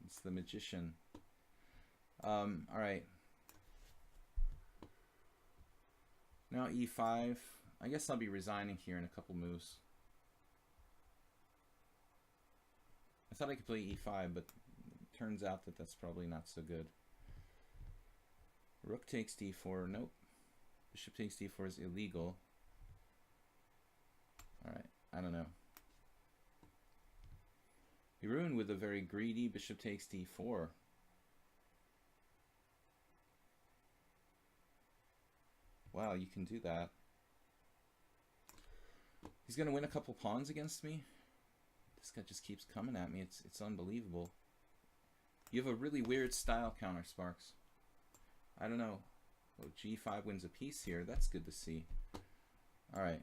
It's the magician. Alright. Now e5. I guess I'll be resigning here in a couple moves. I thought I could play e5, but it turns out that that's probably not so good. Rook takes d4. Nope. Bishop takes d4 is illegal. Alright, I don't know. He ruined with a very greedy bishop takes d4. Wow, you can do that. He's gonna win a couple pawns against me. This guy just keeps coming at me. It's unbelievable. You have a really weird style, Counter Sparks. I don't know. Oh, g5 wins a piece here. That's good to see. All right.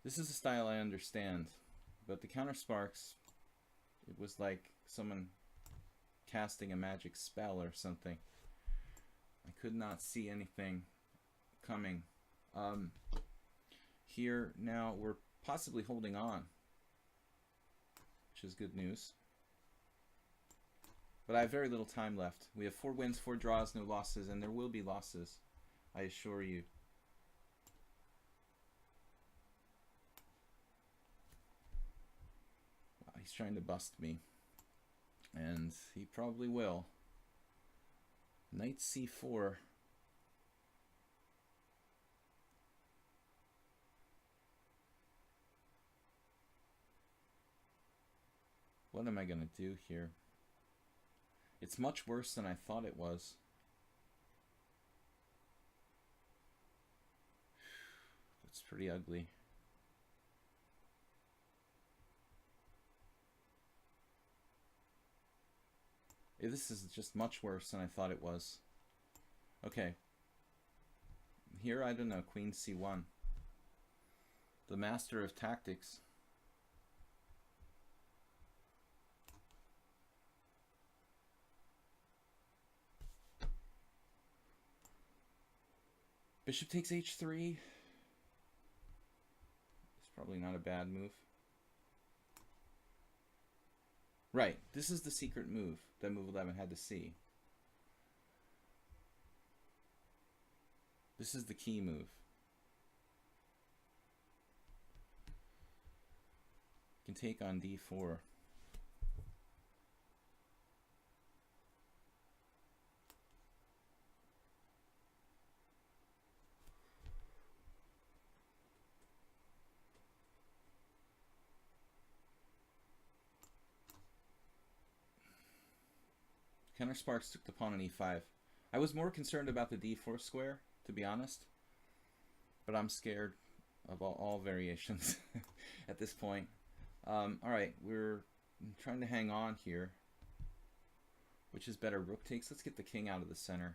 This is a style I understand, but the Counter Sparks, it was like someone casting a magic spell or something. I could not see anything coming. Here now we're possibly holding on, which is good news. But I have very little time left. We have 4 wins, 4 draws, no losses, and there will be losses, I assure you. Wow, he's trying to bust me, and he probably will. Knight c4. What am I going to do here? It's much worse than I thought it was. It's pretty ugly. This is just much worse than I thought it was. Okay. Here, I don't know, Queen c1. The master of tactics. Bishop takes h3. It's probably not a bad move. Right. This is the secret move that Move 11 had to see. This is the key move. Can take on d4. Counter Sparks took the pawn on e5. I was more concerned about the d4 square, to be honest. But I'm scared of all variations at this point. Alright, we're trying to hang on here. Which is better? Rook takes. Let's get the king out of the center.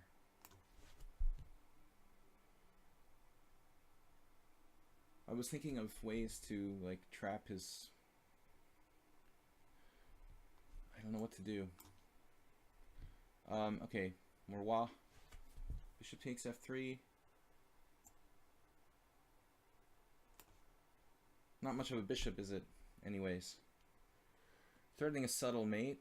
I was thinking of ways to like trap his... I don't know what to do. Okay, Morwa. Bishop takes f3. Not much of a bishop, is it? Anyways. Threatening a subtle mate.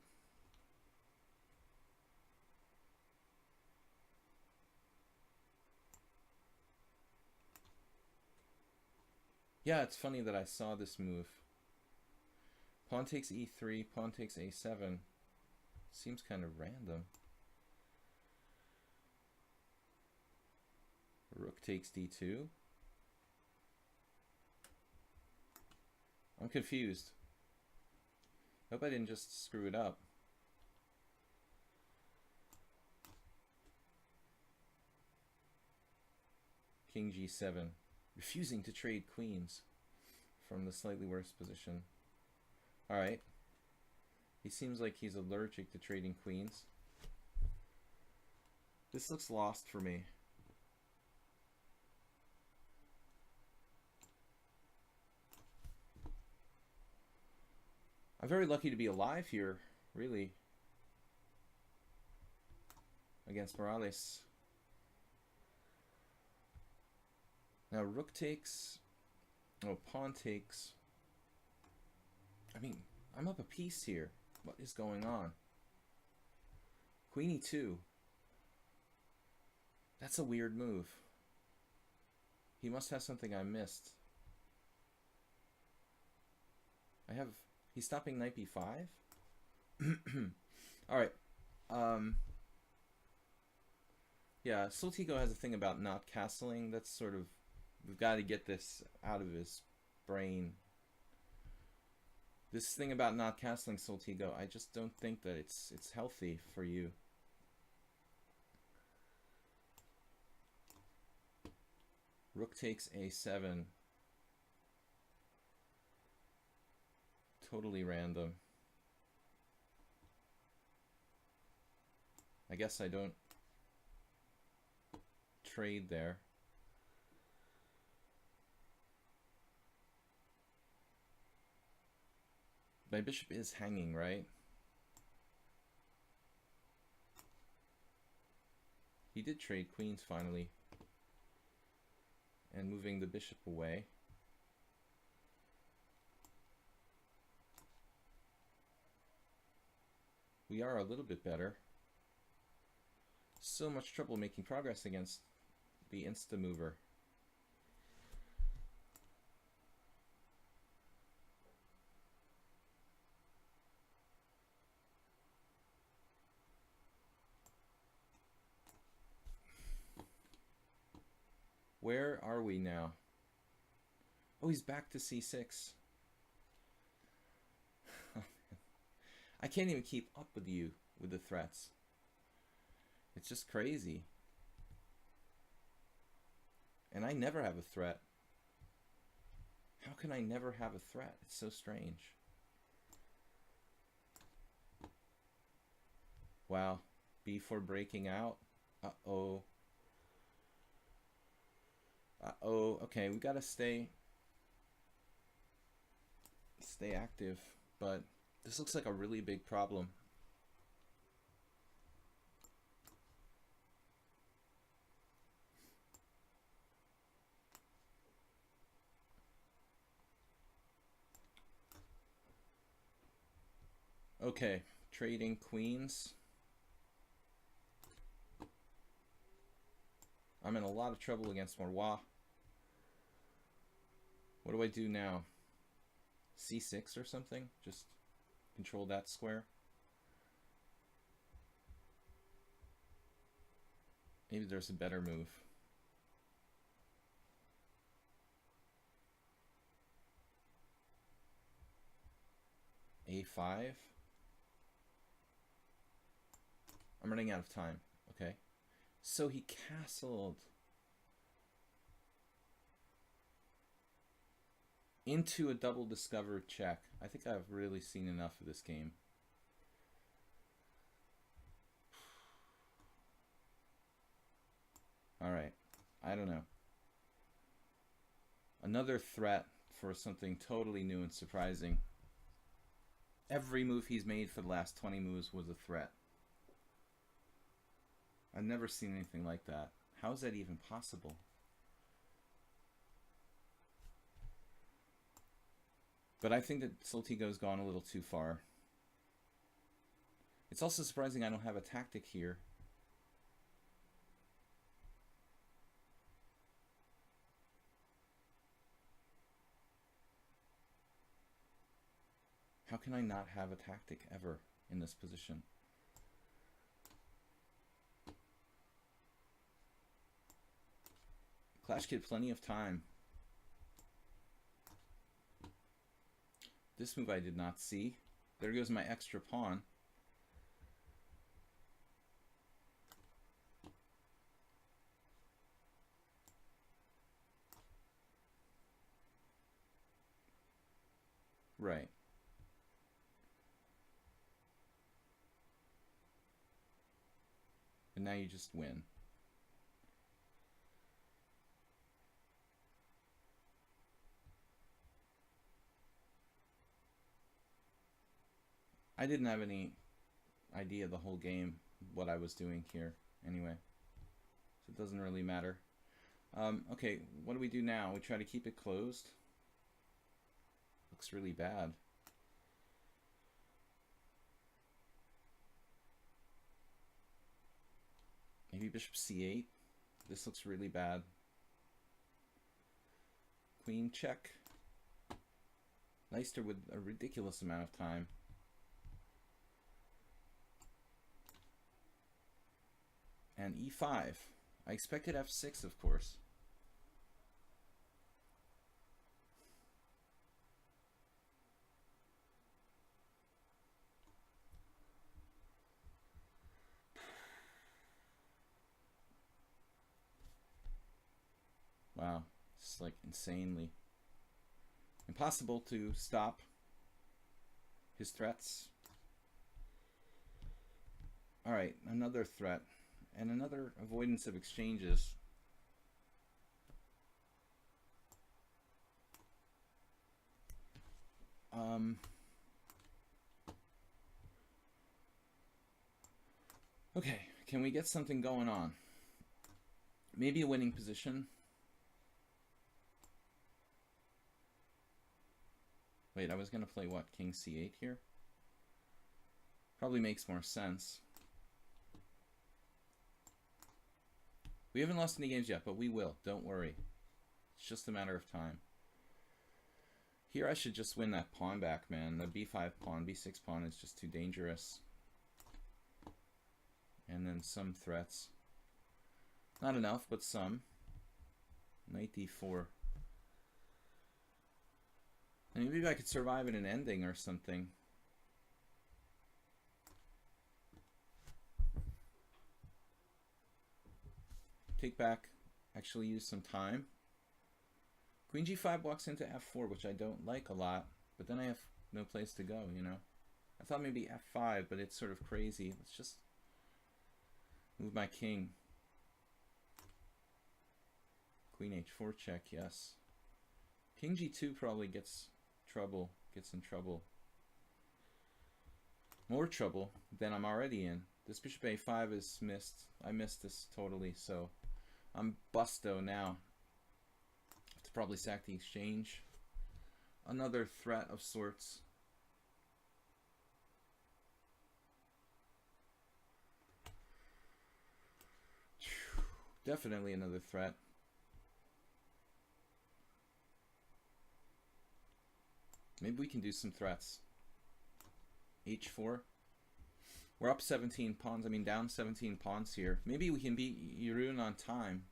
Yeah, it's funny that I saw this move. Pawn takes e3, pawn takes a7. Seems kind of random. Rook takes d2. I'm confused. Hope I didn't just screw it up. King g7. Refusing to trade queens from the slightly worse position. Alright. He seems like he's allergic to trading queens. This looks lost for me. I'm very lucky to be alive here, really, against Morales. Now rook takes, oh, pawn takes. I mean, I'm up a piece here. What is going on? Queen e2. That's a weird move. He must have something I missed. He's stopping knight b5? Alright. Yeah, Soltigo has a thing about not castling. That's sort of... We've got to get this out of his brain. This thing about not castling, Soltigo, I just don't think that it's healthy for you. Rook takes a7. Totally random. I guess I don't trade there. My bishop is hanging, right? He did trade queens finally. And moving the bishop away. We are a little bit better. So much trouble making progress against the insta-mover. Where are we now? Oh, he's back to c6. I can't even keep up with you with the threats. It's just crazy. And I never have a threat. How can I never have a threat? It's so strange. Wow. B4 breaking out. Uh-oh. Uh-oh. Okay, we gotta stay active, but this looks like a really big problem. Okay, trading queens. I'm in a lot of trouble against Morwa. What do I do now? C6 or something? Just control that square. Maybe there's a better move. A5. I'm running out of time. Okay. So he castled into a double discovered check. I think I've really seen enough of this game. All right. I don't know. Another threat for something totally new and surprising. Every move he's made for the last 20 moves was a threat. I've never seen anything like that. How is that even possible? But I think that Soltigo's gone a little too far. It's also surprising I don't have a tactic here. How can I not have a tactic ever in this position? Clash Kid, plenty of time. This move I did not see. There goes my extra pawn. Right. And now you just win. I didn't have any idea the whole game what I was doing here anyway. So it doesn't really matter. Okay, what do we do now? We try to keep it closed. Looks really bad. Maybe bishop c8. This looks really bad. Queen check. Leicester with a ridiculous amount of time. And e5. I expected f6, of course. Wow, it's like insanely impossible to stop his threats. All right, another threat and another avoidance of exchanges. Okay, can we get something going on? Maybe a winning position. Wait, I was going to play what? King c8 here? Probably makes more sense. We haven't lost any games yet, but we will. Don't worry. It's just a matter of time. Here I should just win that pawn back, man. The b5 pawn, b6 pawn is just too dangerous. And then some threats. Not enough, but some. Knight d4. And maybe I could survive in an ending or something. Take back. Actually use some time. Queen g5 walks into f4, which I don't like a lot. But then I have no place to go, you know. I thought maybe f5, but it's sort of crazy. Let's just move my king. Queen h4 check, yes. King g2 probably gets in trouble. More trouble than I'm already in. This bishop a5 is missed. I missed this totally, so I'm busto now. Have to probably sack the exchange. Another threat of sorts. Definitely another threat. Maybe we can do some threats. H4. We're up 17 pawns. I mean, down 17 pawns here. Maybe we can beat Yurun on time.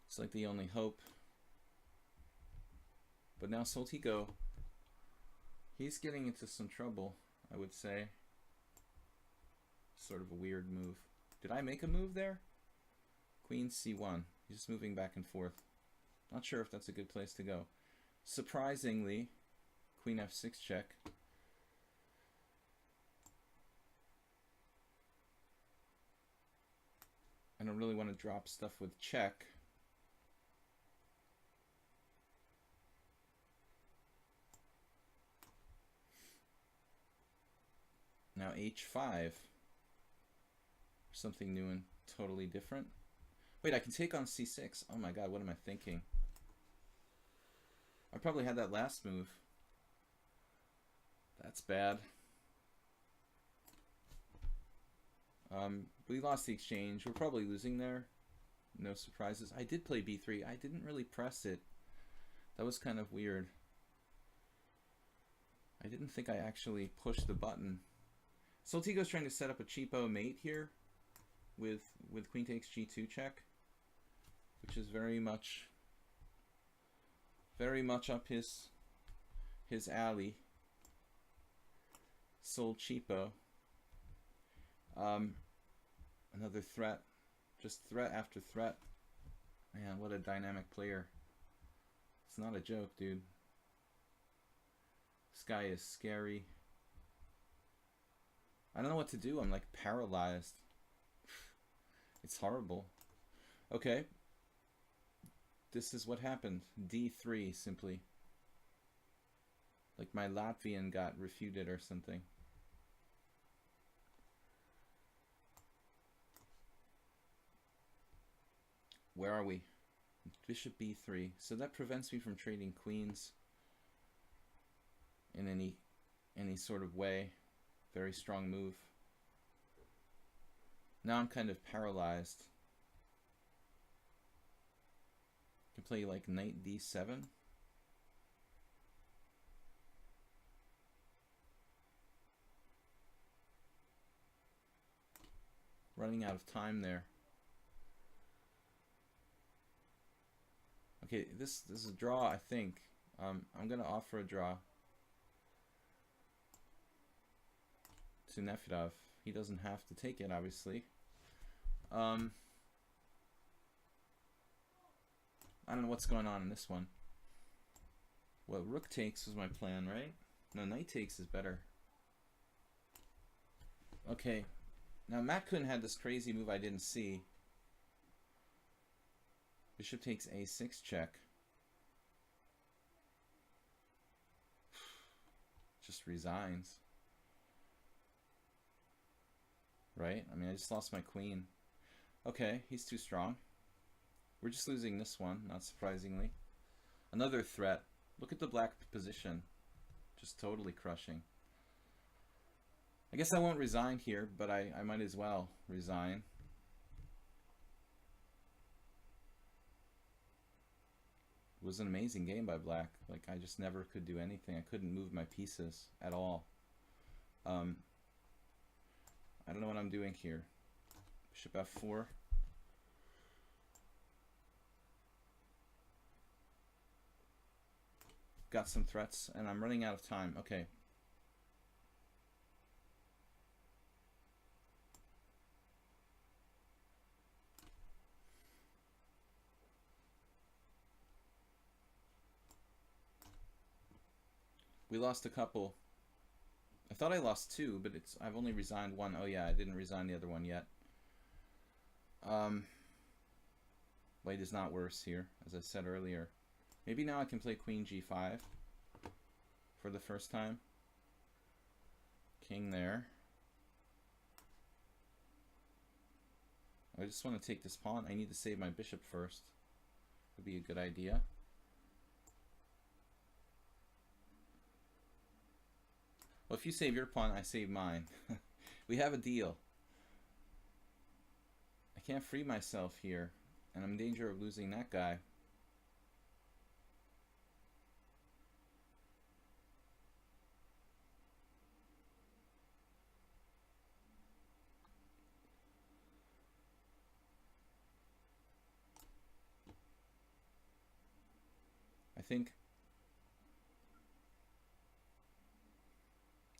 It's like the only hope. But now Soltigo, he's getting into some trouble, I would say. Sort of a weird move. Did I make a move there? Queen C1. He's just moving back and forth. Not sure if that's a good place to go. Surprisingly, Queen F6 check. I don't really want to drop stuff with check. Now H5. Something new and totally different. Wait, I can take on C6. Oh my god, what am I thinking? I probably had that last move. That's bad. We lost the exchange. We're probably losing there. No surprises. I did play B3. I didn't really press it. That was kind of weird. I didn't think I actually pushed the button. Soltigo's trying to set up a cheapo mate here with queen takes G2 check, which is very much up his alley. Sol cheapo. Another threat. Just threat after threat. Man, what a dynamic player. It's not a joke, dude. This guy is scary. I don't know what to do. I'm like paralyzed. It's horrible. Okay. This is what happened. D3 simply. Like my Latvian got refuted or something. Where are we? Bishop B3. So that prevents me from trading queens in any sort of way. Very strong move. Now I'm kind of paralyzed. I can play like knight D7. Running out of time there. Okay, this is a draw, I think. I'm gonna offer a draw to Nefedov. He doesn't have to take it, obviously. I don't know what's going on in this one. Well, rook takes was my plan, right? No, knight takes is better. Okay, now Matt Kun had this crazy move I didn't see. Bishop takes A6 check. Just resigns. Right? I mean, I just lost my queen. Okay, he's too strong. We're just losing this one, not surprisingly. Another threat. Look at the black position. Just totally crushing. I guess I won't resign here, but I might as well resign. It was an amazing game by black. Like, I just never could do anything. I couldn't move my pieces at all. I don't know what I'm doing here. Bishop F4. Got some threats, and I'm running out of time. Okay. We lost a couple. I thought I lost two, but I've only resigned one. Oh yeah, I didn't resign the other one yet. White is not worse here, as I said earlier. Maybe now I can play Queen G5 for the first time. King there. I just want to take this pawn. I need to save my bishop first. Would be a good idea. Well, if you save your pawn, I save mine. We have a deal. I can't free myself here, and I'm in danger of losing that guy. I think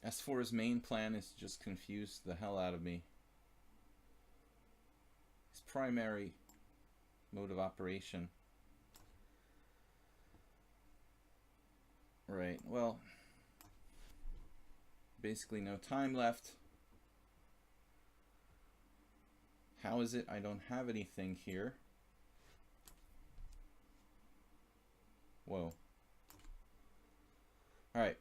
S4's main plan is to just confuse the hell out of me. His primary mode of operation. Right, well, basically no time left. How is it I don't have anything here? Whoa. Alright.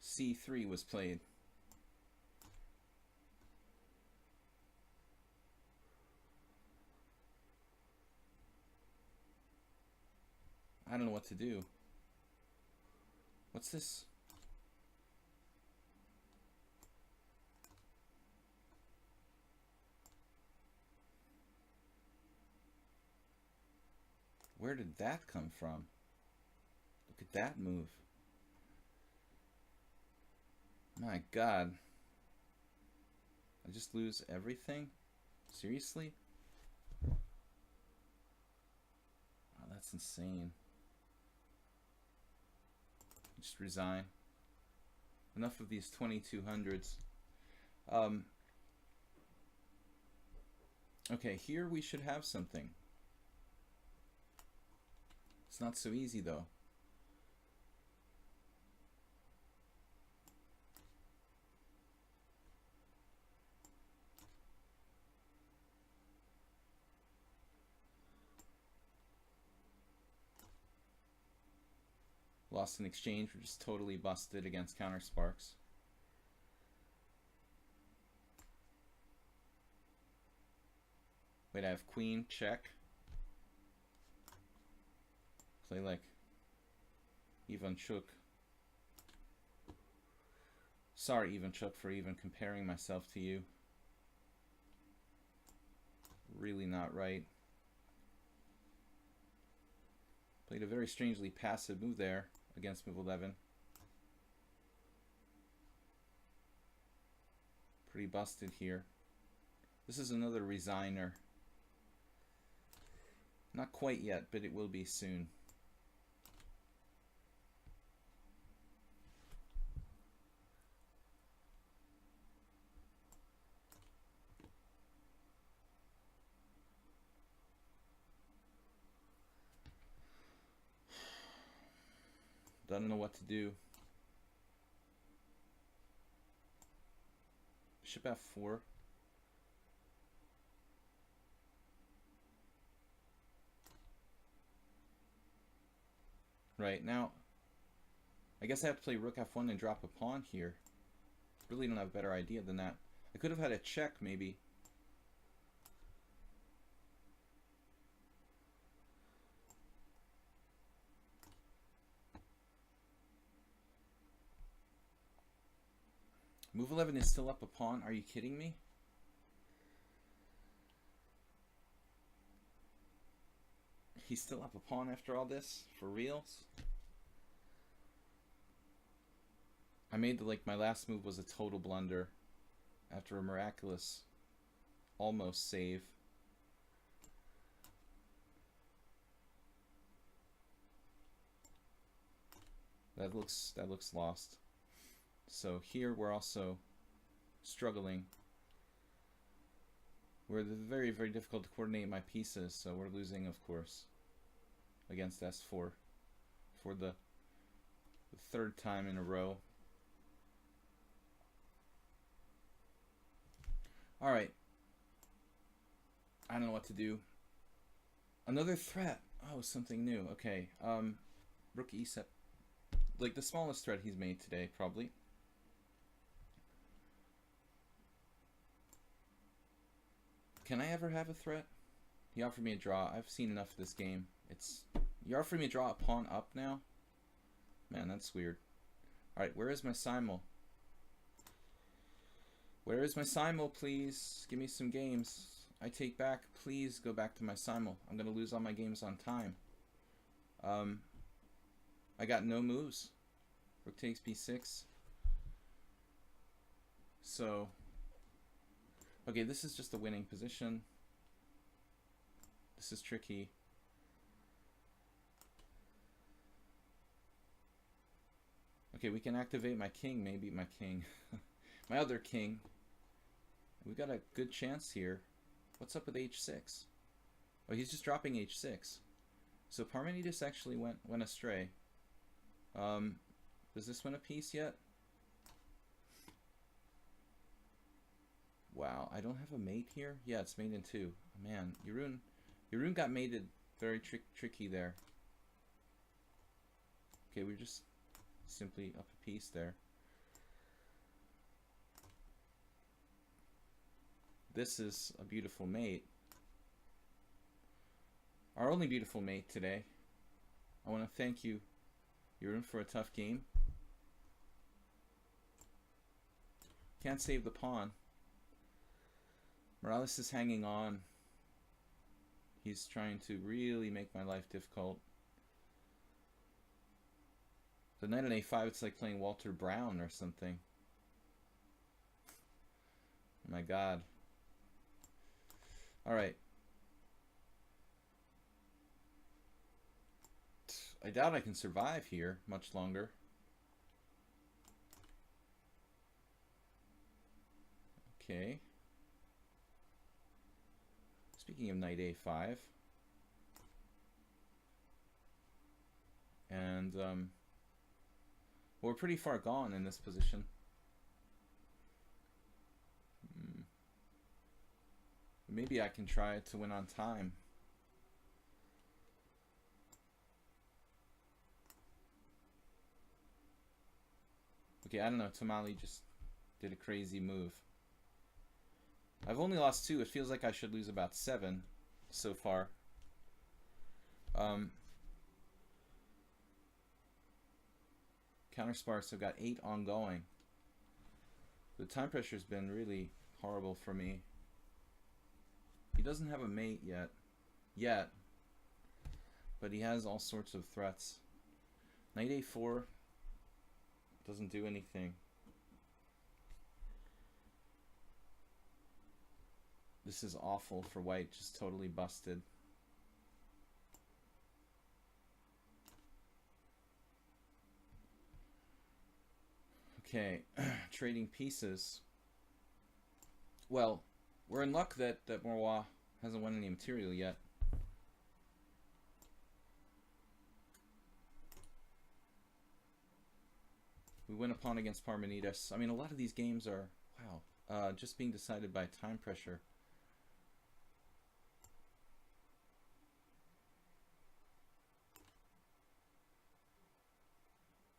C3 was played. I don't know what to do. What's this? Where did that come from? Look at that move. My God. I just lose everything? Seriously? Wow, that's insane. Just resign. Enough of these 2200s. Okay, here we should have something. It's not so easy though. Lost in exchange, we're just totally busted against counter sparks. Wait, I have queen, check. Play like Ivanchuk. Sorry, Ivanchuk, for even comparing myself to you. Really not right. Played a very strangely passive move there against move 11. Pretty busted here. This is another resigner. Not quite yet, but it will be soon. Don't know what to do. Bishop f4. Right, now, I guess I have to play rook f1 and drop a pawn here. Really don't have a better idea than that. I could have had a check, maybe. Move 11 is still up a pawn. Are you kidding me? He's still up a pawn after all this? For reals? I made my last move was a total blunder after a miraculous almost save. That looks lost. So here we're also struggling. We're very, very difficult to coordinate my pieces, so we're losing, of course, against S4 for the third time in a row. Alright. I don't know what to do. Another threat. Oh, something new. Okay. Rook e7. Like the smallest threat he's made today, probably. Can I ever have a threat? He offered me a draw. I've seen enough of this game. You offered me a draw a pawn up now? Man, that's weird. Alright, where is my simul? Where is my simul, please? Give me some games. I take back, please go back to my simul. I'm gonna lose all my games on time. I got no moves. Rook takes b6. So, okay, this is just a winning position. This is tricky. Okay, we can activate my king, maybe my king. My other king. We've got a good chance here. What's up with h6? Oh, he's just dropping h6. So Parmenides actually went astray. Does this win a piece yet? Wow, I don't have a mate here? Yeah, it's mate in 2. Man, Jeroen got mated very tricky there. Okay, we're just simply up a piece there. This is a beautiful mate. Our only beautiful mate today. I want to thank you, Jeroen, for a tough game. Can't save the pawn. Morales is hanging on. He's trying to really make my life difficult. The knight on a5, it's like playing Walter Brown or something. Oh my god. Alright. I doubt I can survive here much longer. Okay. Speaking of knight a5. And, well, we're pretty far gone in this position. Maybe I can try to win on time. Okay, I don't know. Tamale just did a crazy move. I've only lost 2. It feels like I should lose about 7 so far. Counter Sparks have got 8 ongoing. The time pressure's been really horrible for me. He doesn't have a mate yet, but he has all sorts of threats. Knight a4 doesn't do anything. This is awful for white, just totally busted. Okay, trading pieces. Well, we're in luck that Morois hasn't won any material yet. We win a pawn against Parmenides. I mean, a lot of these games are, wow, just being decided by time pressure.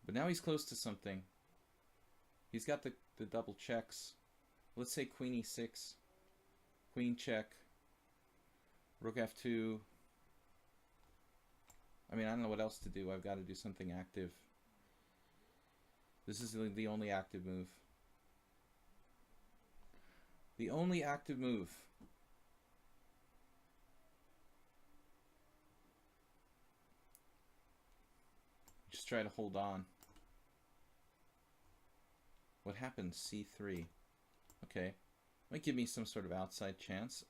But now he's close to something. He's got the double checks. Let's say queen e6, queen check, rook f2. I mean, I don't know what else to do. I've got to do something active. This is the only active move. The only active move. Just try to hold on. What happened? c3. Okay. Might give me some sort of outside chance.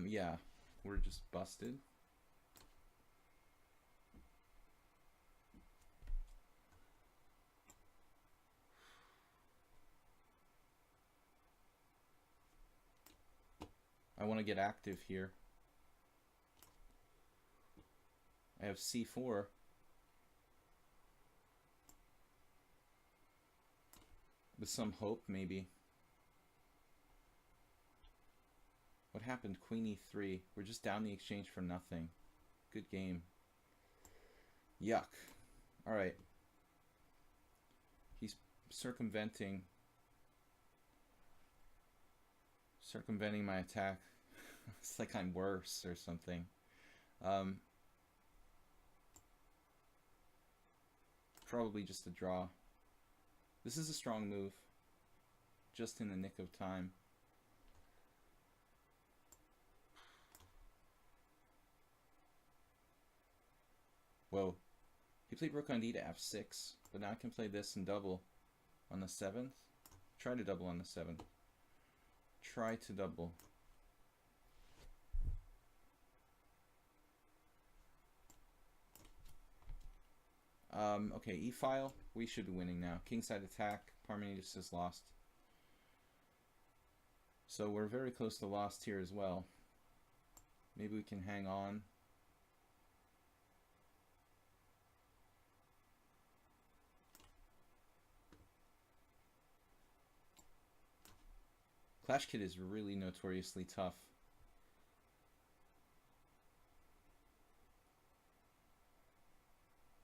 Yeah. We're just busted. I want to get active here. I have c4. With some hope, maybe. What happened? Queen e3. We're just down the exchange for nothing. Good game. Yuck. Alright. He's circumventing Circumventing my attack. It's like I'm worse or something. Probably just a draw. This is a strong move. Just in the nick of time. Whoa. He played rook on d to f6, but now I can play this and double on the 7th. Try to double on the 7th. Try to double. Okay, e-file. We should be winning now. Kingside attack. Parmenides is lost. So we're very close to lost here as well. Maybe we can hang on. Clash Kid is really notoriously tough.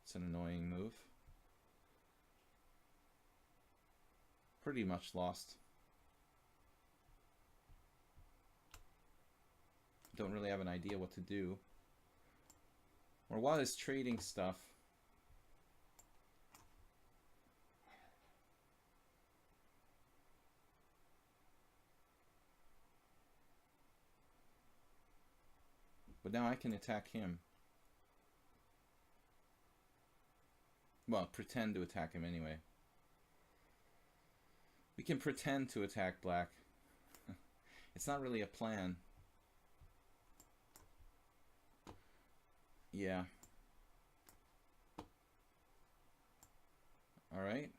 It's an annoying move. Pretty much lost. Don't really have an idea what to do. Or while he's trading stuff. But now I can attack him. Well, pretend to attack him anyway. We can pretend to attack black. It's not really a plan. Yeah. Alright.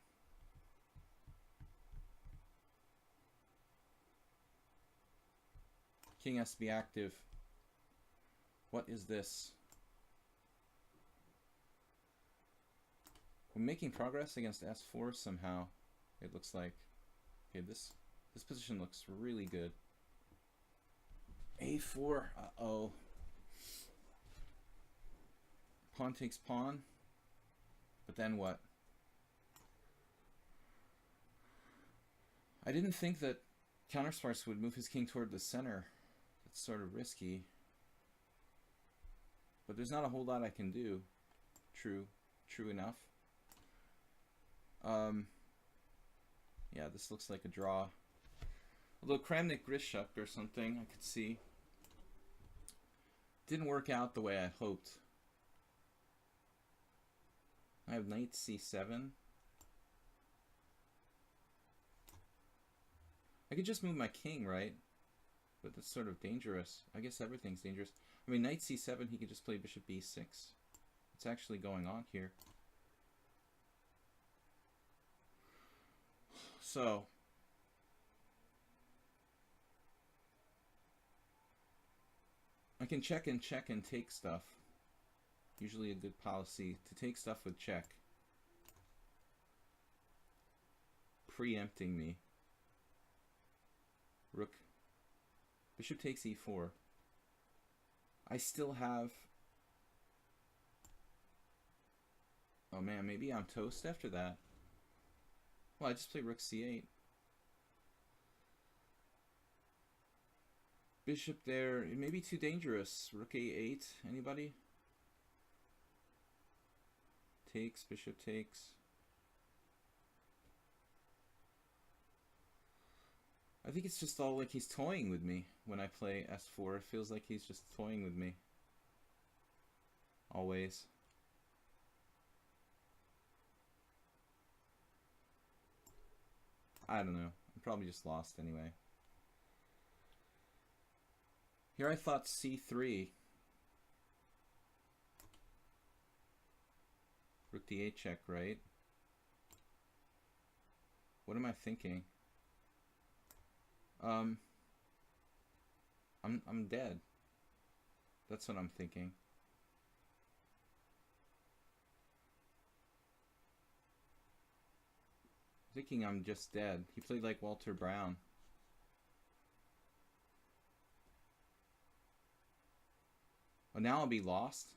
King has to be active. What is this? We're making progress against S4 somehow, it looks like. Okay, this position looks really good. A4, uh-oh. Pawn takes pawn. But then what? I didn't think that Countersparks would move his king toward the center. It's sort of risky. But there's not a whole lot I can do. True enough. Yeah, this looks like a draw. Although Kramnik Grishuk or something, I could see. Didn't work out the way I hoped. I have knight c7. I could just move my king, right? But that's sort of dangerous. I guess everything's dangerous. I mean, knight c7, he could just play bishop b6. What's actually going on here? So, I can check and take stuff. Usually a good policy to take stuff with check. Preempting me. Rook. Bishop takes e4. I still have... Oh man, maybe I'm toast after that. Well, I just played rook c8. Bishop there, it may be too dangerous. Rook a8, anybody? Takes, bishop takes. I think it's just all like he's toying with me when I play s4. It feels like he's just toying with me. Always. I don't know. I'm probably just lost anyway. Here I thought c3. Rook d8 check, right? What am I thinking? I'm dead. That's what I'm thinking. Thinking I'm just dead. He played like Walter Brown. Oh, now I'll be lost?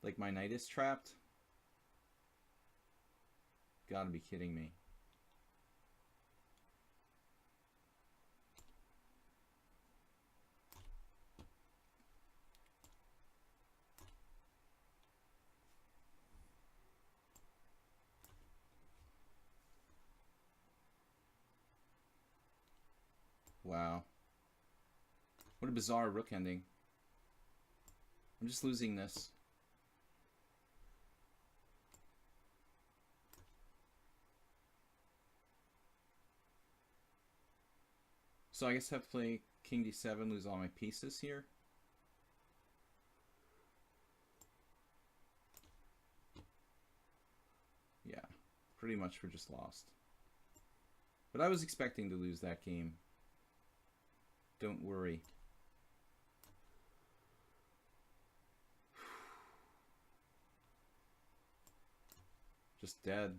Like my knight is trapped? Gotta be kidding me. Wow. What a bizarre rook ending. I'm just losing this. So I guess I have to play king d7, lose all my pieces here. Yeah, pretty much we're just lost. But I was expecting to lose that game. Don't worry. Just dead.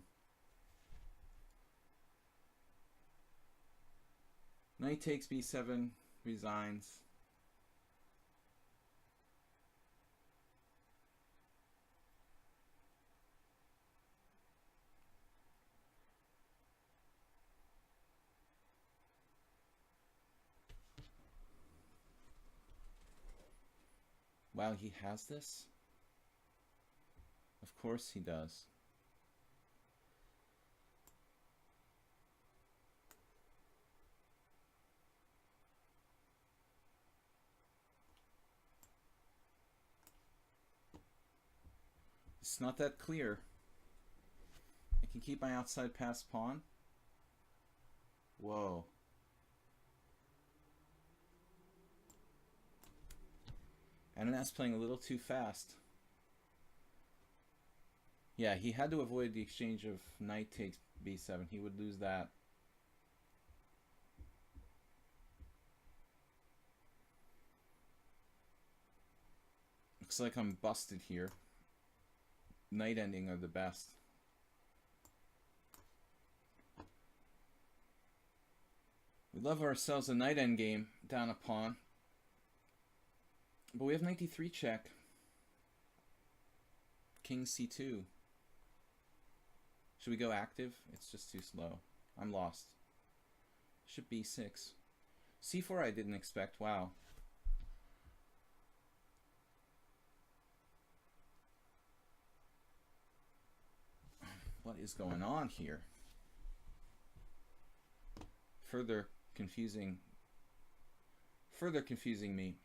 Knight takes b7, resigns. Wow, he has this? Of course he does. It's not that clear. I can keep my outside pass pawn. Whoa. And that's playing a little too fast. Yeah, he had to avoid the exchange of knight takes b7. He would lose that. Looks like I'm busted here. Knight ending are the best. We love ourselves a knight end game down a pawn. But we have knight d3 check. King c2. Should we go active? It's just too slow. I'm lost. Should b6. c4 I didn't expect. Wow. What is going on here? Further confusing me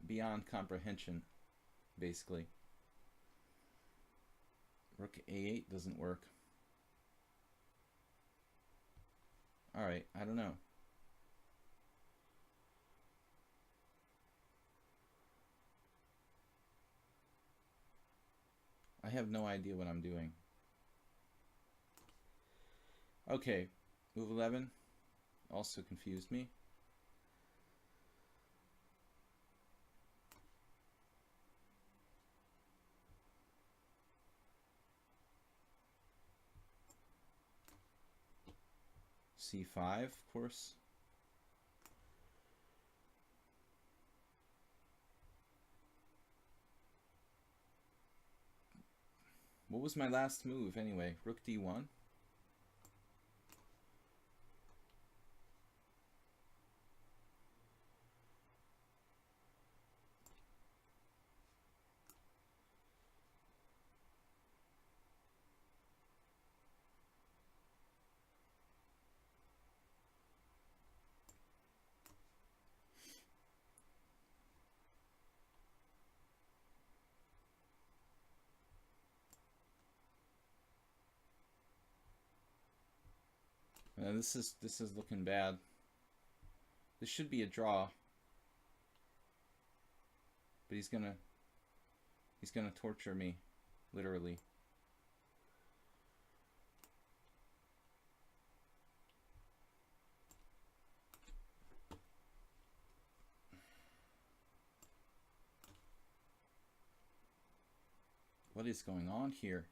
beyond comprehension, basically. Rook a8 doesn't work. Alright, I don't know. I have no idea what I'm doing. Okay, move 11 also confused me. c5, of course. What was my last move anyway? Rook d1? This is looking bad. This should be a draw. But he's gonna torture me, literally. What is going on here?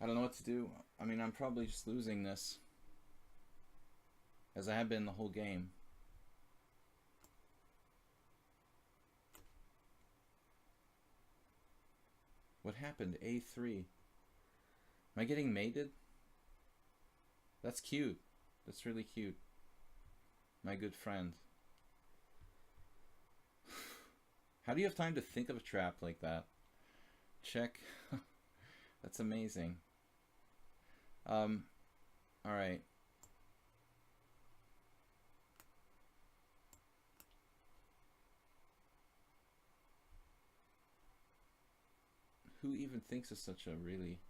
I don't know what to do. I mean, I'm probably just losing this, as I have been the whole game. What happened? A3. Am I getting mated? That's cute. That's really cute. My good friend. How do you have time to think of a trap like that? Check. That's amazing. Alright. Who even thinks of such a really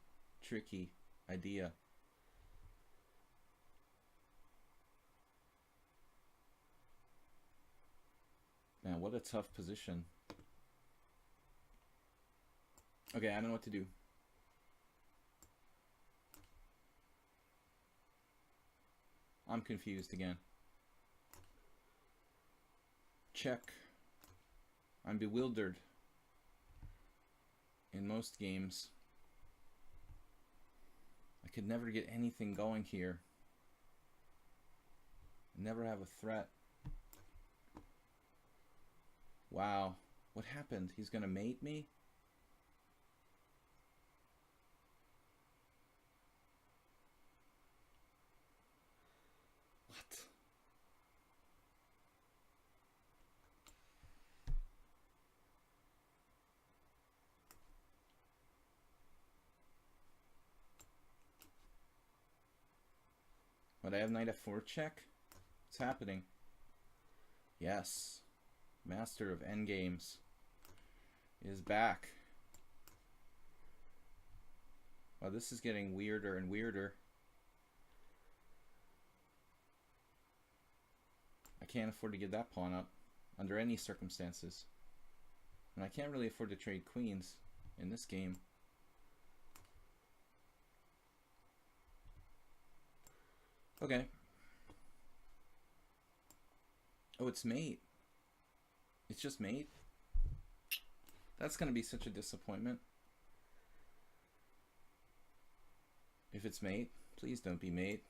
tricky idea? Man, what a tough position. Okay, I don't know what to do. I'm confused again. Check. I'm bewildered. In most games, I could never get anything going here. Never have a threat. Wow. What happened? He's gonna mate me? What? But I have knight f4 check? What's happening? Yes. Master of endgames is back. Wow, this is getting weirder and weirder. I can't afford to give that pawn up under any circumstances. And I can't really afford to trade queens in this game. Okay. Oh, it's mate. It's just mate? That's going to be such a disappointment. If it's mate, please don't be mate.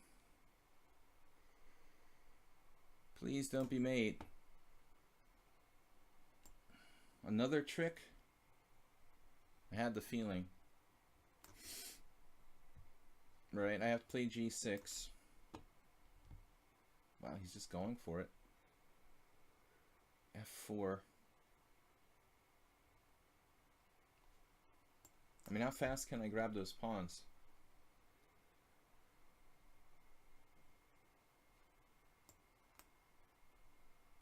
Please don't be mate. Another trick? I had the feeling. Right, I have to play g6. Wow, he's just going for it. f4. I mean, how fast can I grab those pawns?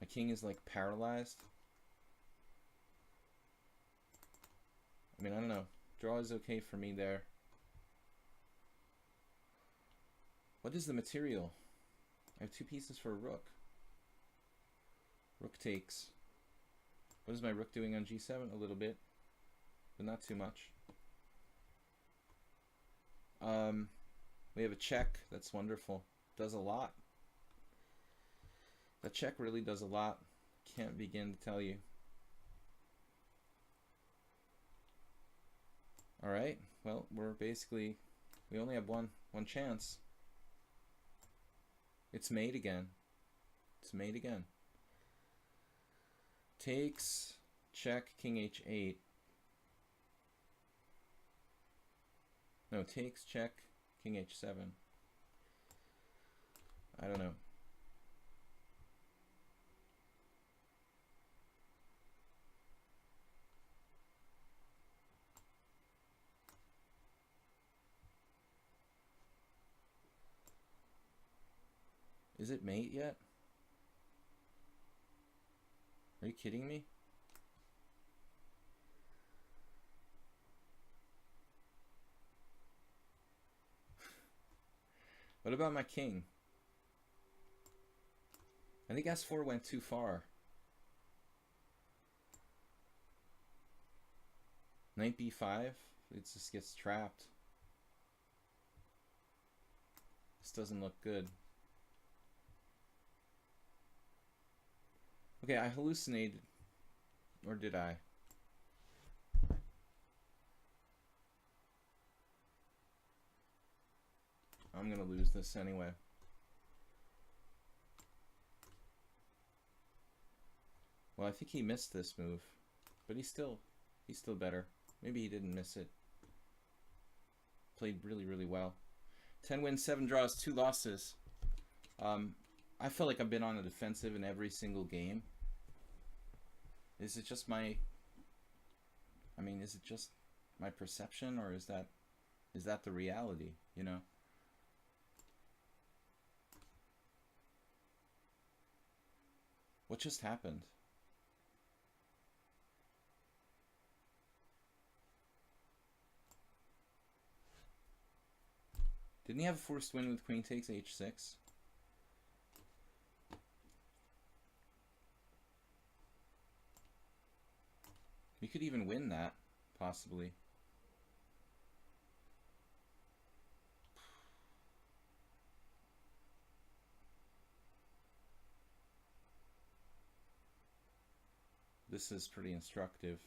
My king is like paralyzed. I mean, I don't know. Draw is okay for me there. What is the material? I have 2 pieces for a rook. Rook takes. What is my rook doing on g7? A little bit, but not too much. We have a check. That's wonderful. Does a lot. That check really does a lot. Can't begin to tell you. Alright, well, we only have one chance. It's mate again. It's mate again. Takes, check, king h8. No, takes, check, king h7. I don't know. Is it mate yet? Are you kidding me? What about my king? I think s4 went too far. Knight b5, it just gets trapped. This doesn't look good. Okay, I hallucinated. Or did I? I'm gonna lose this anyway. Well, I think he missed this move, but he's still better. Maybe he didn't miss it. played really, really well. 10 wins, 7 draws, 2 losses. I feel like I've been on the defensive in every single game. Is it just my... I mean, is it just my perception, or is that the reality, you know? What just happened? Didn't he have a forced win with queen takes h6? You could even win that, possibly. This is pretty instructive.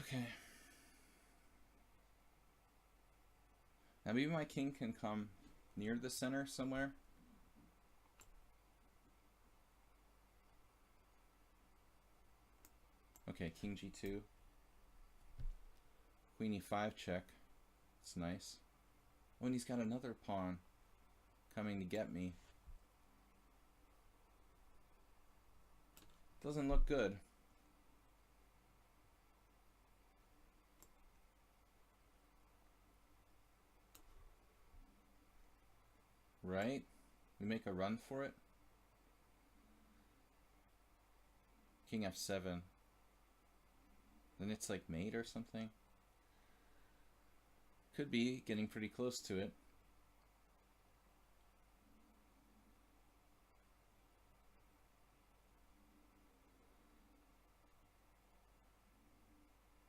Okay. Now maybe my king can come near the center somewhere. Okay, king g2. Queen e5 check. It's nice. Oh, and he's got another pawn coming to get me. Doesn't look good. Right? We make a run for it. King f7. Then it's like mate or something. Could be getting pretty close to it.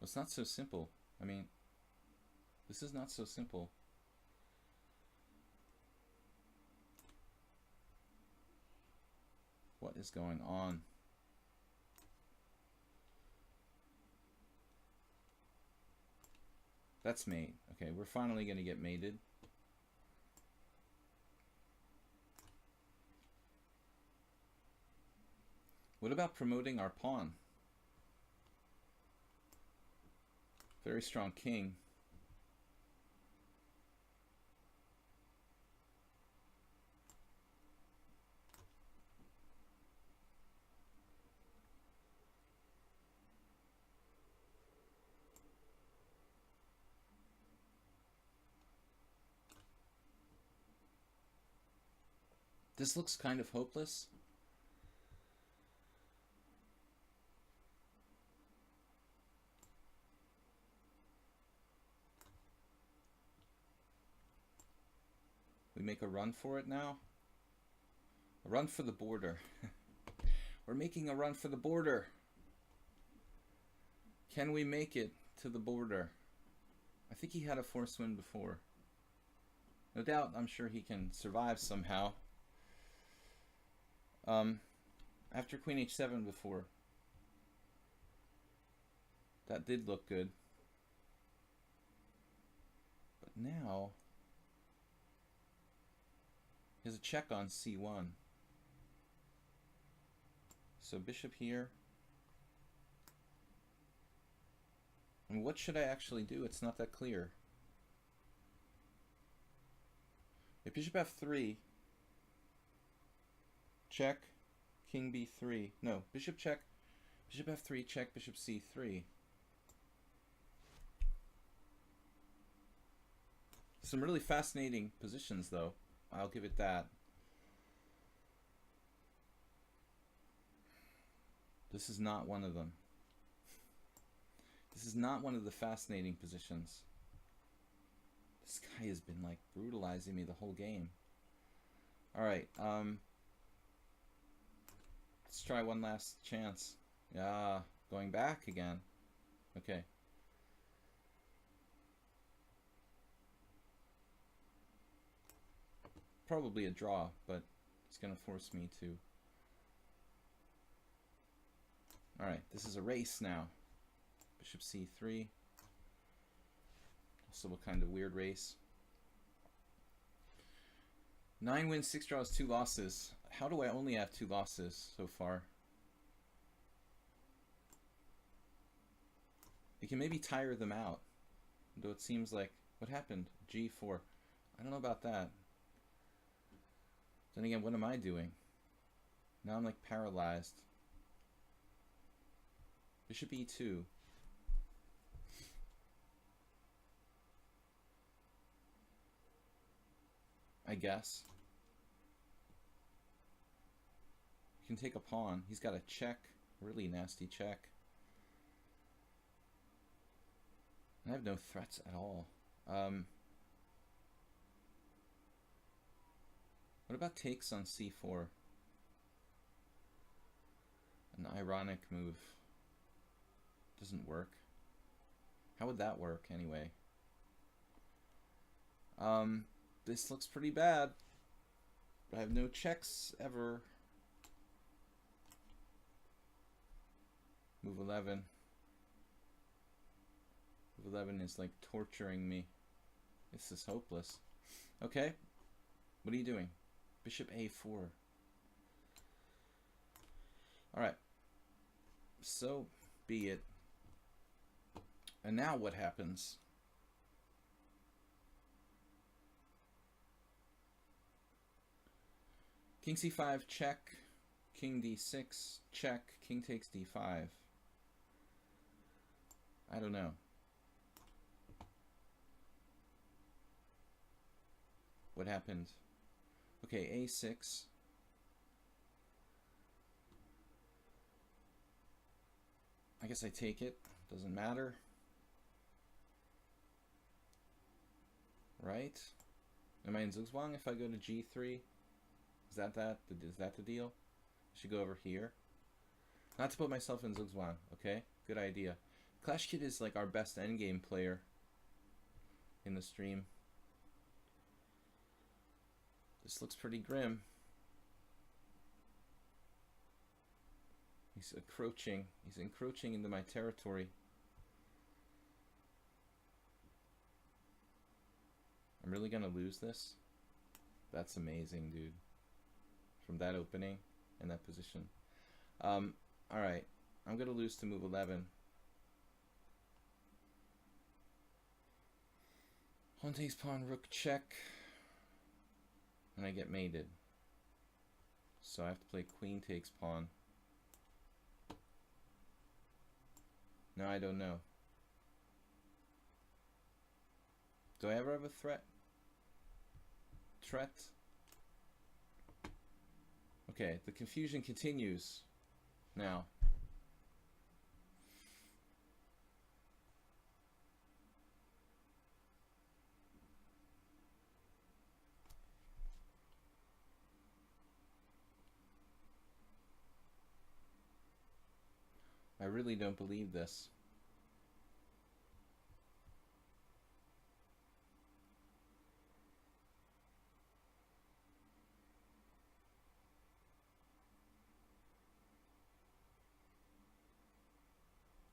It's not so simple. I mean, this is not so simple. What is going on? That's mate. Okay, we're finally going to get mated. What about promoting our pawn? Very strong king. This looks kind of hopeless. We make a run for it now. A run for the border. We're making a run for the border. Can we make it to the border? I think he had a forced win before. No doubt, I'm sure he can survive somehow. After queen h7 before. That did look good. But now he has a check on c1. So bishop here. And what should I actually do? It's not that clear. If bishop f3, check, king b3. No, bishop check, bishop f3, check, bishop c3. Some really fascinating positions, though. I'll give it that. This is not one of them. This is not one of the fascinating positions. This guy has been like brutalizing me the whole game. Alright, let's try one last chance. Yeah, going back again. Okay. Probably a draw, but it's going to force me to. Alright, this is a race now. Bishop c3. Also a kind of weird race. 9 wins, 6 draws, 2 losses. How do I only have 2 losses so far? It can maybe tire them out. Though it seems like... What happened? G4. I don't know about that. Then again, what am I doing? Now I'm like paralyzed. Bishop E2. I guess. You can take a pawn. He's got a check. Really nasty check. I have no threats at all. What about takes on C4? An ironic move. Doesn't work. How would that work anyway? This looks pretty bad. I have no checks ever. Move 11. Move 11 is like torturing me. This is hopeless. Okay. What are you doing? Bishop A4. Alright. So be it. And now what happens? King C5 check. King D6 check. King takes D5. I don't know. What happened? Okay, A6. I guess I take it. Doesn't matter. Right? Am I in Zugzwang if I go to G3? Is that the deal? I should go over here. Not to put myself in Zugzwang, okay? Good idea. Clash Kid is like our best endgame player in the stream. This looks pretty grim. He's encroaching. He's encroaching into my territory. I'm really gonna lose this? That's amazing, dude. From that opening and that position. Alright. I'm gonna lose to move 11. Pawn takes pawn, rook check. And I get mated. So I have to play queen takes pawn. No, I don't know. Do I ever have a threat? Threat? Okay, the confusion continues now. I really don't believe this.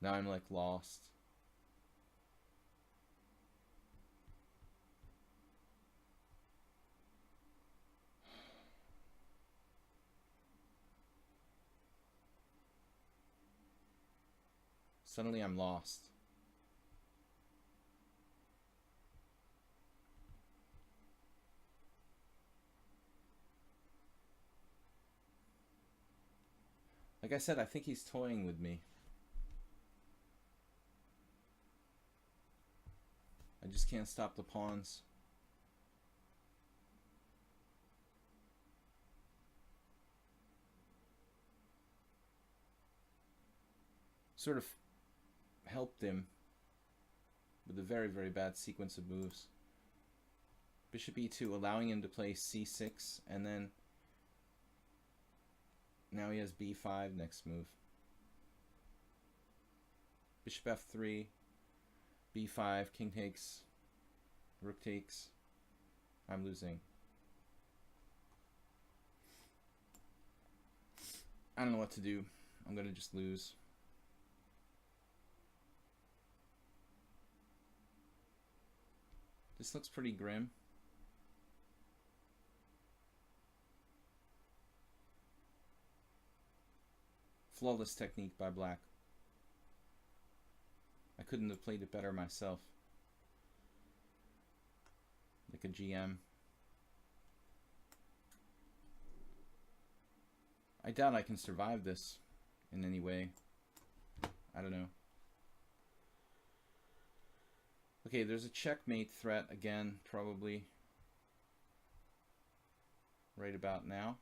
Now I'm like lost. Suddenly I'm lost. Like I said, I think he's toying with me. I just can't stop the pawns. Sort of helped him with a very, very bad sequence of moves. Bishop E2, allowing him to play C6, and then now he has B5 next move. Bishop F3, B5, king takes, rook takes. I'm losing. I don't know what to do. I'm gonna just lose. This looks pretty grim. Flawless technique by black. I couldn't have played it better myself. Like a GM. I doubt I can survive this in any way. I don't know. Okay, there's a checkmate threat again, probably. Right about now.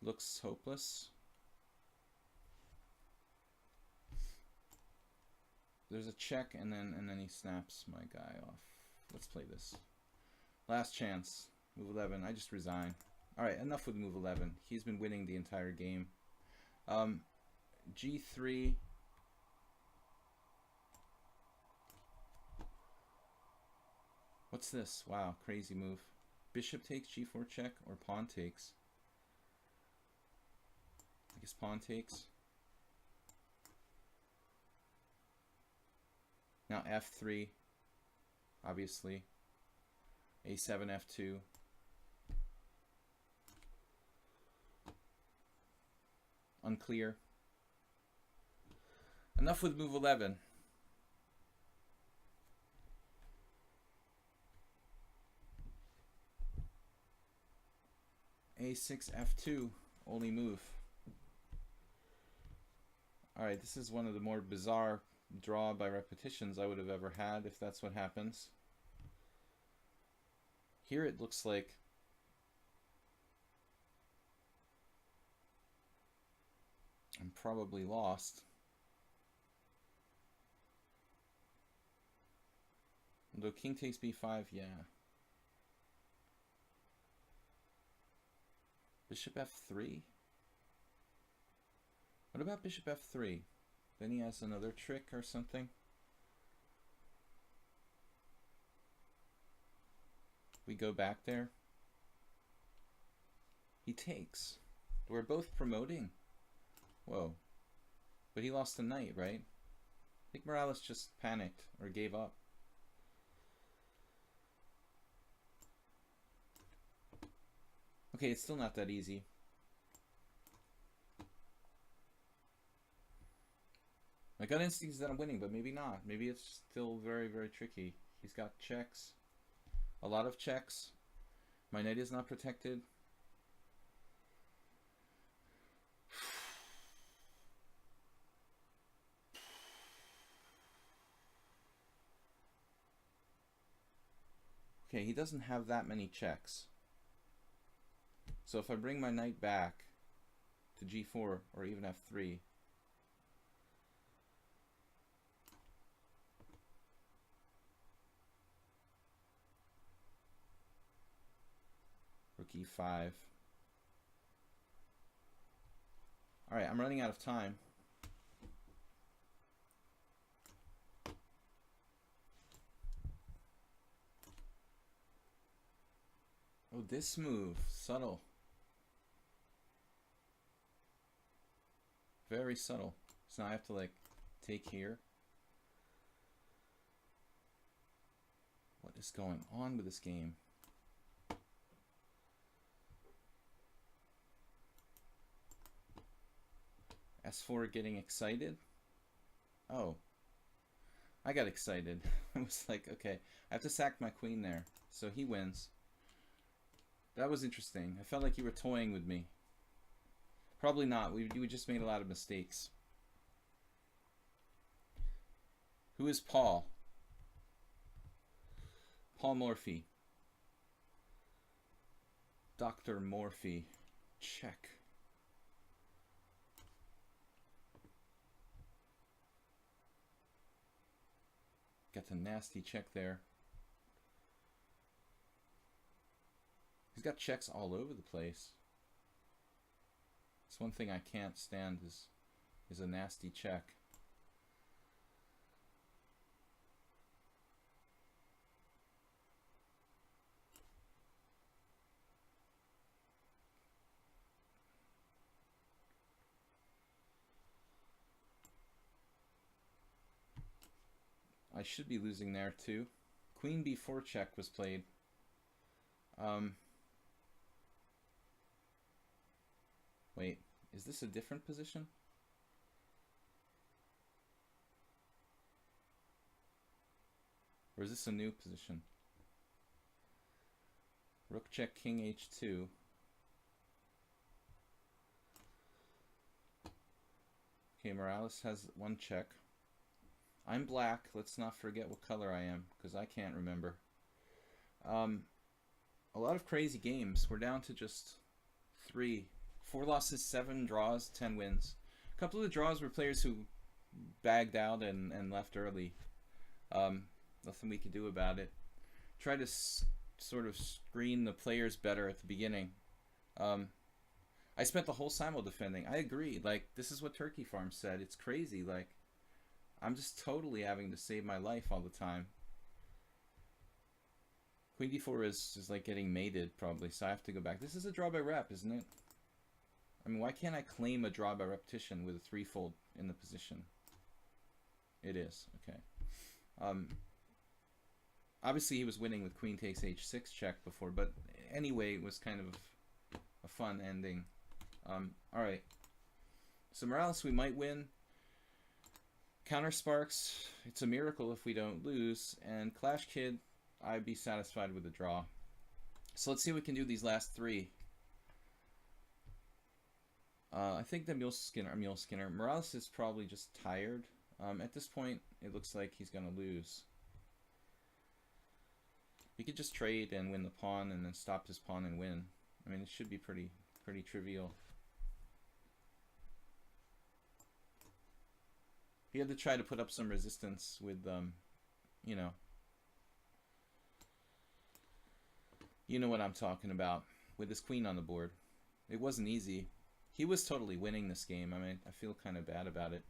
Looks hopeless. There's a check and then he snaps my guy off. Let's play this. Last chance. Move 11. I just resign. Alright, enough with move 11. He's been winning the entire game. G3. What's this? Wow, crazy move. Bishop takes, G4 check, or pawn takes. I guess pawn takes. Now F3, obviously. A7, F2. Unclear. Enough with move 11. A6, F2, only move. Alright, this is one of the more bizarre draw by repetitions I would have ever had, if that's what happens. Here it looks like I'm probably lost. Although king takes b5, yeah. Bishop f3? What about bishop f3? Then he has another trick or something. We go back there. He takes. We're both promoting. Whoa. But he lost the knight, right? I think Morales just panicked or gave up. Okay, it's still not that easy. My gut instinct is that I'm winning, but maybe not. Maybe it's still very, very tricky. He's got checks. A lot of checks. My knight is not protected. Okay, he doesn't have that many checks. So if I bring my knight back to g4 or even f3, rook e5. Alright, I'm running out of time. Oh, this move, subtle. Very subtle. So now I have to like take here. What is going on with this game? S4 getting excited? Oh. I got excited. I was like, okay, I have to sack my queen there. So he wins. That was interesting. I felt like you were toying with me. Probably not. We just made a lot of mistakes. Who is Paul? Paul Morphy. Dr. Morphy. Check. Got a nasty check there. He's got checks all over the place. It's one thing I can't stand is a nasty check. I should be losing there too. Queen b4 check was played. Wait, Is this a different position? Or is this a new position? Rook check, king h2. Okay, Morales has one check. I'm black. Let's not forget what color I am, because I can't remember. A lot of crazy games. We're down to just 3. 4 losses, 7 draws, 10 wins. A couple of the draws were players who bagged out and left early. Nothing we could do about it. Try to sort of screen the players better at the beginning. I spent the whole simul defending. I agree. Like, this is what Turkey Farm said. It's crazy. Like, I'm just totally having to save my life all the time. Queen d4 is like getting mated, probably, so I have to go back. This is a draw by rep, isn't it? I mean, why can't I claim a draw by repetition with a threefold in the position? It is. Okay. Obviously, he was winning with queen takes h6 check before, but anyway, it was kind of a fun ending. Alright. So Morales, we might win. Counter Sparks, it's a miracle if we don't lose. And Clash Kid, I'd be satisfied with a draw. So let's see what we can do these last 3. I think the Mule Skinner. Morales is probably just tired. At this point, it looks like he's going to lose. He could just trade and win the pawn and then stop his pawn and win. I mean, it should be pretty trivial. He had to try to put up some resistance with, you know what I'm talking about, with his queen on the board. It wasn't easy. He was totally winning this game. I mean, I feel kind of bad about it.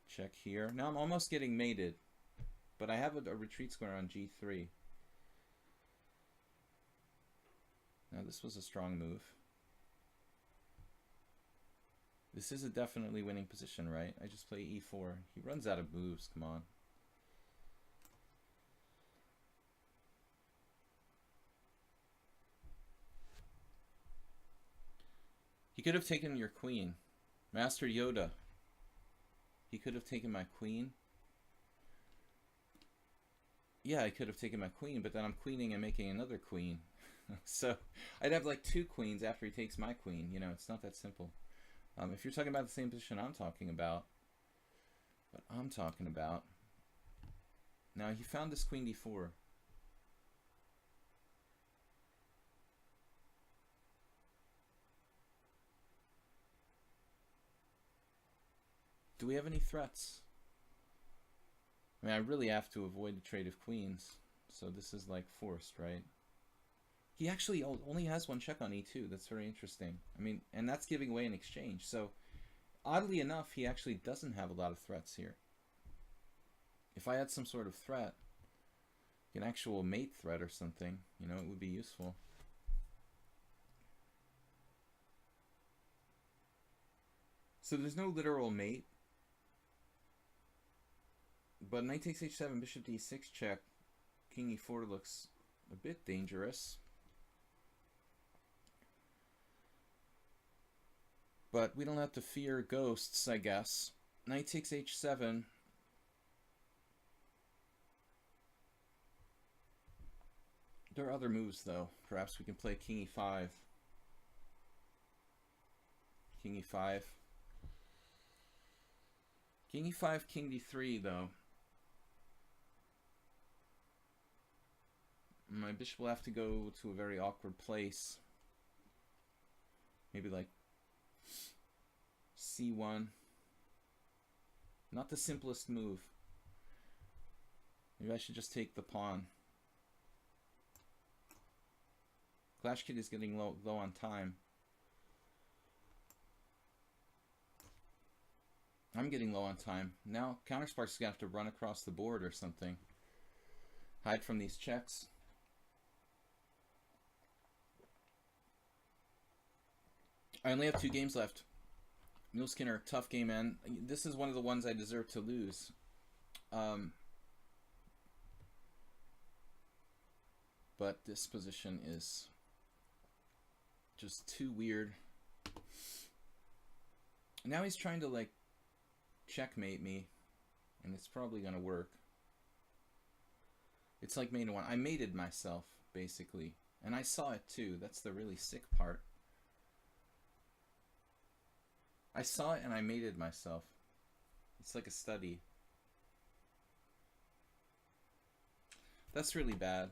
Check here. Now I'm almost getting mated, but I have a retreat square on g3. Now this was a strong move. This is a definitely winning position, right? I just play e4. He runs out of moves, come on. He could have taken your queen. Master Yoda. He could have taken my queen. Yeah, I could have taken my queen, but then I'm queening and making another queen. So I'd have like 2 queens after he takes my queen. You know, it's not that simple. If you're talking about the same position I'm talking about, now he found this queen d4. Do we have any threats? I mean, I really have to avoid the trade of queens, so this is like forced, right? He actually only has 1 check on e2. That's very interesting. I mean, and that's giving away an exchange. So, oddly enough, he actually doesn't have a lot of threats here. If I had some sort of threat, an actual mate threat or something, you know, it would be useful. So there's no literal mate. But knight takes h7, bishop d6 check, king e4 looks a bit dangerous. But we don't have to fear ghosts, I guess. Knight takes h7. There are other moves, though. Perhaps we can play king e5. King e5. King e5, king d3, though. My bishop will have to go to a very awkward place. Maybe like c1. Not the simplest move. Maybe I should just take the pawn. Clash Kid is getting low on time. I'm getting low on time. Now Countersparks is going to have to run across the board or something. Hide from these checks. I only have 2 games left. Mule Skinner, tough game, man. This is one of the ones I deserve to lose. But this position is just too weird. Now he's trying to, like, checkmate me, and it's probably gonna work. It's like mate one. I mated myself, basically. And I saw it too. That's the really sick part. I saw it and I mated myself. It's like a study. That's really bad.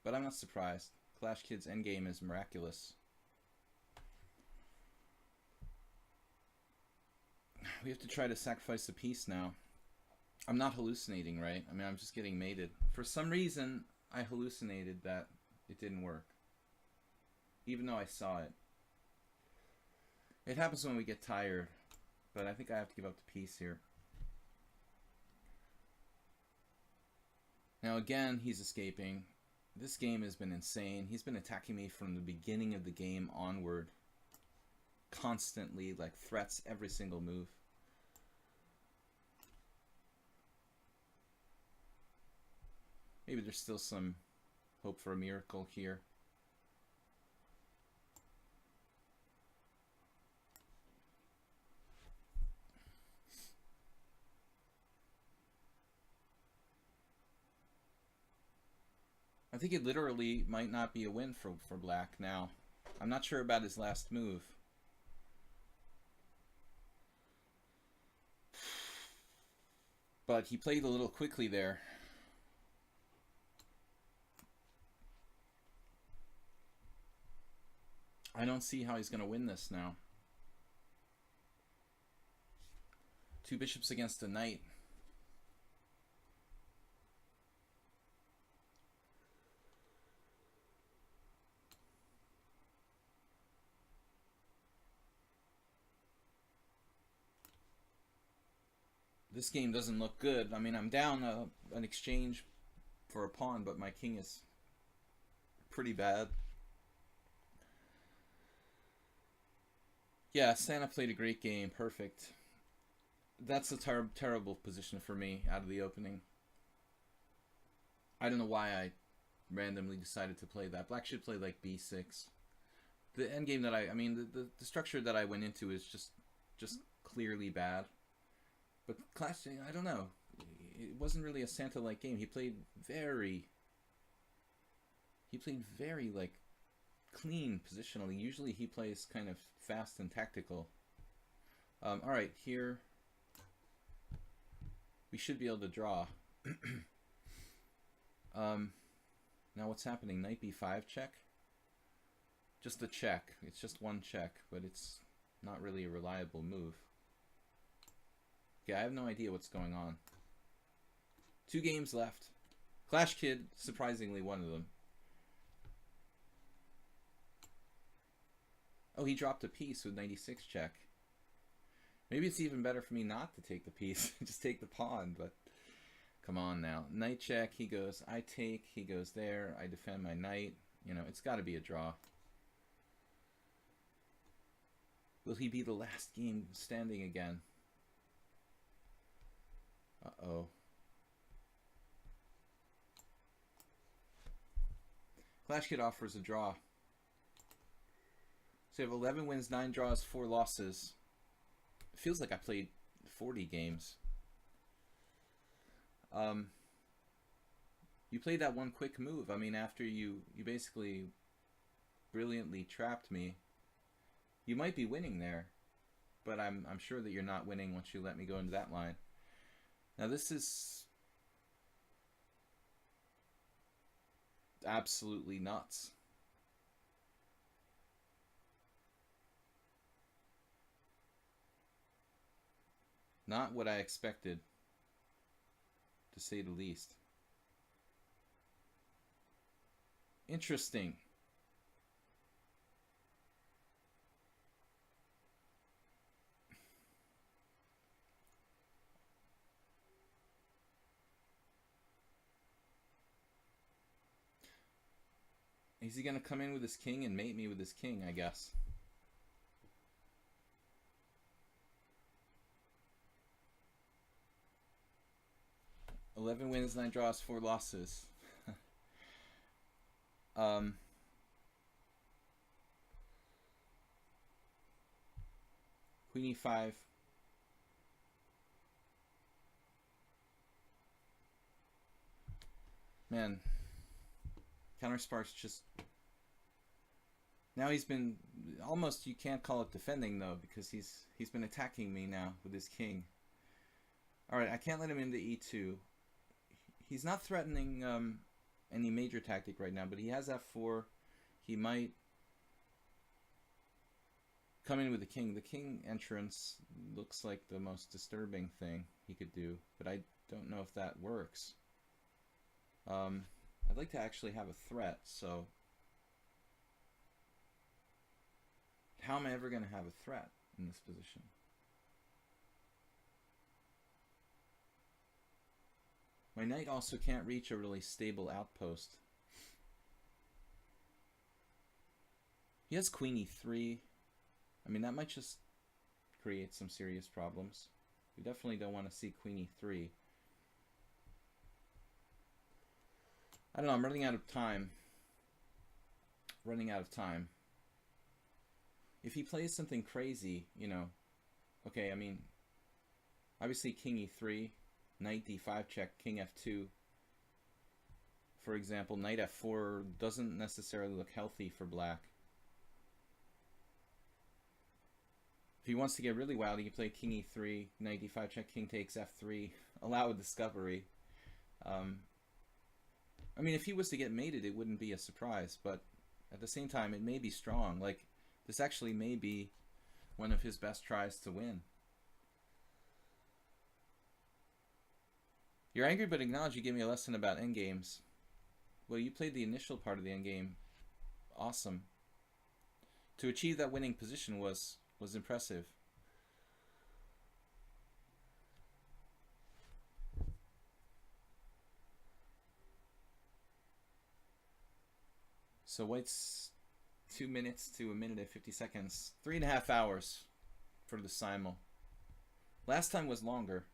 But I'm not surprised. Clash Kid's endgame is miraculous. We have to try to sacrifice a piece now. I'm not hallucinating, right? I mean, I'm just getting mated. For some reason, I hallucinated that it didn't work. Even though I saw it. It happens when we get tired. But I think I have to give up the piece here. Now again, he's escaping. This game has been insane. He's been attacking me from the beginning of the game onward. Constantly, like threats every single move. Maybe there's still some hope for a miracle here. I think it literally might not be a win for Black now. I'm not sure about his last move. But he played a little quickly there. I don't see how he's going to win this now. 2 bishops against a knight. This game doesn't look good. I mean, I'm down an exchange for a pawn, but my king is pretty bad. Yeah, Santa played a great game. Perfect. That's a terrible position for me out of the opening. I don't know why I randomly decided to play that. Black should play like b6. The endgame that I mean, the structure that I went into is just clearly bad. But Clash, I don't know. It wasn't really a Santa-like game. He played very like clean positionally. Usually he plays kind of fast and tactical. All right, here we should be able to draw. Now what's happening? Knight b5 check? Just a check. It's just one check, but it's not really a reliable move. Yeah, I have no idea what's going on. 2 games left. Clash Kid, surprisingly, one of them. Oh, he dropped a piece with 96 check. Maybe it's even better for me not to take the piece. Just take the pawn, but come on now. Knight check, he goes, I take, he goes there, I defend my knight. You know, it's got to be a draw. Will he be the last game standing again? Uh-oh. Clash Kid offers a draw. So you have 11 wins, 9 draws, 4 losses. It feels like I played 40 games. You played that one quick move. I mean, after you basically brilliantly trapped me. You might be winning there, but I'm sure that you're not winning once you let me go into that line. Now this is absolutely nuts. Not what I expected, to say the least. Interesting. Is he going to come in with his king and mate me with his king, I guess? "11 wins, 9 draws, 4 losses." Queen e5. Man, Counterspark's just... Now he's been... Almost, you can't call it defending, though, because he's been attacking me now with his king. Alright, I can't let him into e2. He's not threatening any major tactic right now, but he has f4. He might come in with the king. The king entrance looks like the most disturbing thing he could do, but I don't know if that works. I'd like to actually have a threat, so how am I ever going to have a threat in this position? My knight also can't reach a really stable outpost. He has queen e3. I mean, that might just create some serious problems. We definitely don't want to see queen e3. I don't know, I'm running out of time. If he plays something crazy, you know, okay, I mean, obviously king e3, knight d5 check, king f2. For example, knight f4 doesn't necessarily look healthy for black. If he wants to get really wild, he can play king e3, knight d5 check, king takes f3, allow a discovery. I mean, if he was to get mated, it wouldn't be a surprise, but at the same time, it may be strong. Like, this actually may be one of his best tries to win. You're angry, but acknowledge you gave me a lesson about endgames. Well, you played the initial part of the endgame. Awesome. To achieve that winning position was impressive. So white's 2 minutes to 1 minute and 50 seconds. 3.5 hours for the simul. Last time was longer.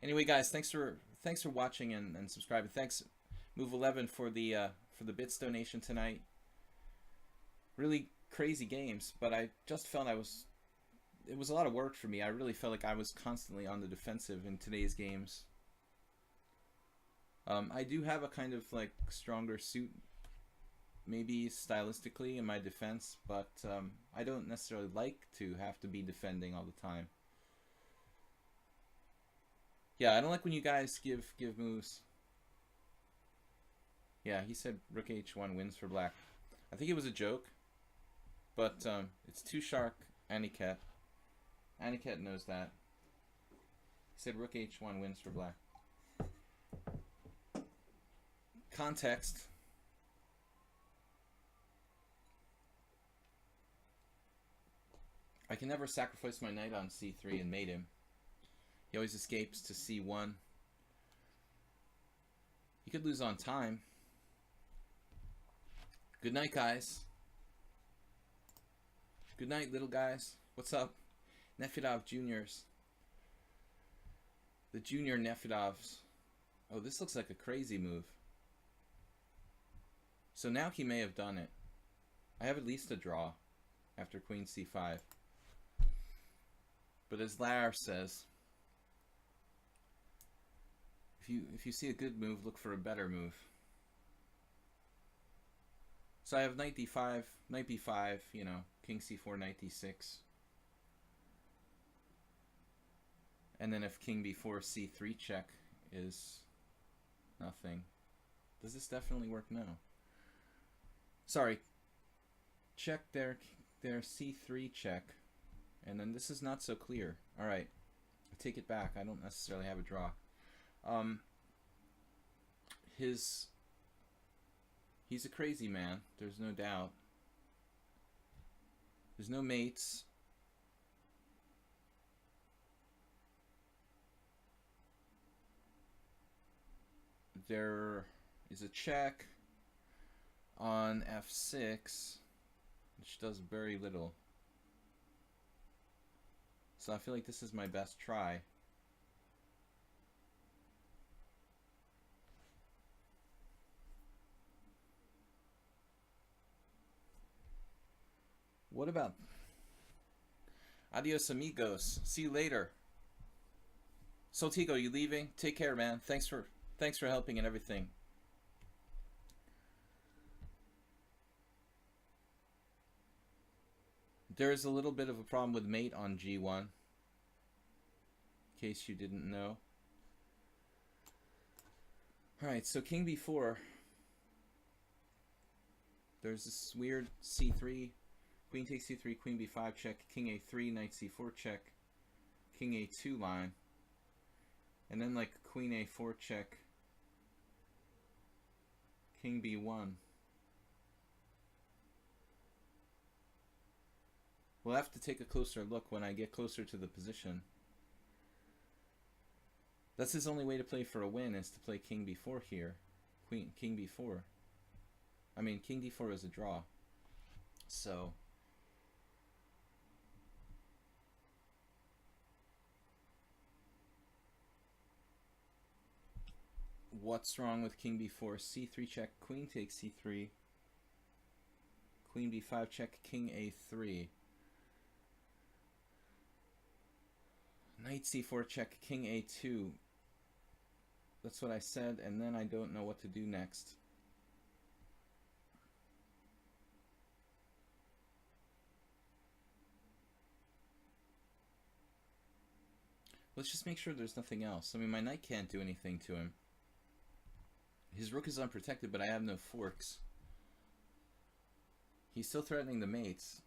Anyway, guys, thanks for watching and subscribing. Thanks, Move 11, for the bits donation tonight. Really crazy games, but I just felt it was a lot of work for me. I really felt like I was constantly on the defensive in today's games. I do have a kind of like stronger suit, maybe stylistically, in my defense, but I don't necessarily like to have to be defending all the time. Yeah, I don't like when you guys give moves. Yeah, he said rook h1 wins for black. I think it was a joke, but it's too sharp. Aniket knows that. He said rook h1 wins for black. Context. I can never sacrifice my knight on c3 and mate him. He always escapes to c1. He could lose on time. Good night, guys. Good night, little guys. What's up? Nefedov Juniors. The junior Nefedovs. Oh, this looks like a crazy move. So now he may have done it. I have at least a draw after queen c5. But as Lar says, if you see a good move, look for a better move. So I have knight d5, knight b5, you know, king c4, knight d6. And then if king b4, c3 check is nothing. Does this definitely work? No. Sorry. Check their c3 check. And then this is not so clear. Alright. I take it back. I don't necessarily have a draw. He's a crazy man, there's no doubt. There's no mates. There is a check on f6, which does very little. So I feel like this is my best try. What about... Adios, amigos. See you later. Soltico, you leaving? Take care, man. Thanks for helping and everything. There is a little bit of a problem with mate on G1. In case you didn't know. Alright, so king b4. There's this weird c3. Queen takes c3, queen b5 check, king a3, knight c4 check, king a2 line. And then like queen a4 check, king b1. We'll have to take a closer look when I get closer to the position. That's his only way to play for a win, is to play king b4 here. King b4. I mean, king d4 is a draw. So what's wrong with king b4? c3 check, queen takes c3. Queen b5 check, king a3. Knight c4 check, king a2. That's what I said, and then I don't know what to do next. Let's just make sure there's nothing else. I mean, my knight can't do anything to him. His rook is unprotected, but I have no forks. He's still threatening the mates.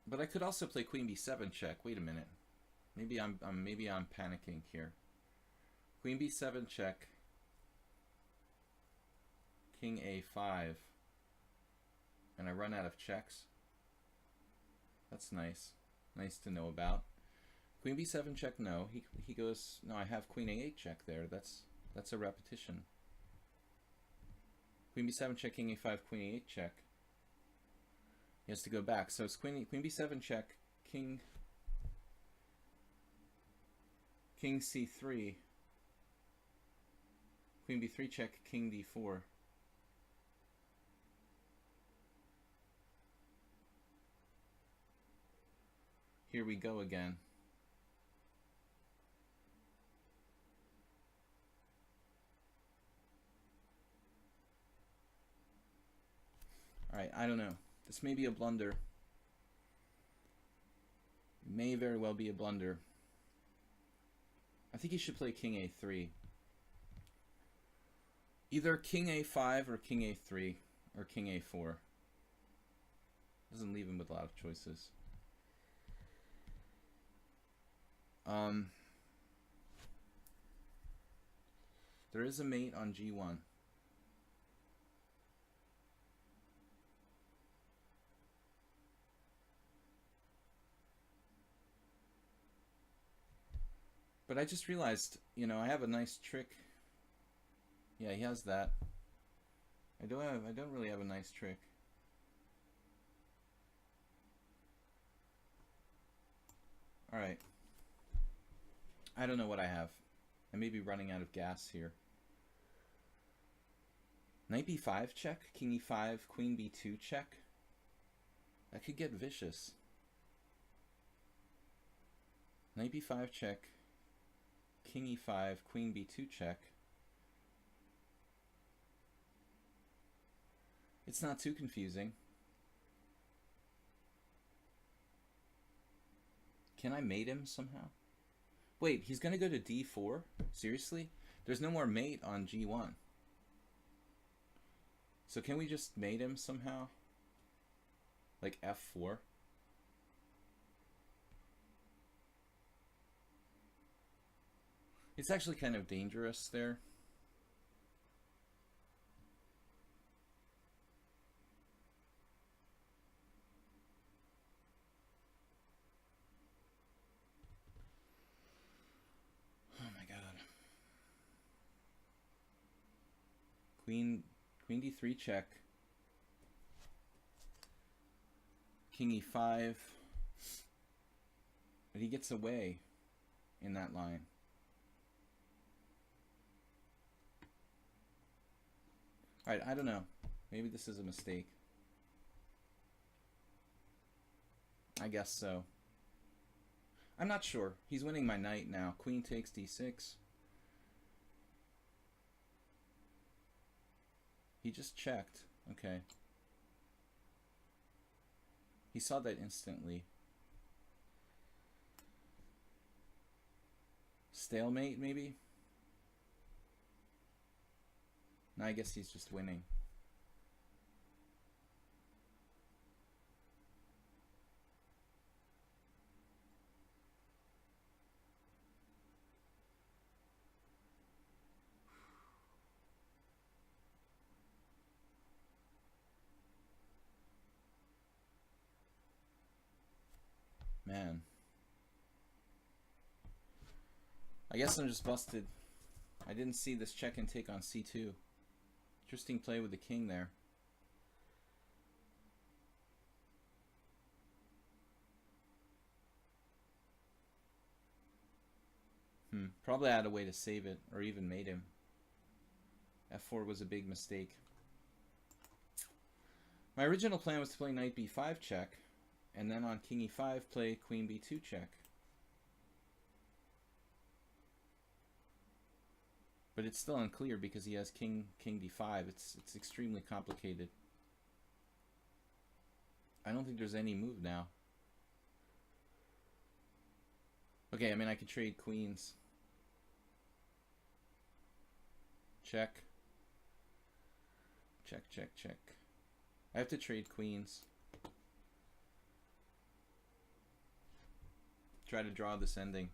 But I could also play queen b7 check. Wait a minute. Maybe I'm panicking here. Queen b7 check. King a5. And I run out of checks. That's nice. Nice to know about. Queen b7 check, no. He goes, no, I have queen a8 check there. That's a repetition. Queen b7 check, king a5, queen a8 check. He has to go back. So it's queen b7 check, king c3, queen b3 check, king d4. Here we go again. Alright, I don't know. This may be a blunder. It may very well be a blunder. I think he should play king a3. Either king a5 or king a3 or king a4. Doesn't leave him with a lot of choices. There is a mate on g1. But I just realized, you know, I have a nice trick. Yeah, he has that. I don't really have a nice trick. All right. I don't know what I have. I may be running out of gas here. Knight b5 check, king e5, queen b2 check. That could get vicious. Knight b5 check, king e5, queen b2 check. It's not too confusing. Can I mate him somehow? Wait, he's gonna go to d4? Seriously? There's no more mate on g1. So can we just mate him somehow? Like f4? It's actually kind of dangerous there. Oh my god. Queen d3 check. King e5. But he gets away in that line. Alright, I don't know. Maybe this is a mistake. I guess so. I'm not sure. He's winning my knight now. Queen takes d6. He just checked. Okay. He saw that instantly. Stalemate, maybe? No, I guess he's just winning. Man. I guess I'm just busted. I didn't see this check and take on c2. Interesting play with the king there. Probably had a way to save it, or even made him. f4 was a big mistake. My original plan was to play knight b5 check, and then on king e5 play queen b2 check. But it's still unclear because he has king d5. It's extremely complicated. I don't think there's any move now. Okay, I mean I could trade queens. Check. Check, check, check. I have to trade queens. Try to draw this ending.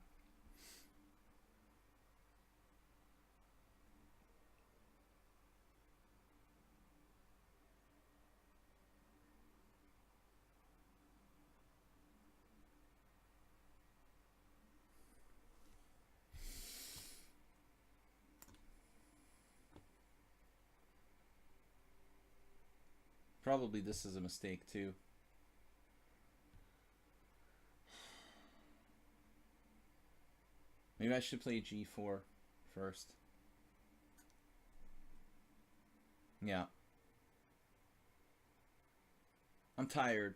Probably this is a mistake too. Maybe I should play g4 first. Yeah. I'm tired.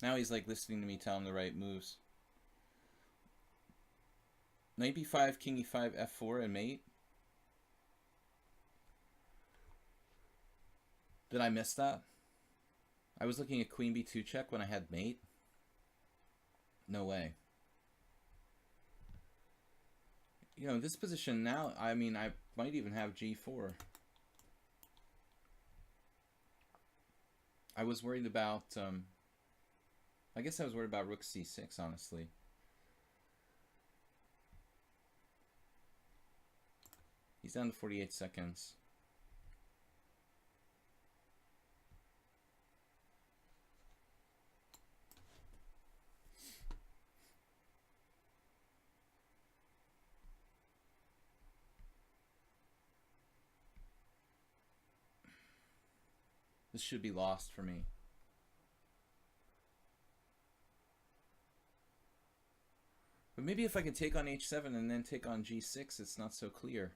Now he's like listening to me tell him the right moves. Knight b5, king e5, f4, and mate. Did I miss that? I was looking at queen b2 check when I had mate. No way. You know, this position now, I mean, I might even have g4. I was worried about, I guess I was worried about rook c6, honestly. He's down to 48 seconds. This should be lost for me. But maybe if I can take on h7 and then take on g6, it's not so clear.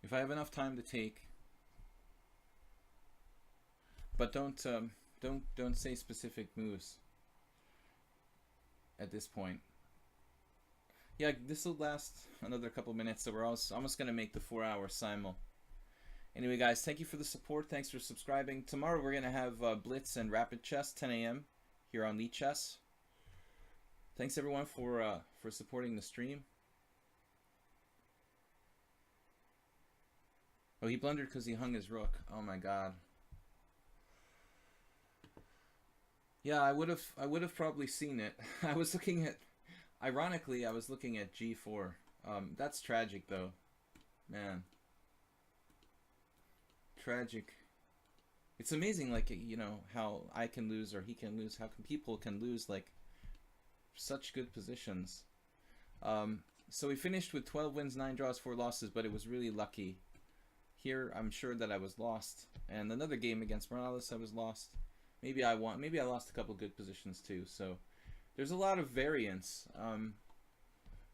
If I have enough time to take, but don't say specific moves at this point. Yeah, this will last another couple minutes, so we're almost gonna make the 4-hour simul. Anyway, guys, thank you for the support. Thanks for subscribing. Tomorrow we're gonna have Blitz and Rapid Chess, 10 a.m. here on Lead Chess. Thanks everyone for supporting the stream. Oh, he blundered because he hung his rook. Oh my god. Yeah, I would have probably seen it. I was looking at, ironically, I was looking at g4. That's tragic though, man. Tragic. It's amazing, like, you know, how I can lose or he can lose. How can people can lose like such good positions? So we finished with 12 wins, 9 draws, 4 losses, but it was really lucky. Here, I'm sure that I was lost. And another game against Morales, I was lost. Maybe I won. Maybe I lost a couple good positions too. So there's a lot of variance.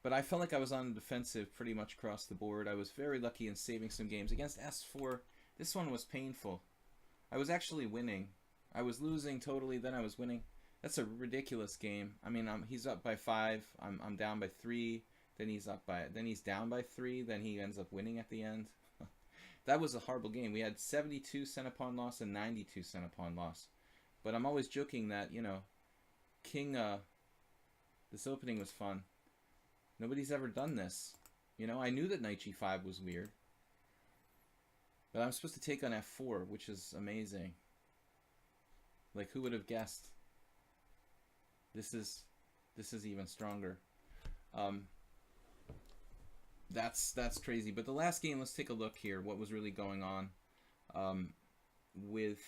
But I felt like I was on the defensive pretty much across the board. I was very lucky in saving some games. Against S4, this one was painful. I was actually winning. I was losing totally, then I was winning. That's a ridiculous game. I mean, he's up by 5. I'm down by 3. Then he's down by 3. Then he ends up winning at the end. That was a horrible game. We had 72 cent pawn loss and 92 cent pawn loss. But I'm always joking that, you know, this opening was fun. Nobody's ever done this. You know, I knew that knight g5 was weird. But I'm supposed to take on f4, which is amazing. Like, who would have guessed? This is even stronger. That's crazy. But the last game, let's take a look here. What was really going on with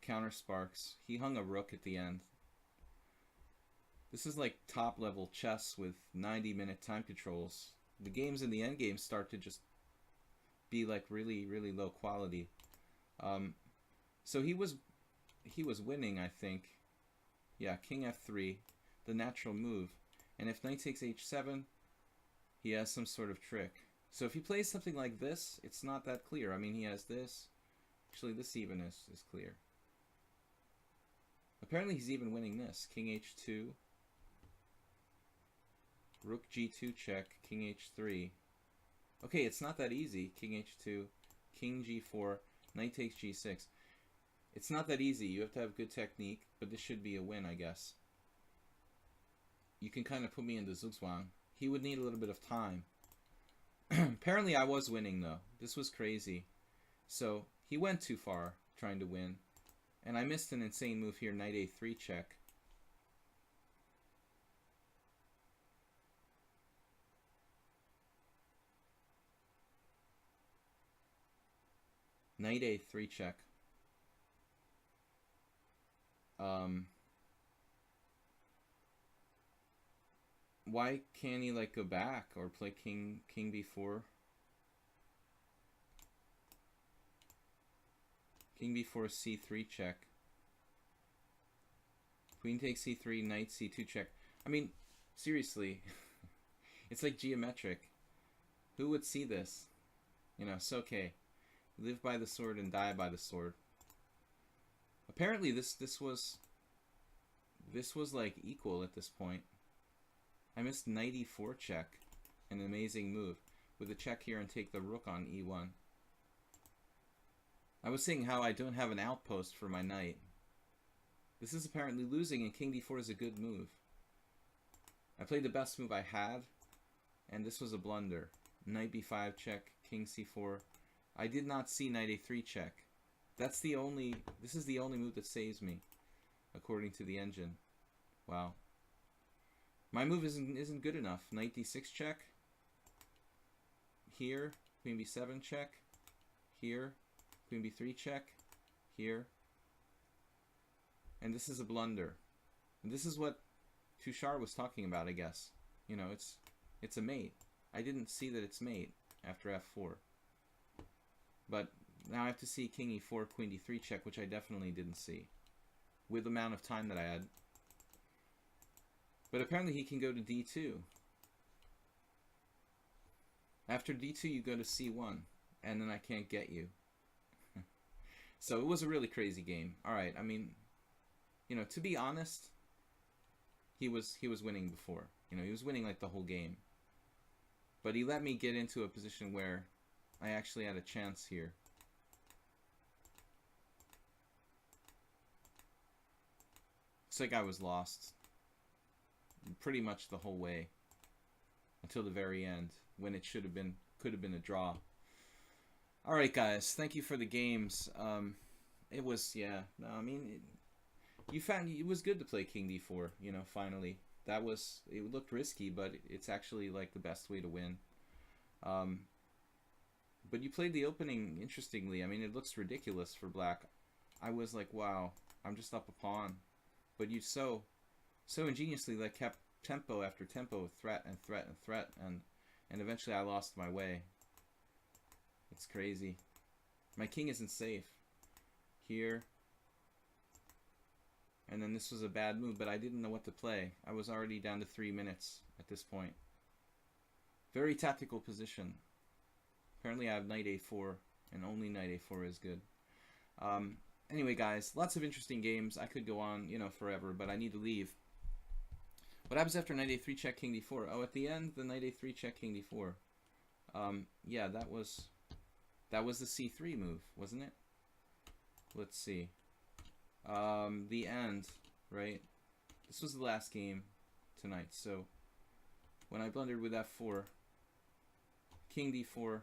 Counter Sparks? He hung a rook at the end. This is like top level chess with 90-minute time controls. The games in the end game start to just be like really, really low quality. So he was winning, I think. Yeah, king f3, the natural move. And if knight takes h7, he has some sort of trick. So if he plays something like this, it's not that clear. I mean, he has this. Actually, this even is clear. Apparently he's even winning this. King h2. Rook g2 check, king h3. Okay, it's not that easy. King h2, king g4, knight takes g6. It's not that easy. You have to have good technique, but this should be a win, I guess. You can kind of put me into Zugzwang. He would need a little bit of time. Apparently I was winning, though. This was crazy. So he went too far trying to win. And I missed an insane move here, knight a3 check. Knight a3 check. Why can't he like go back or play king b4? King b4 c3 check. Queen takes c3, knight c2 check. I mean, seriously, it's like geometric. Who would see this? You know, it's okay. Live by the sword and die by the sword. Apparently this was like equal at this point. I missed knight e4 check, an amazing move, with a check here and take the rook on e1. I was saying how I don't have an outpost for my knight. This is apparently losing, and king d4 is a good move. I played the best move I had, and this was a blunder. Knight b5 check, king c4. I did not see knight a3 check. This is the only move that saves me, according to the engine. Wow. My move isn't good enough. Knight d6 check. Here, queen b7 check. Here, queen b3 check. Here. And this is a blunder. And this is what Tushar was talking about, I guess. You know, it's a mate. I didn't see that it's mate after f4. But now I have to see king e4, queen d3 check, which I definitely didn't see, with the amount of time that I had. But apparently he can go to d2. After d2 you go to c1, and then I can't get you. So it was a really crazy game. Alright, I mean, you know, to be honest, he was winning before. You know, he was winning like the whole game. But he let me get into a position where I actually had a chance here. Looks like I was lost pretty much the whole way until the very end, when it could have been a draw. All right, guys, thank you for the games. It was, yeah, no, I mean, you found it was good to play king d4. You know, finally, it looked risky, but it's actually like the best way to win. But you played the opening interestingly. I mean, it looks ridiculous for black. I was like, wow, I'm just up a pawn. But you so ingeniously like kept tempo after tempo, threat and threat and threat, and eventually I lost my way. It's crazy. My king isn't safe. Here. And then this was a bad move, but I didn't know what to play. I was already down to 3 minutes at this point. Very tactical position. Apparently I have knight a4, and only knight a4 is good. Anyway, guys, lots of interesting games. I could go on, you know, forever, but I need to leave. What happens after knight a3 check king d4? Oh, at the end, the knight a3 check king d4. Yeah, that was the c3 move, wasn't it? Let's see. The end, right? This was the last game tonight, so when I blundered with f4, king d4,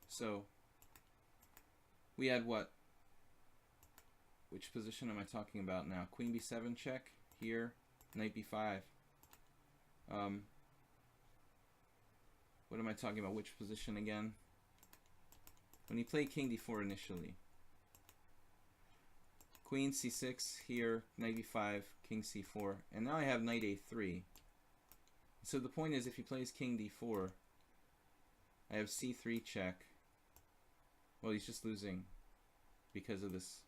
so we had what? Which position am I talking about now? Queen b7 check here, knight b5. What am I talking about? Which position again? When he played king d4 initially. Queen c6 here, knight b5, king c4, and now I have knight a3. So the point is, if he plays king d4, I have c3 check. Well, he's just losing because of this,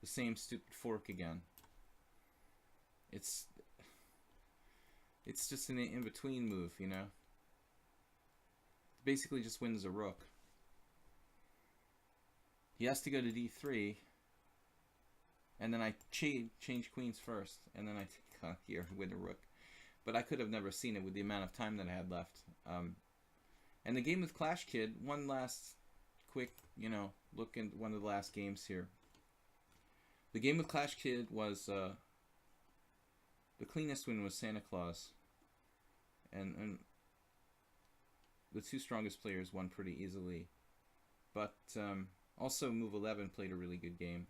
the same stupid fork again. It's just an in-between move, you know. Basically just wins a rook. He has to go to d3, and then I change queens first, and then I take here with a rook. But I could have never seen it with the amount of time that I had left. And the game with Clash Kid, one last quick, you know, look at one of the last games here. The game with Clash Kid was, the cleanest win was Santa Claus. And the two strongest players won pretty easily. But also Move 11 played a really good game.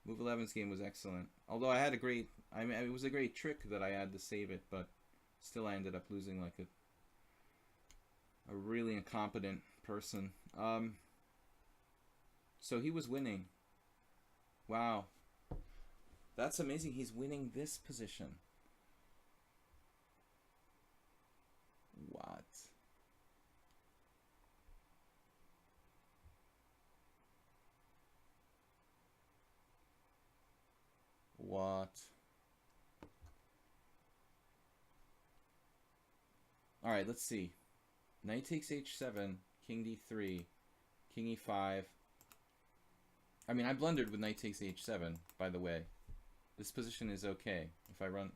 Move 11's game was excellent. Although I had a great, I mean, it was a great trick that I had to save it, but still I ended up losing like a really incompetent person. So he was winning. Wow. That's amazing. He's winning this position. What? What? Alright, let's see. Knight takes h7, king d3, king e5. I mean, I blundered with knight takes h7, by the way. This position is okay if I run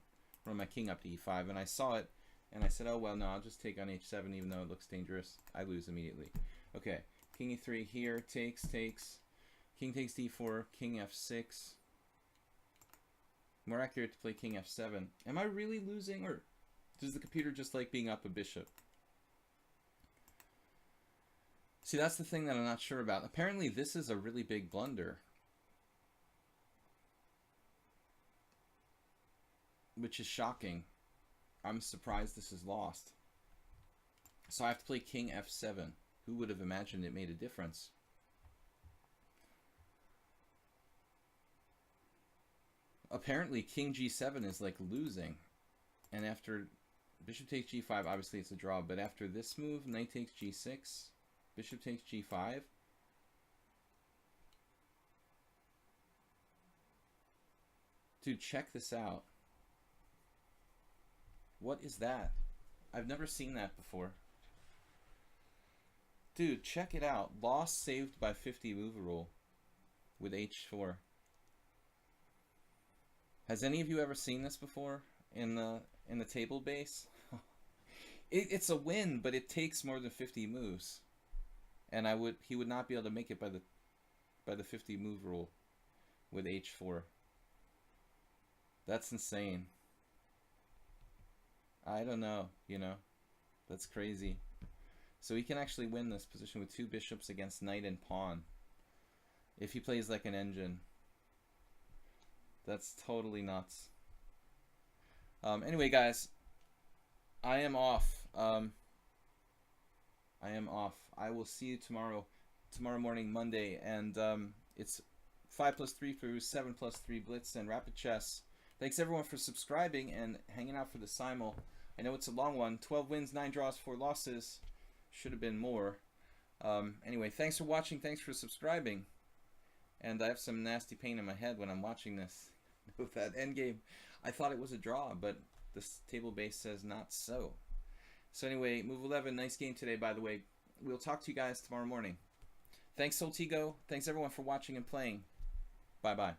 my king up to e5, and I saw it, and I said, oh, well, no, I'll just take on h7 even though it looks dangerous. I lose immediately. Okay, king e3 here, takes, king takes d4, king f6. More accurate to play king f7. Am I really losing, or does the computer just like being up a bishop? See, that's the thing that I'm not sure about. Apparently this is a really big blunder, which is shocking. I'm surprised this is lost. So I have to play king f7. Who would have imagined it made a difference? Apparently king g7 is like losing, and after bishop takes g5, obviously it's a draw, but after this move, knight takes g6, bishop takes g5, dude, check this out. What is that? I've never seen that before. Dude, check it out. Loss saved by 50 move rule with h4. Has any of you ever seen this before in the table base? It's a win, but it takes more than 50 moves, and he would not be able to make it by the 50 move rule with h4. That's insane. I don't know, you know, that's crazy. So he can actually win this position with two bishops against knight and pawn if he plays like an engine. That's totally nuts. Anyway, guys, I am off. I am off. I will see you tomorrow morning, Monday, and it's 5+3 through 7+3 Blitz and Rapid Chess. Thanks everyone for subscribing and hanging out for the Simul. I know it's a long one. 12 wins, 9 draws, 4 losses. Should have been more. Anyway, thanks for watching. Thanks for subscribing. And I have some nasty pain in my head when I'm watching this. with that endgame. I thought it was a draw, but this table base says not so. So anyway, move 11. Nice game today, by the way. We'll talk to you guys tomorrow morning. Thanks, Soltigo. Thanks, everyone, for watching and playing. Bye-bye.